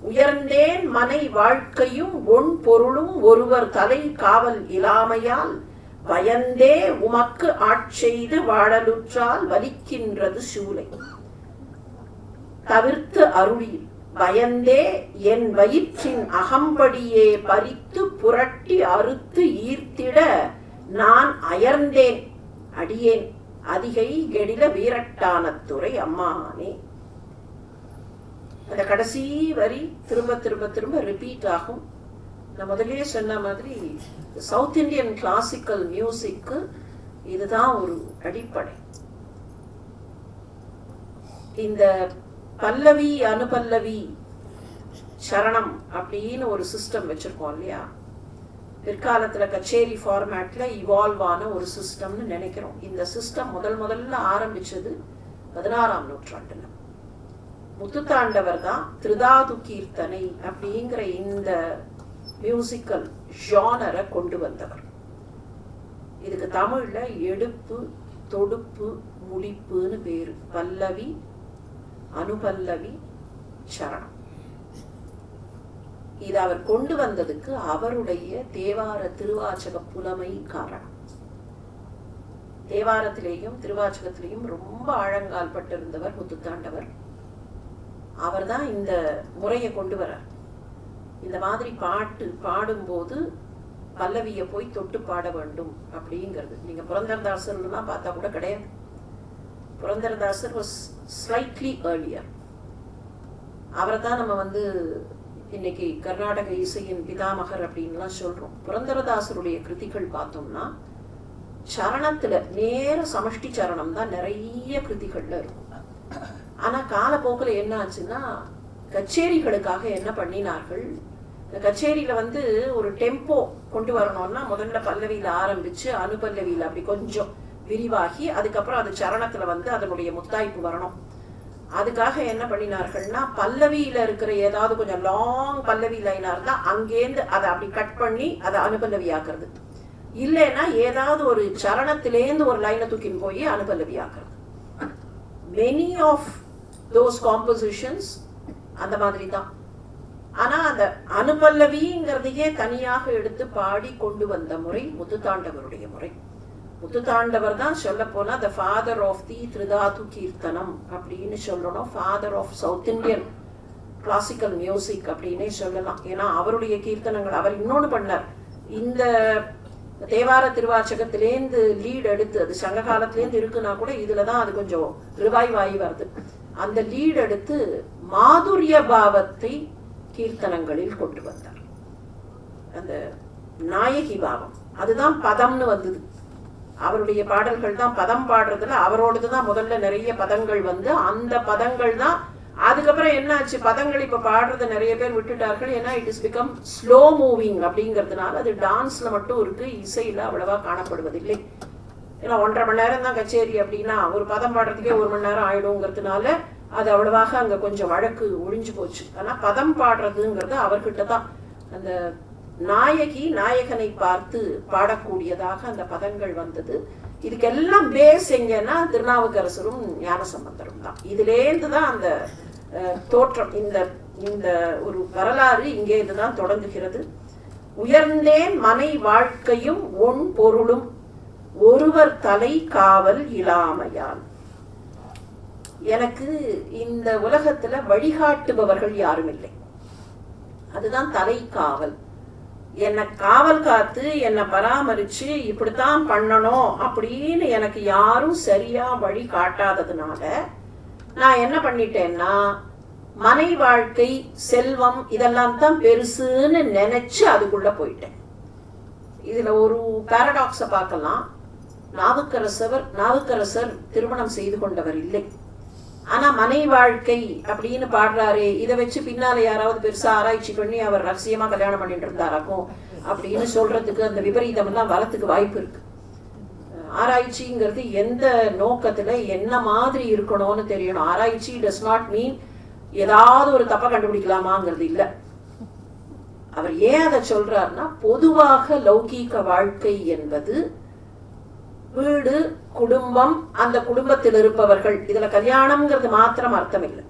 உயர்ந்தேன் மனை வாழ்க்கையும் ஒன் பொருளும் ஒருவர் தலை காவல் இலாமையால் பயந்தே உமக்கு ஆட்செய்து வாழலுற்றால் வலிக்கின்றது சூளை தவிர்த்து அருளில். பயந்தே என் வயிற்றின் அகம்படியே பறித்து புரட்டி அறுத்து ஈர்த்திட நான் அயர்ந்தேன் அடியேன். அதிகை கெடில வீரட்டானத்துறை அம்மானே. அந்த கடைசி வரி திரும்ப திரும்ப திரும்ப ரிப்பீட் ஆகும். நான் முதலே சொன்ன மாதிரி சவுத் இந்தியன் கிளாசிக்கல் மியூசிக்கு இதுதான் ஒரு அடிப்படை. இந்த பல்லவி அனுபல்லவி சரணம் அப்படின்னு ஒரு சிஸ்டம் வச்சிருக்கோம் இல்லையா? பிற்காலத்துல கச்சேரி ஃபார்மேட்ல இவால்வ் ஆன ஒரு சிஸ்டம்னு நினைக்கிறோம். இந்த சிஸ்டம் முதல்ல ஆரம்பிச்சது 16ஆம் நூற்றாண்டுல. முத்துத்தாண்டவர் தான் திருதாது கீர்த்தனை அப்படிங்கிற இந்த மியூசிக்கல் ஜானரை கொண்டு வந்தவர். இதுக்கு தமிழ்ல எடுப்பு தொடுப்பு முடிப்புன்னு பேரு. பல்லவி அனுபல்லவி சரணம். இது அவர் கொண்டு வந்ததுக்கு அவருடைய தேவார திருவாச்சக புலமை காரணம். தேவாரத்திலேயும் திருவாச்சகத்திலேயும் ரொம்ப ஆழங்கால் பட்டிருந்தவர் முத்துத்தாண்டவர். அவர் தான் இந்த முறையை கொண்டு வர்றார். இந்த மாதிரி பாட்டு பாடும்போது பல்லவியை போய் தொட்டு பாட வேண்டும் அப்படிங்கிறது. நீங்க புரந்தரதாசர்லாம் பார்த்தா கூட கிடையாது. Purandaradasar was slightly earlier. அவரை தான் நம்ம இன்னைக்கு கர்நாடக இசையின் பிதாமகர் அப்படின்லாம் சொல்றோம். புரந்தரதாசருடைய கிருதிகள் பார்த்தோம்னா சரணத்துல நேர சமஷ்டி சரணம் தான் நிறைய கிருதிகள்ல இருக்கும். ஆனா காலப்போக்கில் என்ன ஆச்சுன்னா கச்சேரிகளுக்காக என்ன பண்ணினார்கள், இந்த கச்சேரியில ஒரு டெம்போ கொண்டு வரணும்னா முதல்ல பல்லவியில ஆரம்பிச்சு அனுபல்லவியில அப்படி கொஞ்சம் விரிவாகி அதுக்கப்புறம் அது சரணத்துல அதனுடைய முத்தாய்ப்பு வரணும். அதுக்காக என்ன பண்ணினார்கள்னா பல்லவியில இருக்கிற ஏதாவது கொஞ்சம் லாங் பல்லவி லைனா இருந்தா அங்கேருந்து அதை அப்படி கட் பண்ணி அதை அனுபல்லவி ஆக்குறது. இல்லைன்னா ஏதாவது ஒரு சரணத்திலேருந்து ஒரு லைனை தூக்கின்னு போய் அனுபல்லவி ஆக்குறது. மெனி ஆஃப் தோஸ் காம்போசிஷன்ஸ் அந்த மாதிரி தான். ஆனா அந்த அனுபல்லவிங்கிறதையே தனியாக எடுத்து பாடி கொண்டு வந்த முறை முத்துத்தாண்டவருடைய முறை. முத்துத்தாண்டவர் தான் சொல்ல போனா த ஃபாதர் ஆஃப் தி திரிதாது கீர்த்தனம் அப்படின்னு சொல்லணும். Father of south Indian classical music அப்படின்னே சொல்லலாம். ஏன்னா அவருடைய கீர்த்தனங்கள் அவர் இன்னொன்னு பண்ணார். இந்த தேவார திருவாச்சகத்திலேருந்து லீட் எடுத்து, அது சங்க காலத்திலேருந்து இருக்குன்னா கூட இதுலதான் அது கொஞ்சம் ரிவைவ் ஆகி வருது. அந்த லீட் எடுத்து மாதுரிய பாவத்தை கீர்த்தனங்களில் கொண்டு வந்தார். அந்த நாயகி பாவம் அதுதான் பதம்னு வந்தது. அவருடைய பாடல்கள் தான் பதம் பாடுறதுல அவரோடதுதான் முதல்ல நிறைய பதங்கள் வந்து அந்த பதங்கள் தான். அதுக்கப்புறம் என்ன ஆச்சு, பதங்கள் இப்ப பாடுறத நிறைய பேர் விட்டுட்டார்கள். ஏன்னா it is become slow moving அப்படிங்கிறதுனால அது டான்ஸ்ல மட்டும் இருக்கு, இசையில அவ்வளவா காணப்படுவதில்லை. ஏன்னா 1.5 மணி நேரம் தான் கச்சேரி அப்படின்னா ஒரு பதம் பாடுறதுக்கே 1 மணி நேரம் ஆயிடுங்கிறதுனால அது அவ்வளவாக அங்க கொஞ்சம் வழக்கு ஒழிஞ்சு போச்சு. ஆனா பதம் பாடுறதுங்கிறது அவர்கிட்ட தான். அந்த நாயகி நாயகனை பார்த்து பாடக்கூடியதாக அந்த பதங்கள் வந்தது. இதுக்கெல்லாம் பேஸ் எங்கன்னா திருநாவுக்கரசரும் ஞானசம்பந்தரும் தான். இதுலேருந்து தான் அந்த தோற்றம், இந்த இந்த ஒரு வரலாறு இங்கே இதுதான் தொடங்குகிறது. உயர்ந்தேன் மனை வாழ்க்கையும் ஒன் பொருளும் ஒருவர் தலை காவல் இல்லாமையால். எனக்கு இந்த உலகத்துல வழிகாட்டுபவர்கள் யாரும் இல்லை, அதுதான் தலை காவல். என்னை காவல் காத்து என்னை பராமரிச்சு இப்படித்தான் பண்ணணும் அப்படின்னு எனக்கு யாரும் சரியா வழி காட்டாததுனால நான் என்ன பண்ணிட்டேன்னா மனை வாழ்க்கை செல்வம் இதெல்லாம் தான் பெருசுன்னு நினைச்சு அதுக்குள்ள போயிட்டேன். இதுல ஒரு பாரடாக்ஸ பார்க்கலாம். நாவுக்கரசர் திருமணம் செய்து கொண்டவர் இல்லை, ஆனா மனை வாழ்க்கை அப்படின்னு பாடுறாரு. இதை வச்சு பின்னால யாராவது பெருசா ஆராய்ச்சி பண்ணி அவர் ரகசியமா கல்யாணம் பண்ணிட்டு இருந்தாராக்கும் அப்படின்னு சொல்றதுக்கு அந்த விபரீதம் எல்லாம் வரத்துக்கு வாய்ப்பு இருக்கு. ஆராய்ச்சிங்கிறது எந்த நோக்கத்துல என்ன மாதிரி இருக்கணும்னு தெரியணும். ஆராய்ச்சி டஸ் நாட் மீன் ஏதாவது ஒரு தப்ப கண்டுபிடிக்கலாமாங்கிறது இல்ல. அவர் ஏன் அதை சொல்றாருன்னா, பொதுவாக லௌகீக வாழ்க்கை என்பது வீடு குடும்பம், அந்த குடும்பத்தில் இருப்பவர்கள், இதுல கல்யாணம்ங்கிறது மாத்திரம் அர்த்தம் இல்லை.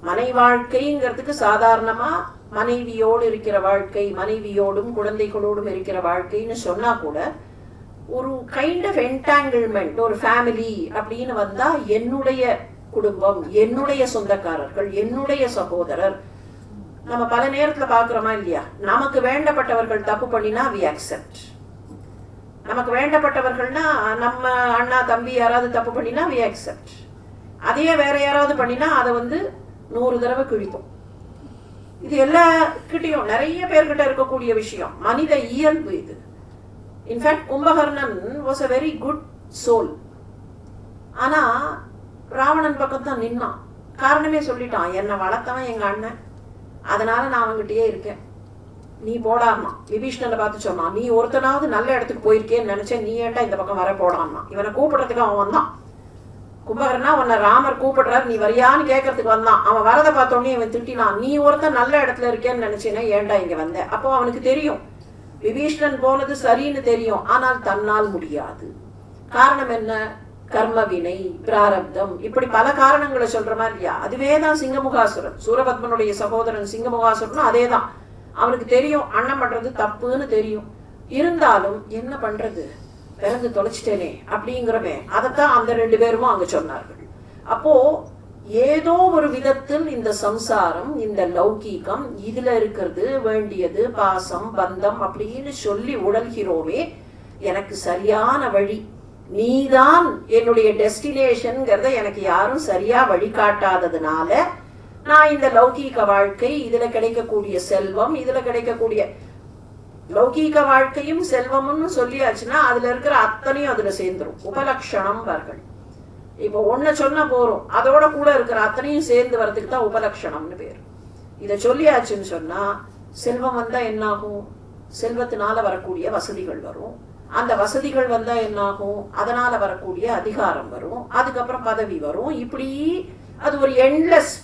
மனை வாழ்க்கைங்கிறதுக்கு சாதாரணமா மனைவியோடு இருக்கிற வாழ்க்கை, மனைவியோடும் குழந்தைகளோடும் இருக்கிற வாழ்க்கைன்னு சொன்னா கூட ஒரு கைண்ட் ஆஃப் என்டாங்கிள்மெண்ட், ஒரு ஃபேமிலி அப்படின்னு வந்தா என்னுடைய குடும்பம், என்னுடைய சொந்தக்காரர்கள், என்னுடைய சகோதரர். நம்ம பல நேரத்துல பாக்குறோமா இல்லையா, நமக்கு வேண்டப்பட்டவர்கள் தப்பு பண்ணினா we accept. நமக்கு வேண்டப்பட்டவர்கள்னா நம்ம அண்ணா தம்பி யாராவது தப்பு பண்ணினா we accept. அதையே வேற யாராவது பண்ணினா அதை 100 தடவை கிழிப்போம். இது எல்லார்கிட்டையும் நிறைய பேர்கிட்ட இருக்கக்கூடிய விஷயம், மனித இயல்பு இது. In fact Kumbakarnan was a very good soul. ஆனா ராவணன் பக்கம் தான் நின்னான். காரணமே சொல்லிட்டான், என்னை வளர்த்தவன் எங்க அண்ணன், அதனால நான் அவங்ககிட்டயே இருக்கேன், நீ போடாமா. விபீஷ்ணனை பார்த்து சொன்னான், நீ ஒருத்தனாவது நல்ல இடத்துக்கு போயிருக்கேன்னு நினைச்சேன், நீ ஏன்டா இந்த பக்கம் வர போடாமா. இவனை கூப்பிடுறதுக்கு அவன் வந்தான். கும்பகர்ணா உன்னை ராமர் கூப்பிடுறாரு, நீ வரியான்னு கேட்கறதுக்கு வந்தான். அவன் வரதை பார்த்தோன்னே இவன் திட்டினான், நீ ஒருத்தன் நல்ல இடத்துல இருக்கேன்னு நினைச்சேன்னா ஏன்டா இங்க வந்த. அப்போ அவனுக்கு தெரியும் விபீஷ்ணன் போனது சரின்னு தெரியும், ஆனால் தன்னால் முடியாது. காரணம் என்ன? கர்ம வினை, பிராரப்தம், இப்படி பல காரணங்களை சொல்ற மாதிரி இல்லையா. அதுவேதான் சிங்கமுகாசுரன், சூரபத்மனுடைய சகோதரன் சிங்கமுகாசுரனும் அதேதான். அவனுக்கு தெரியும் அண்ணன் பண்றது தப்புன்னு தெரியும், இருந்தாலும் என்ன பண்றது, பிறந்து தொலைச்சிட்டேனே அப்படிங்கிறமே. அதைத்தான் அந்த 2 பேரும் அங்க சொன்னார்கள். அப்போ ஏதோ ஒரு விதத்தில் இந்த சம்சாரம், இந்த லௌகீகம், இதுல இருக்கிறது வேண்டியது பாசம் பந்தம் அப்படின்னு சொல்லி உடல்கிறோமே, எனக்கு சரியான வழி நீதான் என்னுடைய டெஸ்டினேஷன்ங்கிறத எனக்கு யாரும் சரியா வழிகாட்டாததுனால நான் இந்த லௌகீக வாழ்க்கை, இதுல கிடைக்கக்கூடிய செல்வம், இதுல கிடைக்கக்கூடிய லௌகீக வாழ்க்கையும் செல்வம்னு சொல்லியாச்சுன்னா அதுல இருக்கிற அத்தனையும் அதுல சேர்ந்துரும். உபலட்சணம் வார்கள். இப்போ ஒன்ன சொன்னா போறோம், அதோட கூட இருக்கிற அத்தனையும் சேர்ந்து வரதுக்கு தான் உபலட்சணம்னு பேர். இதை சொல்லியாச்சுன்னு சொன்னா செல்வம் வந்தா என்னாகும், செல்வத்தினால வரக்கூடிய வசதிகள் வரும். அந்த வசதிகள் வந்தா என்னாகும், அதனால வரக்கூடிய அதிகாரம் வரும், அதுக்கப்புறம் பதவி வரும். இப்படி அது ஒரு எண்ட்லெஸ்.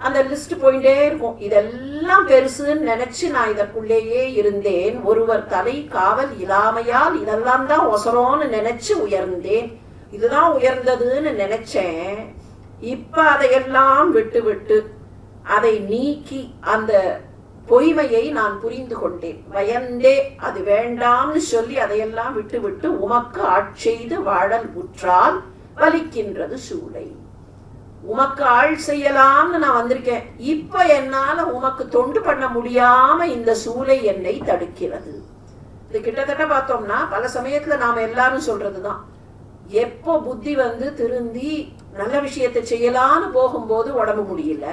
அந்த லிஸ்ட் போயிட்டே இருக்கும். இதெல்லாம் பெருசுன்னு நினைச்சு நான் இதற்குள்ளேயே இருந்தேன். ஒருவர் தலை காவல் இல்லாமையால் இதெல்லாம் தான் ஒசரோன்னு நினைச்சு உயர்ந்தேன். இதுதான் உயர்ந்ததுன்னு நினைச்சேன். இப்ப அதையெல்லாம் விட்டு விட்டு அதை நீக்கி அந்த பொய்மையை நான் புரிந்து கொண்டேன். பயந்தே அது வேண்டாம்னு சொல்லி அதையெல்லாம் விட்டு விட்டு உமக்கு ஆட்செய்து வாழல் உற்றால் வலிக்கின்றது சூளை. உமக்கு ஆள் செய்யலாம்னு நான் வந்திருக்கேன். இப்ப என்னால உமக்கு தொண்டு பண்ண முடியாம இந்த சூளை என்னை தடுக்கிறது. இது கிட்டத்தட்ட பார்த்தோம்னா பல சமயத்துல நாம எல்லாரும் சொல்றதுதான். எப்போ புத்தி திருந்தி நல்ல விஷயத்தை செய்யலான்னு போகும்போது உடம்பு முடியல,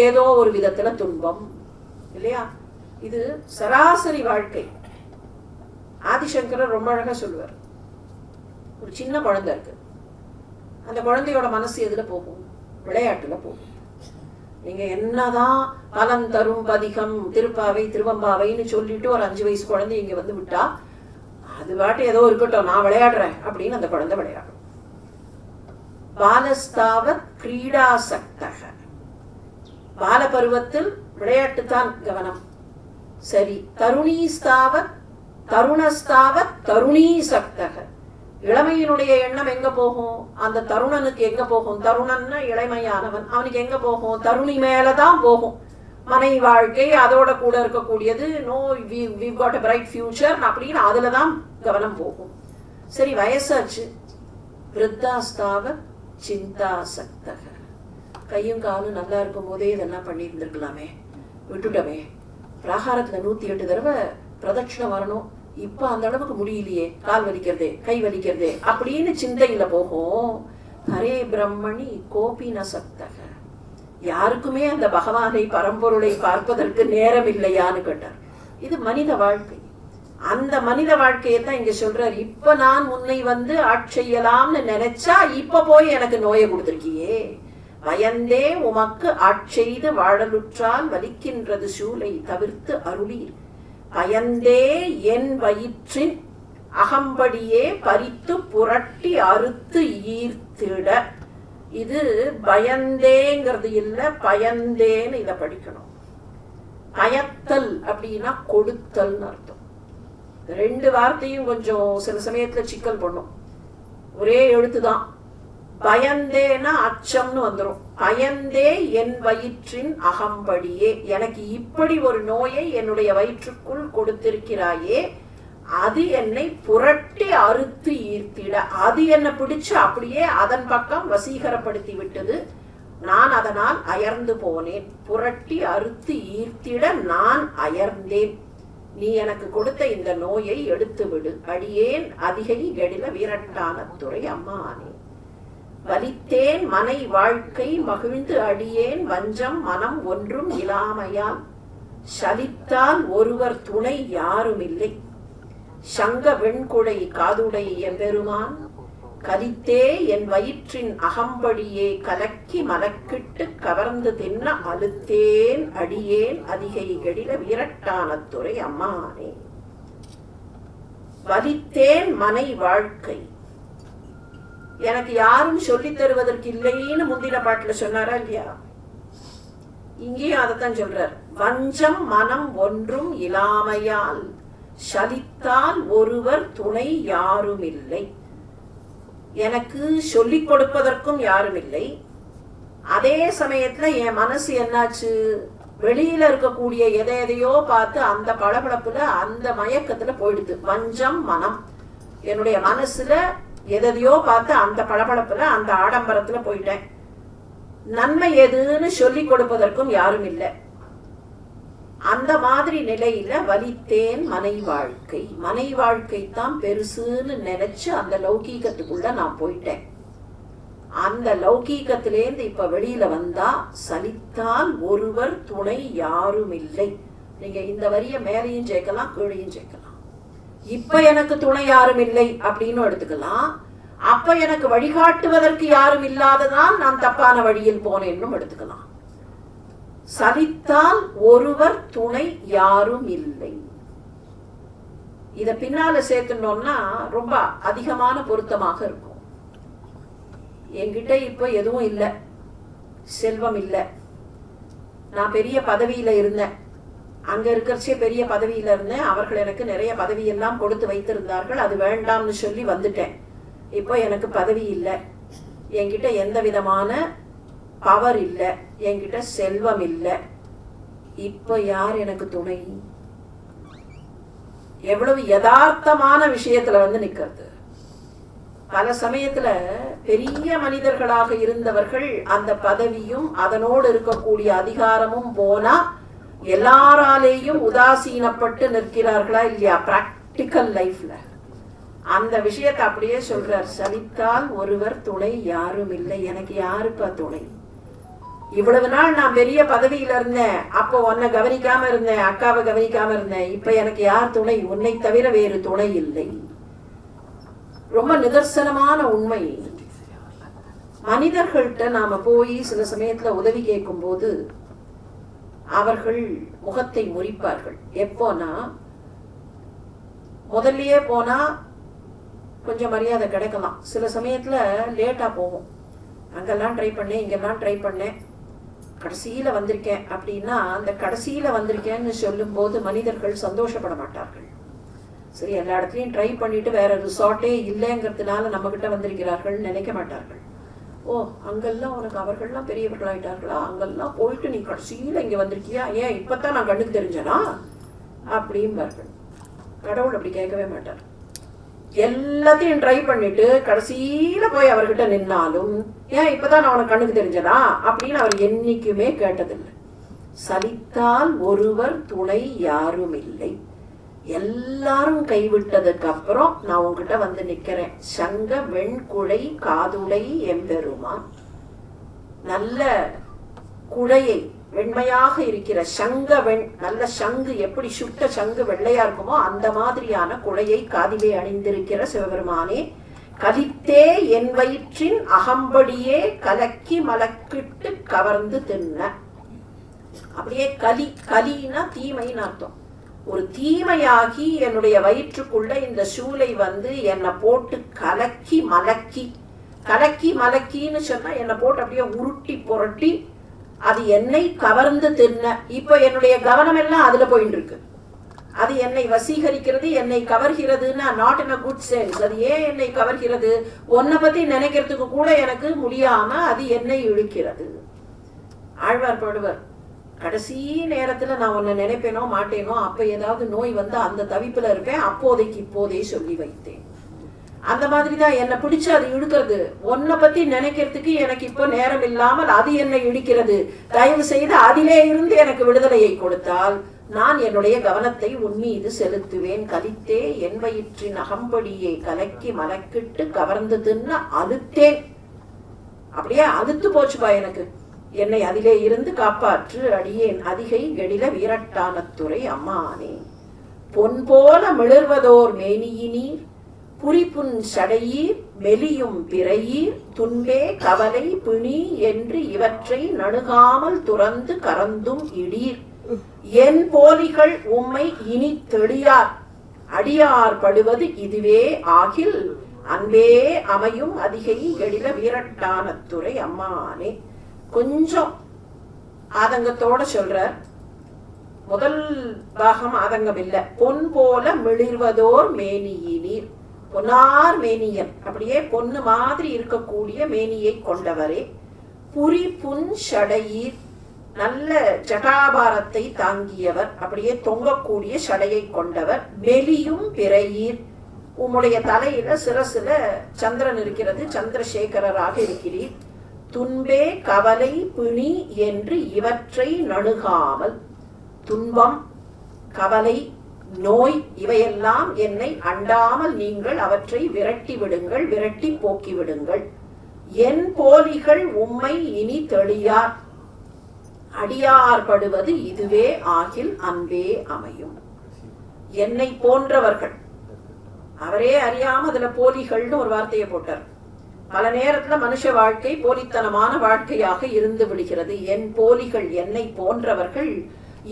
ஏதோ ஒரு விதத்துல துன்பம் இல்லையா? இது சராசரி வாழ்க்கை. ஆதிசங்கரர் ரொம்ப அழகா சொல்லுவார். ஒரு சின்ன குழந்தை இருக்கு, அந்த குழந்தையோட மனசு எதுல போகும்? விளையாட்டுல போகும். நீங்க என்னதான் பலம் தரும் பதிகம் திருப்பாவை திருவம்பாவைன்னு சொல்லிட்டு ஒரு 5 வயசு குழந்தை இங்க விட்டா அது பாட்டு ஏதோ இருக்கட்டும் நான் விளையாடுறேன் அப்படின்னு அந்த குழந்தை விளையாடும். பாலஸ்தாவத் கிரீடாசக்தக, பால பருவத்தில் விளையாட்டுத்தான் கவனம். சரி, தருணீஸ்தாவத் தருணஸ்தாவத் தருணீசக்தக, இளமையினுடைய எண்ணம் எங்க போகும்? அந்த தருணனுக்கு எங்க போகும்? தருணன்னா இளமையானவன், அவனுக்கு எங்க போகும்? தருணி மேலதான் போகும். மனை வாழ்க்கை அதோட கூட இருக்கக்கூடியது. No we got a bright future அப்படின்னு அதுலதான் கவனம் போகும். சரி, வயசாச்சு. விருத்தாஸ்தாவ சிந்தாசக்தக, கையும் காலும் நல்லா இருக்கும் போதே இதெல்லாம் பண்ணி இருந்திருக்கலாமே, விட்டுட்டமே. பிராகாரத்துல 108 தடவை பிரதட்சிணம் வரணும், இப்ப அந்த அளவுக்கு முடியலையே, கால் வலிக்கிறதே கை வலிக்கிறதே அப்படின்னு சிந்தையில போகும். ஹரே பிரம்மணி கோபின சக்தக, யாருக்குமே அந்த பகவானை பரம்பொருளை பார்ப்பதற்கு நேரம் இல்லையான்னு கேட்டார். இது மனித வாழ்க்கை. அந்த மனித வாழ்க்கையை தான் இங்க சொல்றார். இப்ப நான் உன்னை ஆட்செய்யலாம்னு நினைச்சா இப்ப போய் எனக்கு நோயை கொடுத்திருக்கியே. பயந்தே உமக்கு ஆட்செய்து வாழலுற்றால் வலிக்கின்றது சூளை தவிர்த்து அருளீர். பயந்தே என் வயிற்றின் அகம்படியே பறித்து புரட்டி அறுத்து ஈர்த்திட. இது பயந்தேங்கிறது இல்ல, பயந்தேன்னு இத படிக்கணும். பயத்தல் அப்படின்னா கொடுத்தல்னு அர்த்தம். 2 வார்த்தையும் கொஞ்சம் சில சமயத்துல சிக்கல் பண்ணும். ஒரே எழுத்துதான். பயந்தேனா அச்சம்னு வந்துடும். பயந்தே என் வயிற்றின் அகம்படியே, எனக்கு இப்படி ஒரு நோயை என்னுடைய வயிற்றுக்குள் கொடுத்திருக்கிறாயே, அது என்னை புரட்டி அறுத்து ஈர்த்திட. அது என்னை பிடிச்சு அப்படியே அதன் பக்கம் வசீகரப்படுத்தி விட்டது. நான் அதனால் அயர்ந்து போனேன். புரட்டி அறுத்து ஈர்த்திட நான் அயர்ந்தேன். நீ எனக்கு கொடுத்த இந்த நோயை எடுத்து விடு. அடியேன் அதிகை கெடில வீரட்டான துறை அம்மானே. வலித்தேன் மனை வாழ்க்கை மகிழ்ந்து அடியேன் வஞ்சம் மனம் ஒன்றும் இல்லாமையால். சலித்தால் ஒருவர் துணை யாரும் இல்லை. சங்க வெண்குடை காதுடை எம்பெருமான் கலித்தே என் வயிற்றின் அகம்படியே கலக்கி மலக்கிட்டு கவர்ந்து தின்ன அழுத்தேன் அடியேன் அதிகை கெடில வீரட்டான துறை அம்மானே. வலித்தேன் மனை வாழ்க்கை, எனக்கு யாரும் சொல்லி தருவதற்கு இல்லைன்னு முந்தின பாட்டுல சொன்னாரா இல்லையா? இங்கேயும் அதைத்தான் சொல்றார். வஞ்சம் மனம் ஒன்றும் இல்லாமையால் சலித்தால் ஒருவர் துணை யாரும் இல்லை. எனக்கு சொல்லிக் கொடுப்பதற்கும் யாரும் இல்லை. அதே சமயத்துல என் மனசு என்னாச்சு? வெளியில இருக்கக்கூடிய எதையோ பார்த்து அந்த பளபளப்புல அந்த மயக்கத்துல போயிடுது. வஞ்சம் மனம், என்னுடைய மனசுல எதையோ பார்த்து அந்த பளபளப்புல அந்த ஆடம்பரத்துல போயிட்டேன். நன்மை எதுன்னு சொல்லி கொடுப்பதற்கும் யாரும் இல்லை. அந்த மாதிரி நிலையில வலித்தேன் மனை வாழ்க்கை. மனை வாழ்க்கை தான் பெருசுன்னு நினைச்சு அந்த லௌகீகத்துக்குள்ள நான் போயிட்டேன். அந்த லௌகீகத்திலேருந்து இப்ப வெளியில வந்தா சலித்தால் ஒருவர் துணை யாரும் இல்லை. நீங்க இந்த வரிய மேலையும் சேர்க்கலாம் கீழையும் சேர்க்கலாம். இப்ப எனக்கு துணை யாரும் இல்லை அப்படின்னு எடுத்துக்கலாம். அப்ப எனக்கு வழிகாட்டுவதற்கு யாரும் இல்லாததான் நான் தப்பான வழியில் போனேன்னு எடுத்துக்கலாம். சலித்தால் ஒருவர் துணை யாரும் இல்லை. இத பின்னால சேர்த்துனோம்னா ரொம்ப அதிகமான பொருத்தமாக இருக்கும். என்கிட்ட இப்ப எதுவும் இல்லை, செல்வம் இல்லை, நான் பெரிய பதவியில இருந்தேன், அங்க இருக்கிறச்சே பெரிய பதவியில இருந்தேன். அவர்கள் எனக்கு நிறைய பதவியெல்லாம் கொடுத்து வைத்திருந்தார்கள். அது வேண்டாம்னு சொல்லி வந்துட்டேன். இப்போ எனக்கு பதவி இல்லை, என்கிட்ட எந்த விதமான பவர் இல்லை, என்கிட்ட செல்வம் இல்லை. இப்ப யார் எனக்கு துணை? எவ்வளவு யதார்த்தமான விஷயத்துல நிக்கிறது. பல சமயத்துல பெரிய மனிதர்களாக இருந்தவர்கள் அந்த பதவியும் அதனோடு இருக்கக்கூடிய அதிகாரமும் போனா எல்லாராலேயும் உதாசீனப்பட்டு நிற்கிறார்களா இல்லையா? பிராக்டிக்கல் லைஃப்ல அந்த விஷயத்தை அப்படியே சொல்றார். சலித்தால் ஒருவர் துணை யாரும் இல்லை. எனக்கு யாருப்பா துணை? இவ்வளவு நாள் நான் பெரிய பதவியில இருந்தேன், அப்போ உன்னை கவனிக்காம இருந்தேன், அக்காவை கவனிக்காம இருந்தேன். இப்ப எனக்கு யார் துணை? உன்னை தவிர வேறு துணை இல்லை. ரொம்ப நிதர்சனமான உண்மை. மனிதர்கள்ட்ட நாம போய் சில சமயத்துல உதவி கேட்கும் போது அவர்கள் முகத்தை முறிப்பார்கள். எப்போனா, முதல்லயே போனா கொஞ்சம் மரியாதை கிடைக்கலாம், சில சமயத்துல லேட்டா போகும். அங்கெல்லாம் ட்ரை பண்ணேன், இங்கெல்லாம் ட்ரை பண்ணேன், கடைசியில வந்திருக்கேன் அப்படின்னா, அந்த கடைசியில வந்திருக்கேன்னு சொல்லும் போது மனிதர்கள் சந்தோஷப்பட மாட்டார்கள். சரி, எல்லா இடத்துலையும் ட்ரை பண்ணிட்டு வேற ரிசார்ட்டே இல்லைங்கிறதுனால நம்ம கிட்ட வந்திருக்கிறார்கள் நினைக்க மாட்டார்கள். ஓ, அங்கெல்லாம் உனக்கு அவர்கள்லாம் பெரியவர்களாயிட்டார்களா, அங்கெல்லாம் போயிட்டு நீ கடைசியில இங்க வந்திருக்கியா, ஏன் இப்பதான் நான் கண்ணுக்கு தெரிஞ்சனா அப்படிம்பார்கள். கடவுள் அப்படி கேட்கவே மாட்டார். எல்லாத்தையும் ட்ரை பண்ணிட்டு கடைசியில போய் அவர்கிட்ட நின்னாலும் ஏன் இப்பதான் நான் உனக்கு கண்ணுக்கு தெரிஞ்சனா அப்படின்னு அவர் என்னைக்குமே கேட்டதில்லை. சலித்தால் ஒருவர் துணை யாரும் இல்லை. எல்லாரும் கைவிட்டதுக்கு அப்புறம் நான் உங்ககிட்ட நிக்கிறேன். சங்க வெண்குழை காதுடை எம்பெருமான். நல்ல குழையை, வெண்மையாக இருக்கிற சங்க வெண், நல்ல சங்கு, எப்படி சுட்ட சங்கு வெள்ளையா இருக்குமோ அந்த மாதிரியான குழையை காதிலே அணிந்திருக்கிற சிவபெருமானே, கலித்தே என் வயிற்றின் அகம்படியே கலக்கி மலக்கிட்டு கவர்ந்து தின்ன. அப்படியே கலி, கலினா தீமைன்னு அர்த்தம். ஒரு தீமையாகி என்னுடைய வயிற்றுக்குள்ள இந்த சூளை என்னை போட்டு கலக்கி மலக்கி, கலக்கி மலக்கின்னு சொன்னா என்னை போட்டு அப்படியே உருட்டி புரட்டி அது என்னை கவர்ந்து தின்ன. இப்ப என்னுடைய கவனம் எல்லாம் அதுல போயிட்டு இருக்கு. அது என்னை வசீகரிக்கிறது, என்னை கவர்கிறதுன்னா not in a good sense. அது ஏன் என்னை கவர்கிறது? உன்னை பத்தி நினைக்கிறதுக்கு கூட எனக்கு முடியாம அது என்னை இழுக்கிறது. ஆழ்வார் பாடுவர், கடைசி நேரத்துல நான் உன்னை நினைப்பேனோ மாட்டேனோ, அப்ப ஏதாவது நோய் அந்த தவிப்புல இருப்பேன், அப்போதைக்கு இப்போதே சொல்லி வைத்தேன். அந்த மாதிரிதான் என்னை பிடிச்சு அது இழுக்கிறது. உன்னை பத்தி நினைக்கிறதுக்கு எனக்கு இப்போ நேரம் இல்லாமல் அது என்னை இழுக்கிறது. தயவு செய்து அதிலே இருந்து எனக்கு விடுதலையை கொடுத்தால் நான் என்னுடைய கவனத்தை உன் மீது செலுத்துவேன். கலித்தே என் வயிற்றின் அகம்படியை கலக்கி மலக்கிட்டு கவர்ந்து தின்ன அழுத்தேன். அப்படியே அழுத்து போச்சுப்பா எனக்கு. என்னை அதிலே இருந்து காப்பாற்று அடியேன் அதிகை கெடில வீரட்டானத்துறை அம்மானே. பொன் போல மிளர்வதோர் மேனியினீர் புரிப்புன் சடையீர் மெலியும் பிறையீர் துன்பே கவலை பிணி என்று இவற்றை நணுகாமல் துறந்து கறந்தும் இடீர். என் போலிகள் உம்மை இனி தெளியார் அடியார் படுவது இதுவே ஆகில் அன்பே அமையும் அதிகை கெடில வீரட்டானத்துறை அம்மானே. கொஞ்சம் ஆதங்கத்தோட சொல்றார். முதல் பாகம் ஆதங்கம் இல்ல. பொன் போல மிளிர்வதோர் மேனியினீர், பொன்னார் மேனியன், அப்படியே பொன்னு மாதிரி இருக்கக்கூடிய மேனியை கொண்டவரே. புரி புன் சடையீர், நல்ல ஜடாபாரத்தை தாங்கியவர், அப்படியே தொங்கக்கூடிய சடையை கொண்டவர். மெலியும் பிறையீர், உம்முடைய தலையில சிரசுல சந்திரன் இருக்கிறது, சந்திரசேகரராக இருக்கிறீர். துன்பே கவலை பிணி என்று இவற்றை நணுகாமல், துன்பம் கவலை நோய் இவையெல்லாம் என்னை அண்டாமல் நீங்கள் அவற்றை விரட்டி விடுங்கள், விரட்டி போக்கி விடுங்கள். என் போலிகள் உம்மை இனி தெளியார் அடியார் படுவது இதுவே ஆகில் அன்பே அமையும். என்னை போன்றவர்கள், அவரே அறியாம அதுல போலிகள்னு ஒரு வார்த்தையை போட்டார். பல நேரத்துல மனுஷ வாழ்க்கை போலித்தனமான வாழ்க்கையாக இருந்து விடுகிறது. என் போலிகள், என்னை போன்றவர்கள்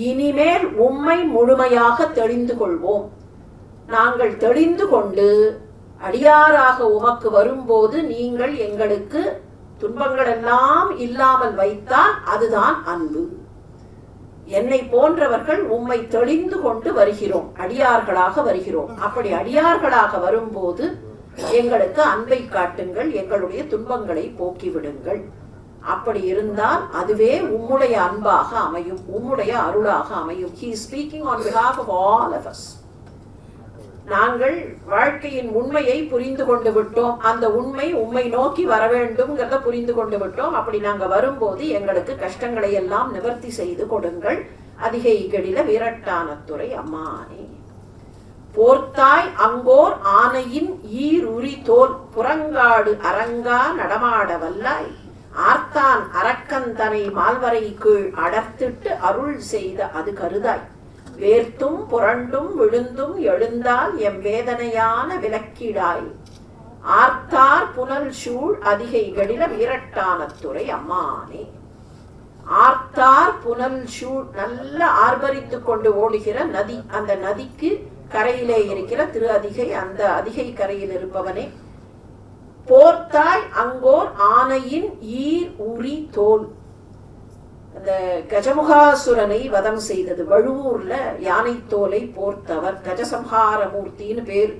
இனிமேல் உம்மை முழுமையாக தெளிந்து கொள்வோம். நாங்கள் தெளிந்து கொண்டு அடியாராக உமக்கு வரும்போது நீங்கள் எங்களுக்கு துன்பங்கள் எல்லாம் இல்லாமல் வைத்தால் அதுதான் அன்பு. என்னை போன்றவர்கள் உம்மை தெளிந்து கொண்டு வருகிறோம், அடியார்களாக வருகிறோம். அப்படி அடியார்களாக வரும்போது எங்களுக்கு அன்பை காட்டுங்கள், எங்களுடைய துன்பங்களை போக்கிவிடுங்கள். அப்படி இருந்தால் அதுவே உம்முடைய அன்பாக அமையும், உம்முடைய அருளாக அமையும். He is speaking on behalf of all of us. நாங்கள் வாழ்க்கையின் உண்மையை புரிந்து கொண்டு விட்டோம். அந்த உண்மை உம்மை நோக்கி வர வேண்டும்ங்கிறத புரிந்து கொண்டு விட்டோம். அப்படி நாங்க வரும்போது எங்களுக்கு கஷ்டங்களை எல்லாம் நிவர்த்தி செய்து கொடுங்கள். அதிகைகளில விரட்டானத்துறை அம்மானே. போர்த்தாய் அங்கோர் ஆனையின் ஈருரி தோல் புறங்காடு அரங்கா நடமாட வல்லாய் ஆர்த்தான் அரக்கந்தனை மால்வரை கீழ் அடர்த்திட்டு அருள் செய்த அது கருதாய் வேர்த்தும் புரண்டும் விழுந்தும் எழுந்தால் எம் வேதனையான விலக்கிடாய் ஆர்த்தார் புனல் சூழ் அதிகைகளில வீரட்டானத்துறை அம்மானே. ஆர்த்தார் புனல் சூழ், நல்ல ஆர்ப்பரித்து கொண்டு ஓடுகிற நதி, அந்த நதிக்கு கரையிலே இருக்கிற திரு அதிகை, அந்த அதிகை கரையில் இருப்பவனே. போர்த்தாய் அங்கோர் ஆனையின் ஈர் உரி தோல், அந்த கஜமுகாசுரனை வதம் செய்தது வழுவூர்ல யானை தோலை போர்த்தவர் கஜசம்ஹார மூர்த்தின்னு பேர்.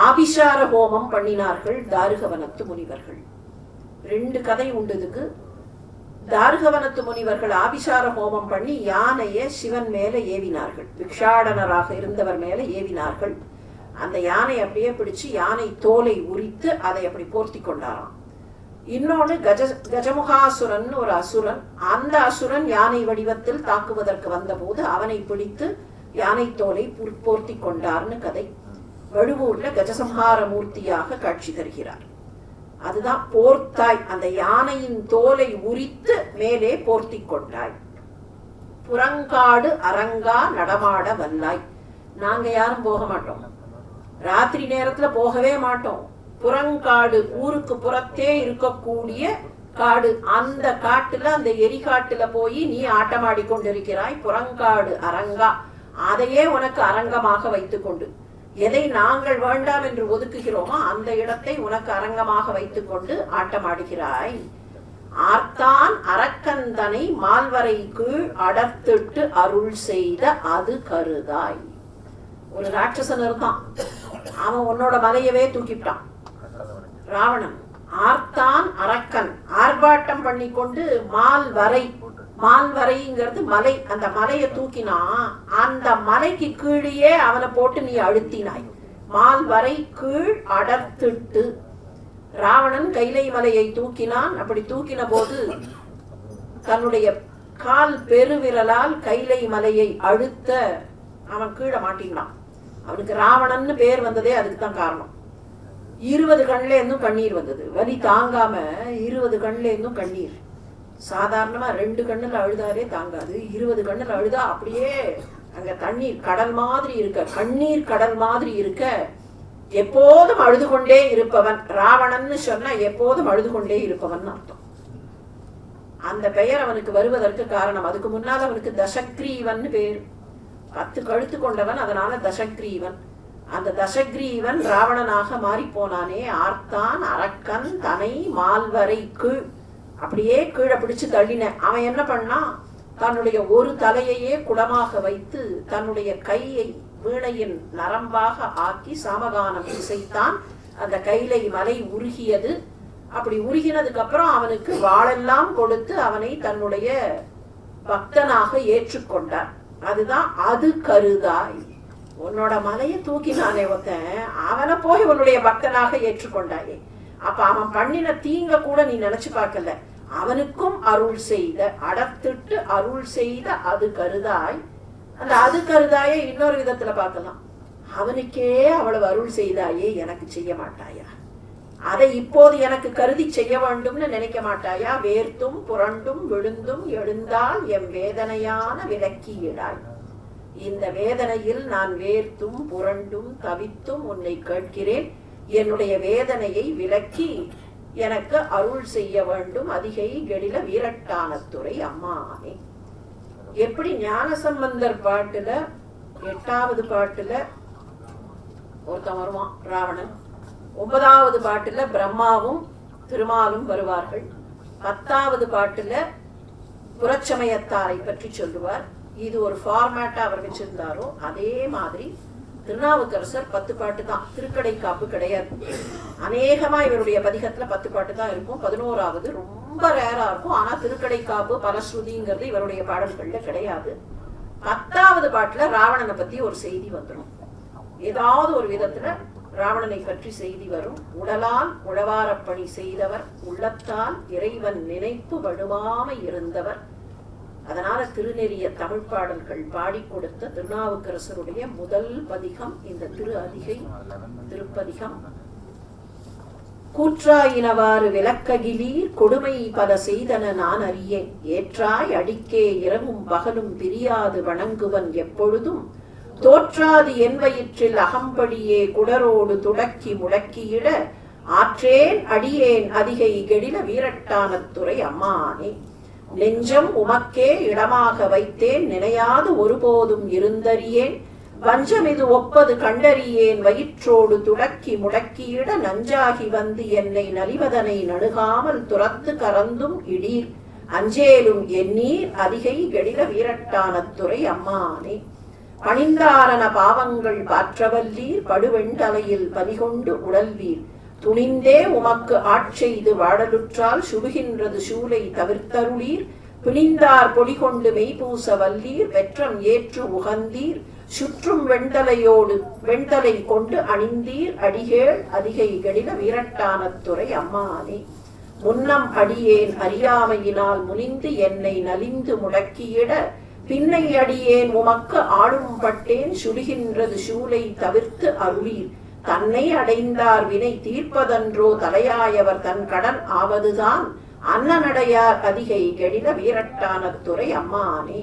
ஆபிஷார ஹோமம் பண்ணினார்கள் தாருகவனத்து முனிவர்கள். 2 கதை உண்டுதுக்கு. தாருகவனத்து முனிவர்கள் ஆபிஷார ஹோமம் பண்ணி யானைய சிவன் மேல ஏவினார்கள், பிக்ஷாடனராக இருந்தவர் மேல ஏவினார்கள். அந்த யானை அப்படியே பிடிச்சு யானை தோலை உரித்து அதை அப்படி போர்த்தி கொண்டாராம். இன்னொன்று கஜமுகாசுரன் ஒரு அசுரன். அந்த அசுரன் யானை வடிவத்தில் தாக்குவதற்கு வந்தபோது அவனை பிடித்து யானை தோலை போர்த்தி கொண்டார்னு கதை. வழுவூர்ல கஜசம்ஹார மூர்த்தியாக காட்சி தருகிறார். அதுதான் போர்த்தாய், அந்த யானையின் தோலை உரித்து மேலே போர்த்தி கொண்டாய். புறங்காடு அரங்கா நடமாட வல்லாய். நாங்க யாரும் போக மாட்டோம், ராத்திரி நேரத்துல போகவே மாட்டோம். புறங்காடு, ஊருக்கு புறத்தே இருக்கக்கூடிய காடு, அந்த காட்டுல, அந்த எரிகாட்டுல போய் நீ ஆட்டமாடி கொண்டிருக்கிறாய். புறங்காடு அரங்கா, அதையே உனக்கு அரங்கமாக வைத்துக் கொண்டு, எதை நாங்கள் வேண்டாம் என்று ஒதுக்குகிறோமோ அந்த இடத்தை உனக்கு அரங்கமாக வைத்துக் கொண்டு ஆட்டமாடுகிறாய். ஆர்த்தான் அரக்கந்தனை மால்வரை கீழ் அடர்த்திட்டு அருள் செய்த அது கருதாய். ஒரு ராட்சசன் இருந்தான், அவன் உன்னோட மலையவே தூக்கிட்டான். ராவணன் ஆர்த்தான் அரக்கன், ஆர்ப்பாட்டம் பண்ணி கொண்டு மால்வரை, மால்வரைங்கிறது மலை, அந்த மலையை தூக்கினா அந்த மலைக்கு கீழே அவனை போட்டு நீ அழுத்தினாய். மால்வரை கீழ் அடர்த்திட்டு. ராவணன் கைலை மலையை தூக்கினான். அப்படி தூக்கின போது தன்னுடைய கால் பெருவிரலால் கைலை மலையை அழுத்த அவன் கீழே மாட்டினான். அவனுக்கு ராவணன்னு பேர் வந்ததே அதுக்கு தான் காரணம். 20 கண்ல இருந்தும் கண்ணீர் வந்தது, வலி தாங்காம 20 கண்ல இருந்தும் கண்ணீர். சாதாரணமா 2 கண்ணுல அழுதாலே தாங்காது, 20 கண்ணுல அழுதா அப்படியே அங்க தண்ணீர் கடல் மாதிரி இருக்க, கண்ணீர் கடல் மாதிரி இருக்க. எப்போதும் அழுது கொண்டே இருப்பவன் ராவணன்னு சொன்னா எப்போதும் அழுது கொண்டே இருப்பவன் அர்த்தம். அந்த பெயர் அவனுக்கு வருவதற்கு காரணம், அதுக்கு முன்னால் அவனுக்கு தசக்ரீவன் பேர். 10 கழுத்து கொண்டவன், அதனால தசக்ரீவன். அந்த தசக்ரீவன் ராவணனாக மாறி போனானே. ஆர்த்தான் அரக்கன் தனை மால்வரை கீழ், அப்படியே கீழே பிடிச்சு தள்ளின. அவன் என்ன பண்ணான், தன்னுடைய ஒரு தலையையே குடமாக வைத்து தன்னுடைய கையை வீணையின் நரம்பாக ஆக்கி சாமகானம் இசைத்தான். அந்த கைலை மலை உருகியது. அப்படி உருகினதுக்கு அப்புறம் அவனுக்கு வாளெல்லாம் கொடுத்து அவனை தன்னுடைய பக்தனாக ஏற்றுக்கொண்டார். அதுதான் அது கருதாய். உன்னோட மலையை தூக்கினானே ஒருத்தன், அவனை போய் உன்னுடைய பக்தனாக ஏற்றுக்கொண்டாயே. அப்ப அவன் பண்ணின தீங்க கூட நீ நினைச்சு பார்க்கல. அவனுக்கும் அருள் செய்த, அடர்த்திட்டு அருள் செய்த அது கருதாய். அந்த அது கருதாயே இன்னொரு விதத்துல பார்க்கலாம், அவனுக்கே அவ்வளவு அருள் செய்தாயே, எனக்கு செய்ய மாட்டாயா? அதை இப்போது எனக்கு கருதி செய்ய வேண்டும்னு நினைக்க மாட்டாயா? வேர்த்தும் புரண்டும் விழுந்தும் எழுந்தால் எம் வேதனையான விலக்கியிடாய். இந்த வேதனையில் நான் வேர்த்தும் புரண்டும் தவித்தும் உன்னை கேட்கிறேன். என்னுடைய வேதனையை விலக்கி எனக்கு அருள் செய்ய வேண்டும். அதிகை கெடில வீரட்டானத்துறை அம்மானே. எப்படி ஞானசம்பந்தர் பாட்டுல 8வது பாட்டுல ஒருத்தன் வருவான் ராவணன், 9வது பாட்டுல பிரம்மாவும் திருமாலும் வருவார்கள், 10வது பாட்டுல புறச்சமயத்தாரை பற்றி சொல்லுவார். இது ஒரு ஃபார்மேட்டா அவர் வச்சிருந்தாரோ அதே மாதிரி திருநாவுக்கரசர் 10 பாட்டு தான், திருக்கடை காப்பு கிடையாது. அநேகமா இவருடைய பதிகத்துல 10 பாட்டு தான் இருக்கும். 11வது ரொம்ப ரேரா இருக்கும். ஆனா திருக்கடை காப்பு பலஸ்ருதிங்கிறது இவருடைய பாடல்கள்ல கிடையாது. 10வது பாட்டுல ராவணனை பத்தி ஒரு செய்தி வந்துடும். ஏதாவது ஒரு விதத்துல ராவணனை பற்றி செய்தி வரும். உடலால் உழவாரப்பணி செய்தவர், உள்ளத்தால் இறைவன் நினைப்பு வடுவாமை இருந்தவர். அதனால திருநெறிய தமிழ் பாடல்கள் பாடி கொடுத்த திருநாவுக்கரசருடைய முதல் பதிகம் இந்த திரு அதிகை திருப்பதிகம். கூற்றாயினவாறு விளக்ககிலீர் கொடுமை பல செய்தன நான் அறியேன், ஏற்றாய் அடிக்கே இரவும் பகலும் பிரியாது வணங்குவன் எப்பொழுதும், தோற்றாது என் வயிற்றில் அகம்படியே குடரோடு துடக்கி முடக்கியிட, ஆற்றேன் அடியேன் அதிகை கெடில வீரட்டானத்துறை அம்மானே. நெஞ்சம் உமக்கே இடமாக வைத்தேன், நினையாது ஒருபோதும் இருந்தறியேன், வஞ்சமிது ஒப்பது கண்டறியேன், வயிற்றோடு துடக்கி முடக்கியிட, நஞ்சாகி வந்து என்னை நலிவதனை நடுகாமல் துரத்து கறந்தும் இடீர், அஞ்சேலும் எண்ணீர் அதிகை கெடில வீரட்டானத்துறை அம்மானே. பணிந்தாரன பாவங்கள் பாற்றவல்லீர், படுவெண்டலையில் பலிகொண்டு உடல்வீர், துணிந்தே உமக்கு ஆட்செய்து வாடலுற்றால் சுடுகின்றது சூலை தவிர்த்தருளீர், பிணிந்தார் பொடிகொண்டு மெய்பூச வல்லீர், வெற்றம் ஏற்று உகந்தீர், சுற்றும் வெண்தலை கொண்டு அணிந்தீர், அடிகேள் அதிகை கெடில வீரட்டானத்துறை அம்மானே. முன்னம் அடியேன் அறியாமையினால் முனிந்து என்னை நலிந்து முடக்கியிட, பின்னை அடியேன் உமக்கு ஆளும் பட்டேன், சுடுகின்றது சூலை தவிர்த்து அருளீர், தன்னை அடைந்தார் வினை தீர்ப்பதன்றோ தலையாயவர் தன் கடன் ஆவதுதான், அன்னநடையார் அதிகை கெடில வீரட்டானத்துறை அம்மானே.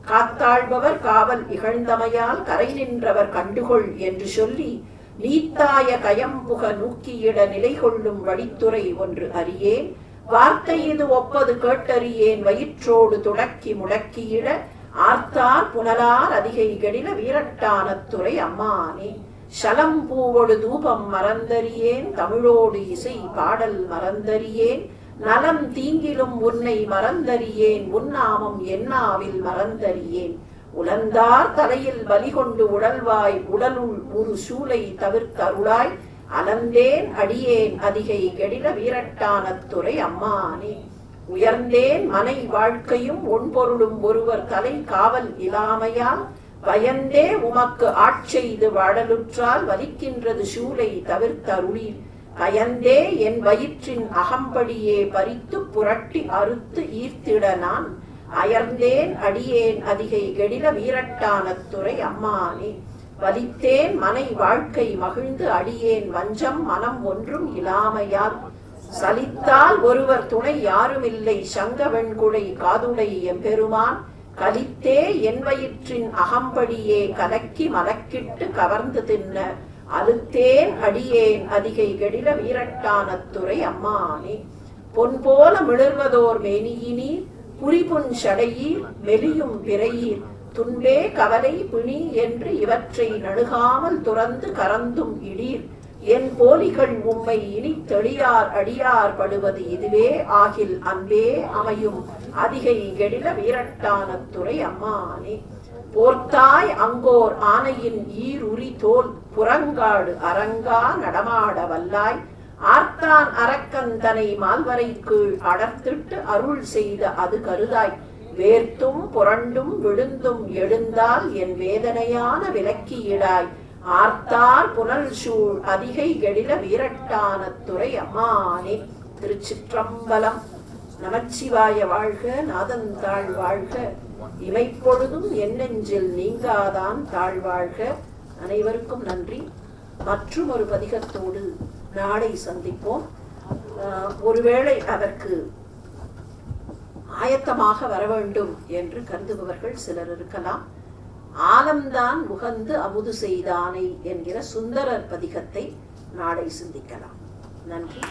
காத்தாழ்பவர் காவல் இகழ்ந்தமையால் கரை நின்றவர் கண்டுகொள் என்று சொல்லி, நீத்தாய கயம்புக நூக்கியிட நிலை கொள்ளும் வழித்துறை ஒன்று அறியேன், வார்த்தை இது ஒப்பது கேட்டறியேன், வயிற்றோடு துடக்கி முடக்கியிட, ஆர்த்தார் புனலார் அதிகை கெடில வீரட்டானத்துறை அம்மானே. சலம் பூவொடு தூபம் மறந்தறியேன், தமிழோடு இசை பாடல் மறந்தறியேன், நலம் தீங்கிலும் உன்னை மறந்தறியேன், உன்னாமம் என்னாவில் மறந்தறியேன், உலந்தார் தலையில் பலிகொண்டு உடல்வாய் உடலுள் ஒரு சூலை தவிர்த்தருளாய், அலந்தேன் அடியேன் அதிகை கெடில வீரட்டானத்துறை அம்மானே. உயர்ந்தேன் மனை வாழ்க்கையும் ஒன்பொருளும் ஒருவர் தலை காவல் இல்லாமையால், பயந்தே உமக்கு ஆட்செய்து வாடலுற்றால் வலிக்கின்றது சூலை தவிர்த்தருளீர், கயந்தே என் வயிற்றின் அகம்படியே பறித்து புரட்டி அறுத்து ஈர்த்திட நான், அயர்ந்தேன் அடியேன் அதிகை கெடில வீரட்டானத்துறை அம்மானே. வலித்தேன் மனை வாழ்க்கை மகிழ்ந்து அடியேன் வஞ்சம் மனம் ஒன்றும் இல்லாமையால், சலித்தால் ஒருவர் துணை யாருமில்லை சங்க வெண்குடை காதுடை எம்பெருமான், கலித்தே என் வயிற்றின் அகம்படியே கலக்கி மலக்கிட்டு கவர்ந்து தின்ன, அழுத்தேன் அடியேன் அதிகை கெடில வீரட்டானத்துறை அம்மானே. பொன் போல மிளர்வதோர் மேனியினீர், புரிபுன் சடையீர் மெலியும் பிறையீர், துன்பே கவலை பிணி என்று இவற்றை நடுகாமல் துறந்து கறந்தும் இடீர், என் போலிகள் உம்மை இனி தெளியார் அடியார் படுவது இதுவே ஆகில் அன்பே அமையும் அதிகை கெடில வீரட்டானத்துறை அம்மானே. போர்த்தாய் அங்கோர் ஆனையின் ஈருரி தோல் புறங்காடு அரங்கா நடமாட வல்லாய், ஆர்த்தான் அரக்கந்தனை மால்வரை கீழ் அடர்த்திட்டு அருள் செய்த அது கருதாய், வேர்த்தும் புரண்டும் விழுந்தும் எழுந்தால் என் வேதனையான விலக்கியிடாய், ஆர்த்தார் புனல் சூழ் அதிகை கெடில வீரட்டானத்துறை அம்மானே. திருச்சிற்றம்பலம். நமச்சிவாய வாழ்க, நாதன் தாழ் வாழ்க, இமைப்பொழுதும் என்னெஞ்சில் நீங்காதான் தாழ்வாழ்க. அனைவருக்கும் நன்றி. மற்றும் ஒரு பதிகத்தோடு நாளை சந்திப்போம். ஒருவேளை அதற்கு ஆயத்தமாக வர வேண்டும் என்று கருதுபவர்கள் சிலர் இருக்கலாம். ஆலம்தான் உகந்து அமுது செய்தானை என்கிற சுந்தரர் பதிகத்தை நாளை சிந்திக்கலாம். நன்றி.